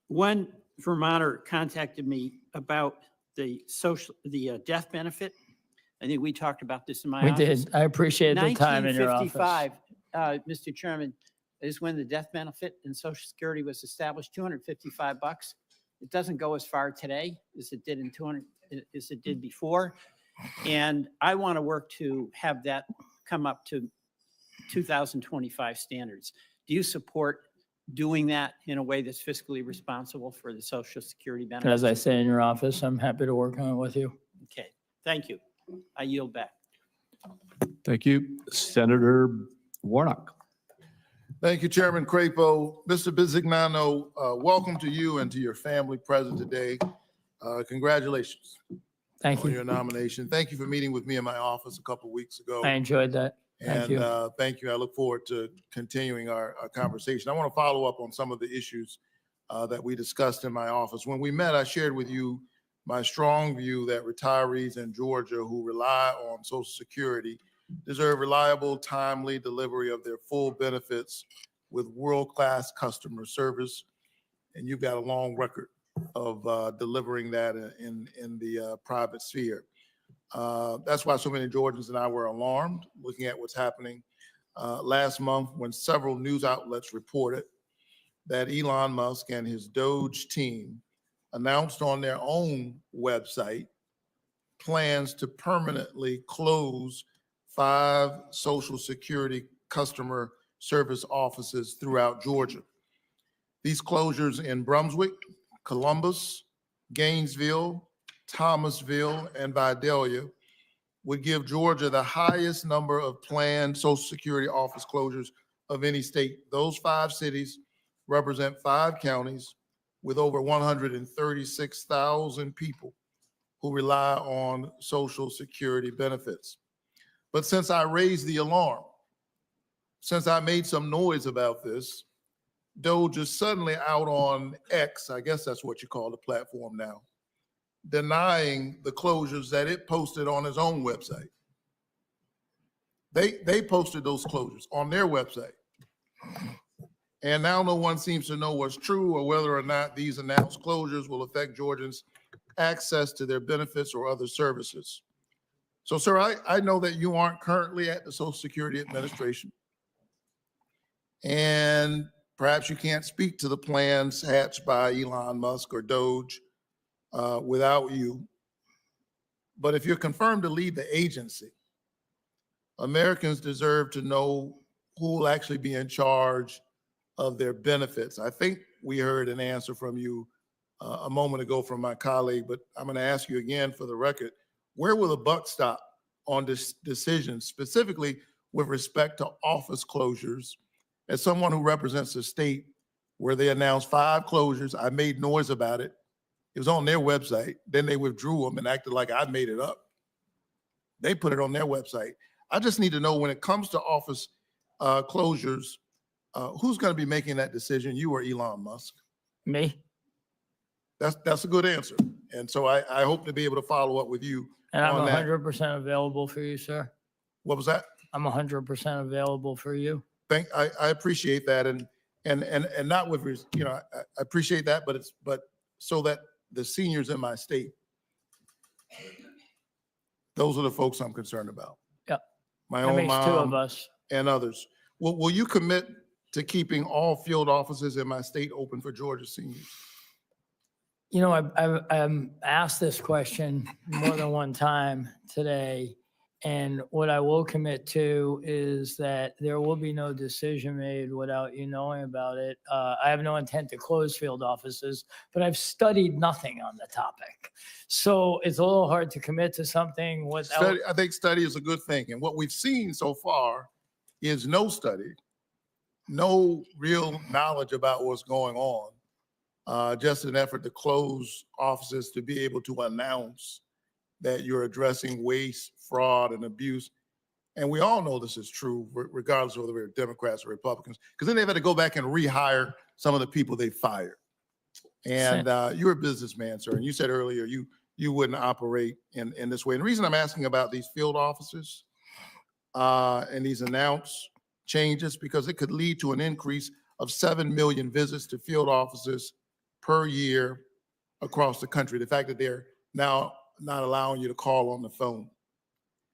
One Vermonter contacted me about the death benefit. I think we talked about this in my office. We did. I appreciate the time in your office. 1955, Mr. Chairman, is when the death benefit in Social Security was established, $255. It doesn't go as far today as it did as it did before. And I want to work to have that come up to 2025 standards. Do you support doing that in a way that's fiscally responsible for the Social Security benefits? As I say in your office, I'm happy to work on it with you. Okay, thank you. I yield back. Thank you. Senator Warnock. Thank you, Chairman Crapo. Mr. Bisignano, welcome to you and to your family present today. Congratulations Thank on you. your nomination. Thank you for meeting with me in my office a couple of weeks ago. I enjoyed that. Thank you. And thank you. I look forward to continuing our conversation. I want to follow up on some of the issues that we discussed in my office. When we met, I shared with you my strong view that retirees in Georgia who rely on Social Security deserve reliable, timely delivery of their full benefits with world-class customer service. And you've got a long record of delivering that in the private sphere. That's why so many Georgians and I were alarmed looking at what's happening last month when several news outlets reported that Elon Musk and his DOGE team announced on their own website plans to permanently close 5 Social Security customer service offices throughout Georgia. These closures in Brunswick, Columbus, Gainesville, Thomasville, and Vidalia would give Georgia the highest number of planned Social Security office closures of any state. Those 5 cities represent 5 counties with over 136,000 people who rely on Social Security benefits. But since I raised the alarm, since I made some noise about this, DOGE is suddenly out on X, I guess that's what you call the platform now, denying the closures that it posted on its own website. They posted those closures on their website. And now no one seems to know what's true or whether or not these announced closures will affect Georgians' access to their benefits or other services. So, sir, I know that you aren't currently at the Social Security Administration. And perhaps you can't speak to the plans hatched by Elon Musk or DOGE without you. But if you're confirmed to lead the agency, Americans deserve to know who will actually be in charge of their benefits. I think we heard an answer from you a moment ago from my colleague, but I'm going to ask you again for the record. Where will the buck stop on this decision, specifically with respect to office closures? As someone who represents a state where they announced 5 closures, I made noise about it. It was on their website. Then they withdrew them and acted like I made it up. They put it on their website. I just need to know when it comes to office closures, who's going to be making that decision, you or Elon Musk? Me. That's a good answer. And so I hope to be able to follow up with you And I'm on that. 100% available for you, sir. What was that? I'm 100% available for you. I appreciate that. And not with, I appreciate that, but so that the seniors in my state, those are the folks I'm concerned about. Yeah. My That own makes 2 of mom us. and others. Will you commit to keeping all field offices in my state open for Georgia seniors? You know, I've asked this question more than one time today, and what I will commit to is that there will be no decision made without you knowing about it. I have no intent to close field offices, but I've studied nothing on the topic. So it's a little hard to commit to something without. I think study is a good thing. And what we've seen so far is no study, no real knowledge about what's going on. Just an effort to close offices to be able to announce that you're addressing waste, fraud, and abuse. And we all know this is true, regardless of whether we're Democrats or Republicans, because then they've had to go back and rehire some of the people they fired. And you're a businessman, sir, and you said earlier you wouldn't operate in this way. And the reason I'm asking about these field offices and these announced changes, because it could lead to an increase of 7 million visits to field offices per year across the country. The fact that they're now not allowing you to call on the phone.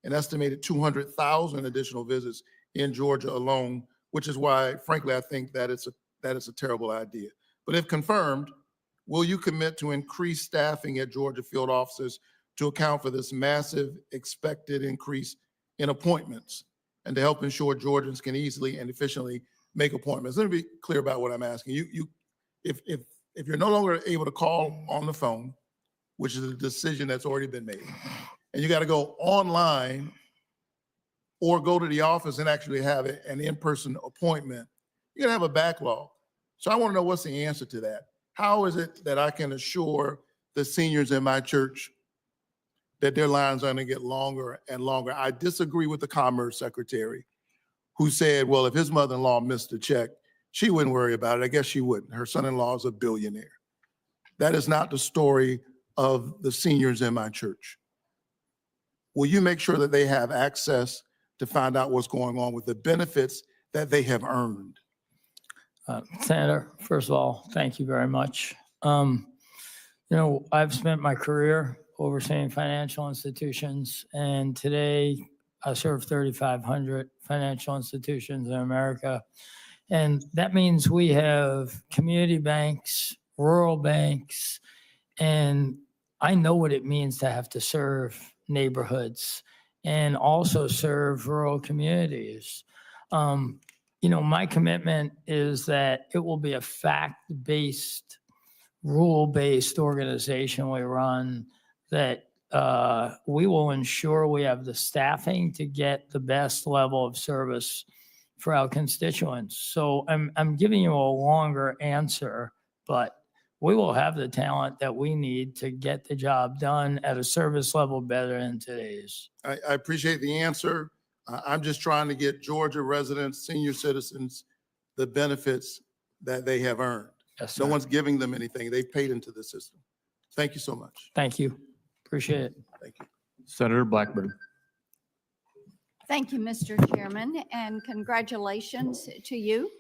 An estimated 200,000 additional visits in Georgia alone, which is why, frankly, I think that it's a terrible idea. But if confirmed, will you commit to increase staffing at Georgia field offices to account for this massive expected increase in appointments and to help ensure Georgians can easily and efficiently make appointments? Let me be clear about what I'm asking. If you're no longer able to call on the phone, which is a decision that's already been made, and you got to go online or go to the office and actually have an in-person appointment, you're gonna have a backlog. So I want to know what's the answer to that. How is it that I can assure the seniors in my church that their lines are going to get longer and longer? I disagree with the Commerce Secretary who said, well, if his mother-in-law missed a check, she wouldn't worry about it. I guess she wouldn't. Her son-in-law is a billionaire. That is not the story of the seniors in my church. Will you make sure that they have access to find out what's going on with the benefits that they have earned? Senator, first of all, thank you very much. I've spent my career overseeing financial institutions, and today I serve 3,500 financial institutions in America. And that means we have community banks, rural banks, and I know what it means to have to serve neighborhoods and also serve rural communities. My commitment is that it will be a fact-based, rule-based organization we run, that we will ensure we have the staffing to get the best level of service for our constituents. So I'm giving you a longer answer, but we will have the talent that we need to get the job done at a service level better than today's. I appreciate the answer. I'm just trying to get Georgia residents, senior citizens, the benefits that they have earned. Yes, No sir. one's giving them anything. They've paid into the system. Thank you so much. Thank you. Appreciate it. Thank you. Senator Blackburn. Thank you, Mr. Chairman, and congratulations to you.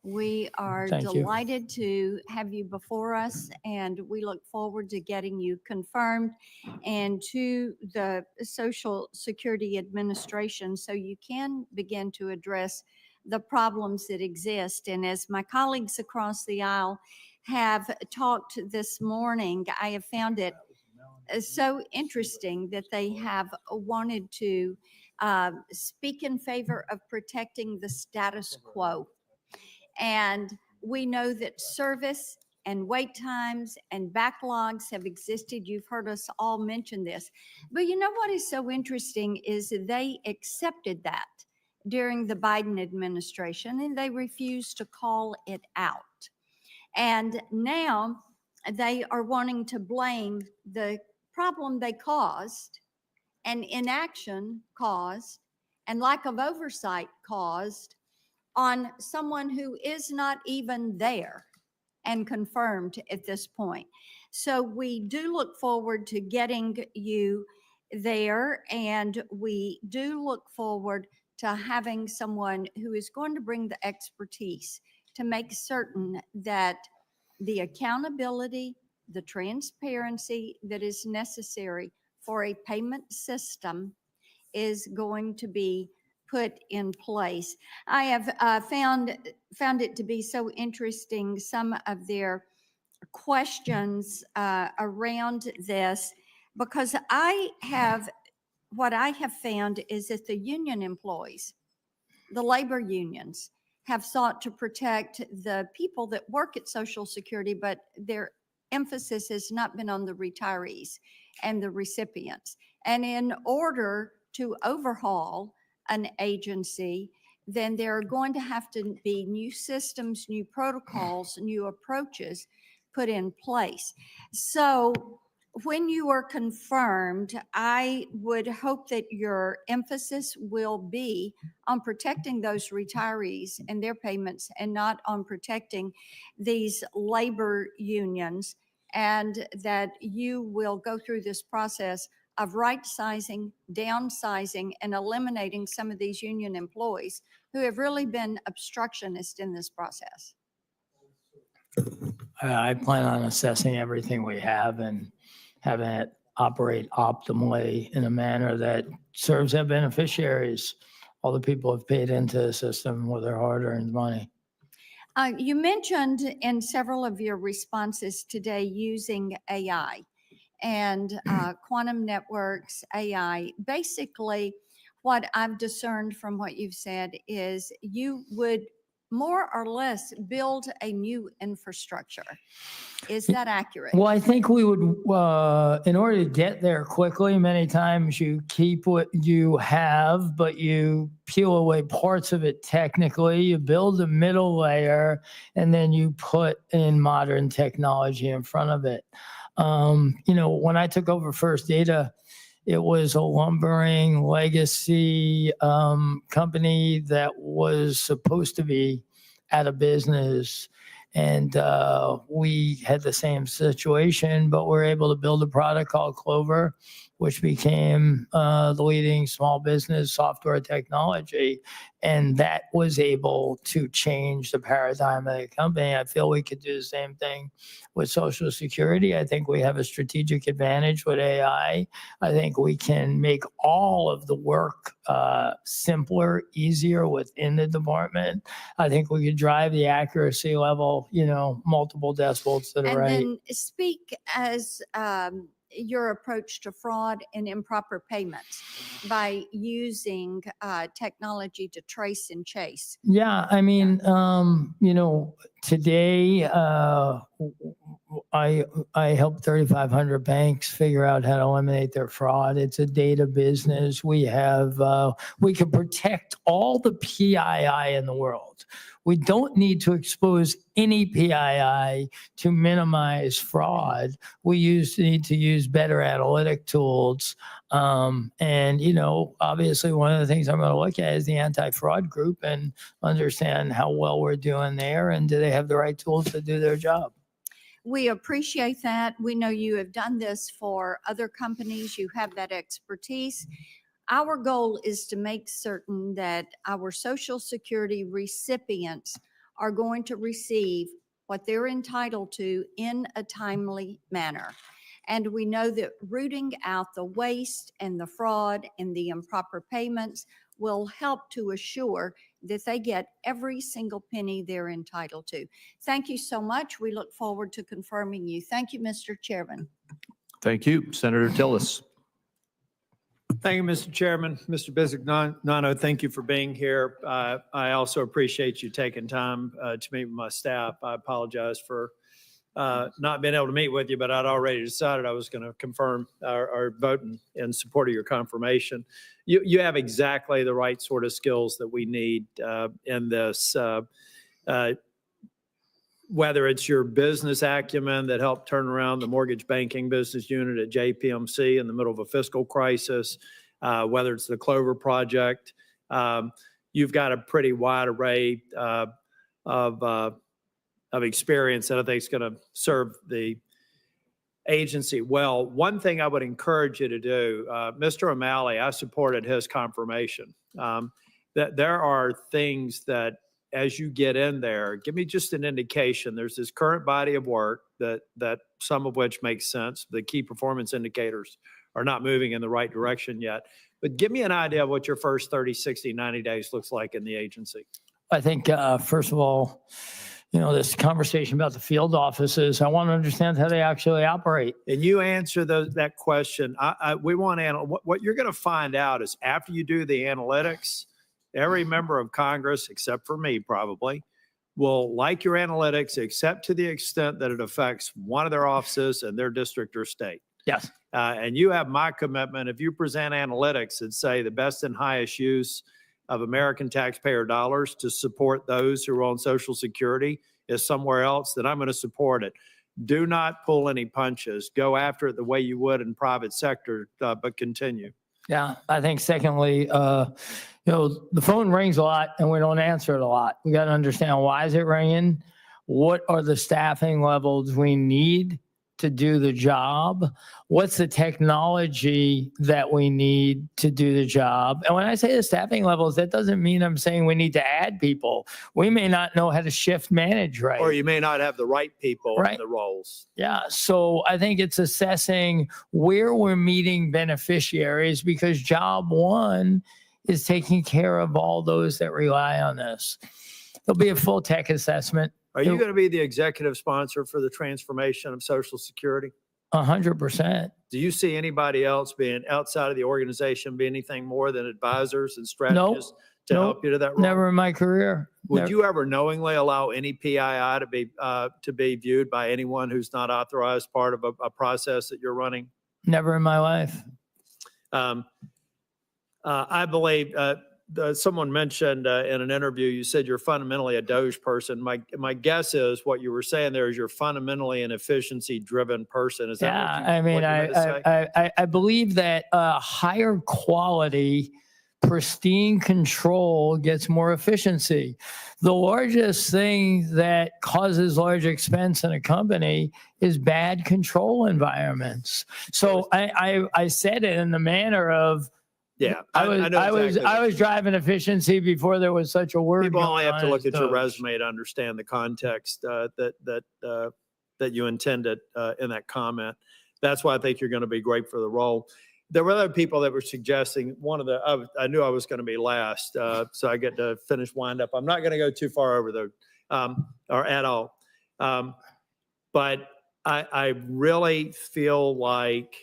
We are Thank you. delighted to have you before us, and we look forward to getting you confirmed and to the Social Security Administration so you can begin to address the problems that exist. And as my colleagues across the aisle have talked this morning, I have found it so interesting that they have wanted to speak in favor of protecting the status quo. And we know that service and wait times and backlogs have existed. You've heard us all mention this. But you know what is so interesting is they accepted that during the Biden administration, and they refused to call it out. And now they are wanting to blame the problem they caused and inaction caused and lack of oversight caused on someone who is not even there and confirmed at this point. So we do look forward to getting you there, and we do look forward to having someone who is going to bring the expertise to make certain that the accountability, the transparency that is necessary for a payment system is going to be put in place. I have found it to be so interesting, some of their questions around this, because what I have found is that the union employees, the labor unions, have sought to protect the people that work at Social Security, but their emphasis has not been on the retirees and the recipients. And in order to overhaul an agency, then there are going to have to be new systems, new protocols, new approaches put in place. So when you are confirmed, I would hope that your emphasis will be on protecting those retirees and their payments and not on protecting these labor unions, and that you will go through this process of right-sizing, downsizing, and eliminating some of these union employees who have really been obstructionist in this process. I plan on assessing everything we have and having it operate optimally in a manner that serves our beneficiaries, all the people who have paid into the system with their hard-earned money. You mentioned in several of your responses today using AI and quantum networks, AI. Basically, what I've discerned from what you've said is you would more or less build a new infrastructure. Is that accurate? Well, I think we would, in order to get there quickly, many times you keep what you have, but you peel away parts of it technically. You build a middle layer, and then you put in modern technology in front of it. When I took over First Data, it was a lumbering legacy company that was supposed to be out of business. And we had the same situation, but we're able to build a product called Clover, which became the leading small business software technology. And that was able to change the paradigm of the company. I feel we could do the same thing with Social Security. I think we have a strategic advantage with AI. I think we can make all of the work simpler, easier within the department. I think we could drive the accuracy level, multiple decibels to the right. And then speak as your approach to fraud and improper payments by using technology to trace and chase. Yeah, I mean, today I help 3,500 banks figure out how to eliminate their fraud. It's a data business. We can protect all the PII in the world. We don't need to expose any PII to minimize fraud. We need to use better analytic tools. Obviously one of the things I'm going to look at is the anti-fraud group and understand how well we're doing there and do they have the right tools to do their job. We appreciate that. We know you have done this for other companies. You have that expertise. Our goal is to make certain that our Social Security recipients are going to receive what they're entitled to in a timely manner. And we know that rooting out the waste and the fraud and the improper payments will help to assure that they get every single penny they're entitled to. Thank you so much. We look forward to confirming you. Thank you, Mr. Chairman. Thank you. Senator Tillis. Thank you, Mr. Chairman. Mr. Bisignano, thank you for being here. I also appreciate you taking time to meet with my staff. I apologize for not being able to meet with you, but I'd already decided I was going to confirm or vote in support of your confirmation. You have exactly the right sort of skills that we need in this, whether it's your business acumen that helped turn around the mortgage banking business unit at JPMC in the middle of a fiscal crisis, whether it's the Clover project. You've got a pretty wide array of experience that I think is going to serve the agency well. One thing I would encourage you to do, Mr. O'Malley, I supported his confirmation. That there are things that as you get in there, give me just an indication. There's this current body of work that some of which makes sense. The key performance indicators are not moving in the right direction yet. But give me an idea of what your first 30, 60, 90 days looks like in the agency. I think, first of all, this conversation about the field offices, I want to understand how they actually operate. And you answer that question. We want what you're going to find out is after you do the analytics, every member of Congress, except for me probably, will like your analytics, except to the extent that it affects one of their offices in their district or state. Yes. And you have my commitment. If you present analytics that say the best and highest use of American taxpayer dollars to support those who are on Social Security is somewhere else, then I'm going to support it. Do not pull any punches. Go after it the way you would in private sector, but continue. Yeah, I think secondly, the phone rings a lot and we don't answer it a lot. We got to understand, why is it ringing? What are the staffing levels we need to do the job? What's the technology that we need to do the job? And when I say the staffing levels, that doesn't mean I'm saying we need to add people. We may not know how to shift manage right. Or you may not have the right people in the roles. Yeah, so I think it's assessing where we're meeting beneficiaries, because job one is taking care of all those that rely on this. There'll be a full tech assessment. Are you going to be the executive sponsor for the transformation of Social Security? 100%. Do you see anybody else being outside of the organization be anything more than advisors and strategists to Nope. help you to that role? Never in my career. Would Never. you ever knowingly allow any PII to be viewed by anyone who's not authorized part of a process that you're running? Never in my life. I believe someone mentioned in an interview, you said you're fundamentally a DOGE person. My guess is what you were saying there is you're fundamentally an efficiency-driven person. Is that Yeah, what you, I mean, what you meant to say? I believe that higher quality, pristine control gets more efficiency. The largest thing that causes large expense in a company is bad control environments. So I said it in the manner of, Yeah, I know was exactly what you mean. driving efficiency before there was such a word. People only going have to on look as at your DOGE. resume to understand the context that you intended in that comment. That's why I think you're going to be great for the role. There were other people that were suggesting I knew I was going to be last, so I get to finish wind up. I'm not going to go too far over though, or at all. But I really feel like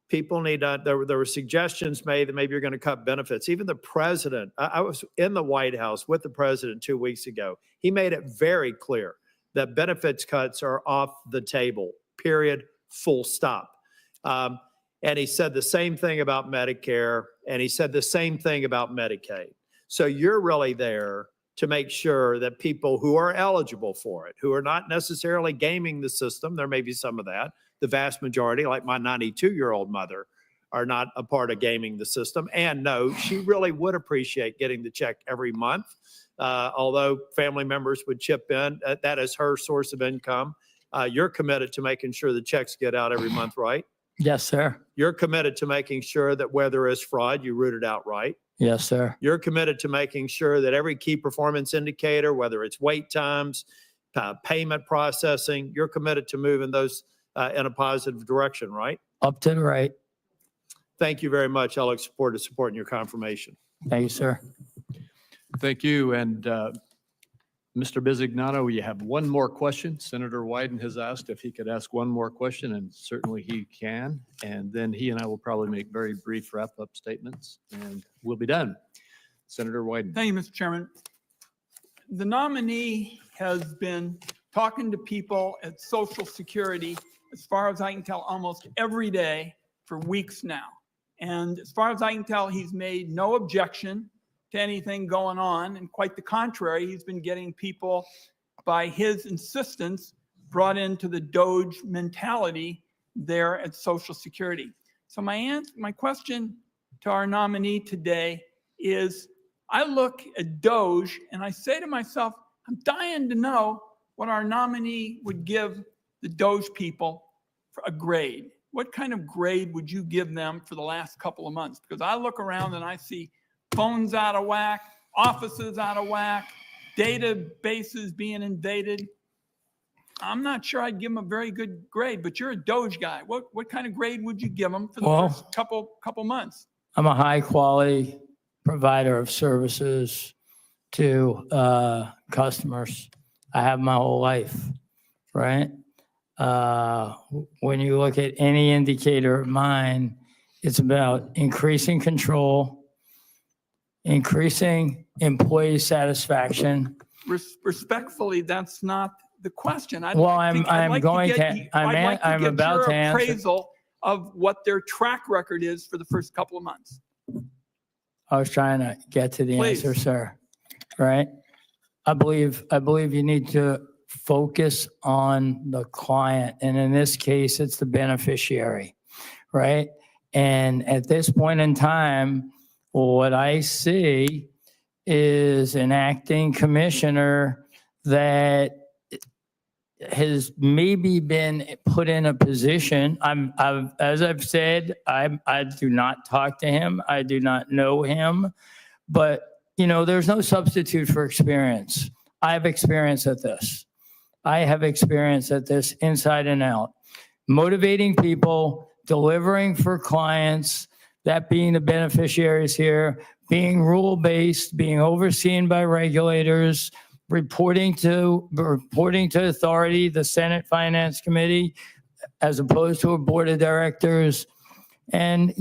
people need to, there were suggestions made that maybe you're going to cut benefits. Even the president, I was in the White House with the president 2 weeks ago. He made it very clear that benefits cuts are off the table, period, full stop. And he said the same thing about Medicare, and he said the same thing about Medicaid. So you're really there to make sure that people who are eligible for it, who are not necessarily gaming the system, there may be some of that, the vast majority, like my 92-year-old mother, are not a part of gaming the system. And no, she really would appreciate getting the check every month. Although family members would chip in, that is her source of income. You're committed to making sure the checks get out every month, right? Yes, sir. You're committed to making sure that where there is fraud, you root it out, right? Yes, sir. You're committed to making sure that every key performance indicator, whether it's wait times, payment processing, you're committed to moving those in a positive direction, right? Up to the right. Thank you very much. I look forward to supporting your confirmation. Thank you, sir. Thank you. And Mr. Bisignano, you have one more question. Senator Wyden has asked if he could ask one more question, and certainly he can. And then he and I will probably make very brief wrap-up statements, and we'll be done. Senator Wyden. Thank you, Mr. Chairman. The nominee has been talking to people at Social Security, as far as I can tell, almost every day for weeks now. And as far as I can tell, he's made no objection to anything going on. And quite the contrary, he's been getting people, by his insistence, brought into the DOGE mentality there at Social Security. So my question to our nominee today is, I look at DOGE and I say to myself, I'm dying to know what our nominee would give the DOGE people for a grade. What kind of grade would you give them for the last couple of months? Because I look around and I see phones out of whack, offices out of whack, databases being invaded. I'm not sure I'd give them a very good grade, but you're a DOGE guy. What kind of grade would you give them for the first couple months? I'm a high quality provider of services to customers. I have my whole life, right? When you look at any indicator of mine, it's about increasing control, increasing employee satisfaction. Respectfully, that's not the question. I'm about to answer. Appraisal of what their track record is for the first couple of months. I was trying to get to the Please. answer, sir. Right? I believe you need to focus on the client, and in this case, it's the beneficiary, right? And at this point in time, what I see is an acting commissioner that has maybe been put in a position. As I've said, I do not talk to him. I do not know him, but there's no substitute for experience. I have experience at this. I have experience at this inside and out. Motivating people, delivering for clients, that being the beneficiaries here, being rule-based, being overseen by regulators, reporting to authority, the Senate Finance Committee, as opposed to a board of directors. And,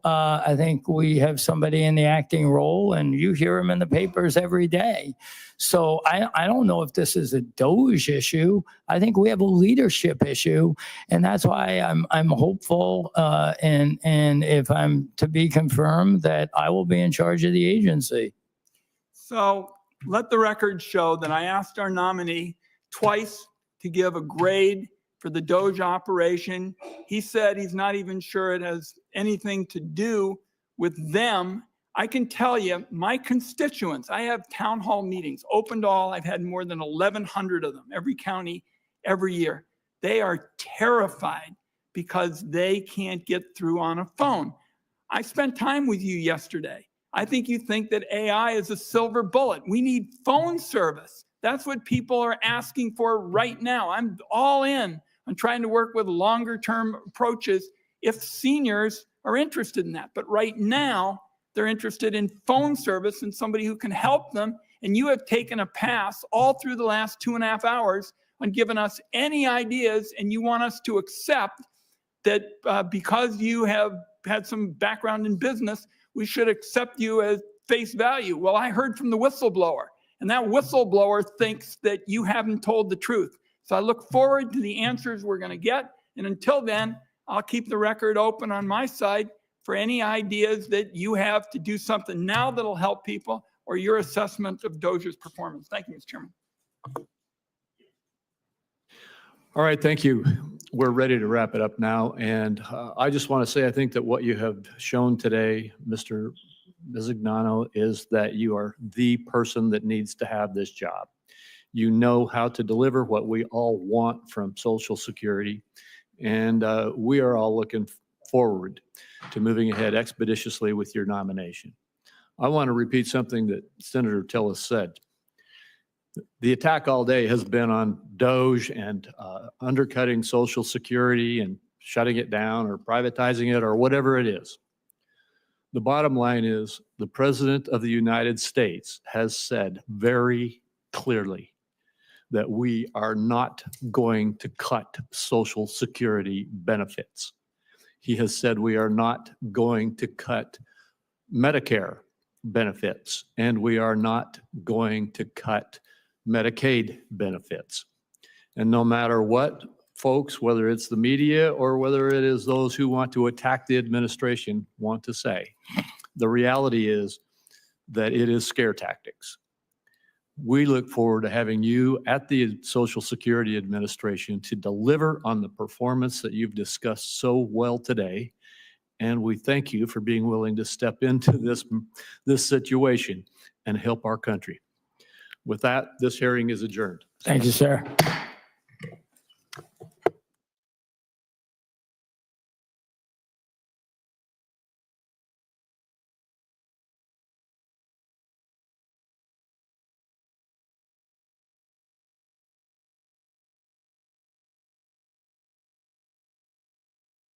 I think we have somebody in the acting role, and you hear him in the papers every day. So I don't know if this is a DOGE issue. I think we have a leadership issue, and that's why I'm hopeful, and if I'm to be confirmed, that I will be in charge of the agency. So let the record show that I asked our nominee twice to give a grade for the DOGE operation. He said he's not even sure it has anything to do with them. I can tell you, my constituents, I have town hall meetings, open to all. I've had more than 1,100 of them, every county, every year. They are terrified because they can't get through on a phone. I spent time with you yesterday. I think you think that AI is a silver bullet. We need phone service. That's what people are asking for right now. I'm all in on trying to work with longer term approaches if seniors are interested in that. But right now, they're interested in phone service and somebody who can help them. And you have taken a pass all through the last 2.5 hours on giving us any ideas, and you want us to accept that because you have had some background in business, we should accept you as face value. Well, I heard from the whistleblower, and that whistleblower thinks that you haven't told the truth. So I look forward to the answers we're going to get. And until then, I'll keep the record open on my side for any ideas that you have to do something now that'll help people, or your assessment of DOGE's performance. Thank you, Mr. Chairman. All right, thank you. We're ready to wrap it up now. And I just want to say, I think that what you have shown today, Mr. Bisignano, is that you are the person that needs to have this job. You know how to deliver what we all want from Social Security. And we are all looking forward to moving ahead expeditiously with your nomination. I want to repeat something that Senator Tillis said. The attack all day has been on DOGE and undercutting Social Security and shutting it down or privatizing it or whatever it is. The bottom line is the President of the United States has said very clearly that we are not going to cut Social Security benefits. He has said we are not going to cut Medicare benefits, and we are not going to cut Medicaid benefits. And no matter what folks, whether it's the media or whether it is those who want to attack the administration, want to say, the reality is that it is scare tactics. We look forward to having you at the Social Security Administration to deliver on the performance that you've discussed so well today. And we thank you for being willing to step into this situation and help our country. With that, this hearing is adjourned. Thank you, sir.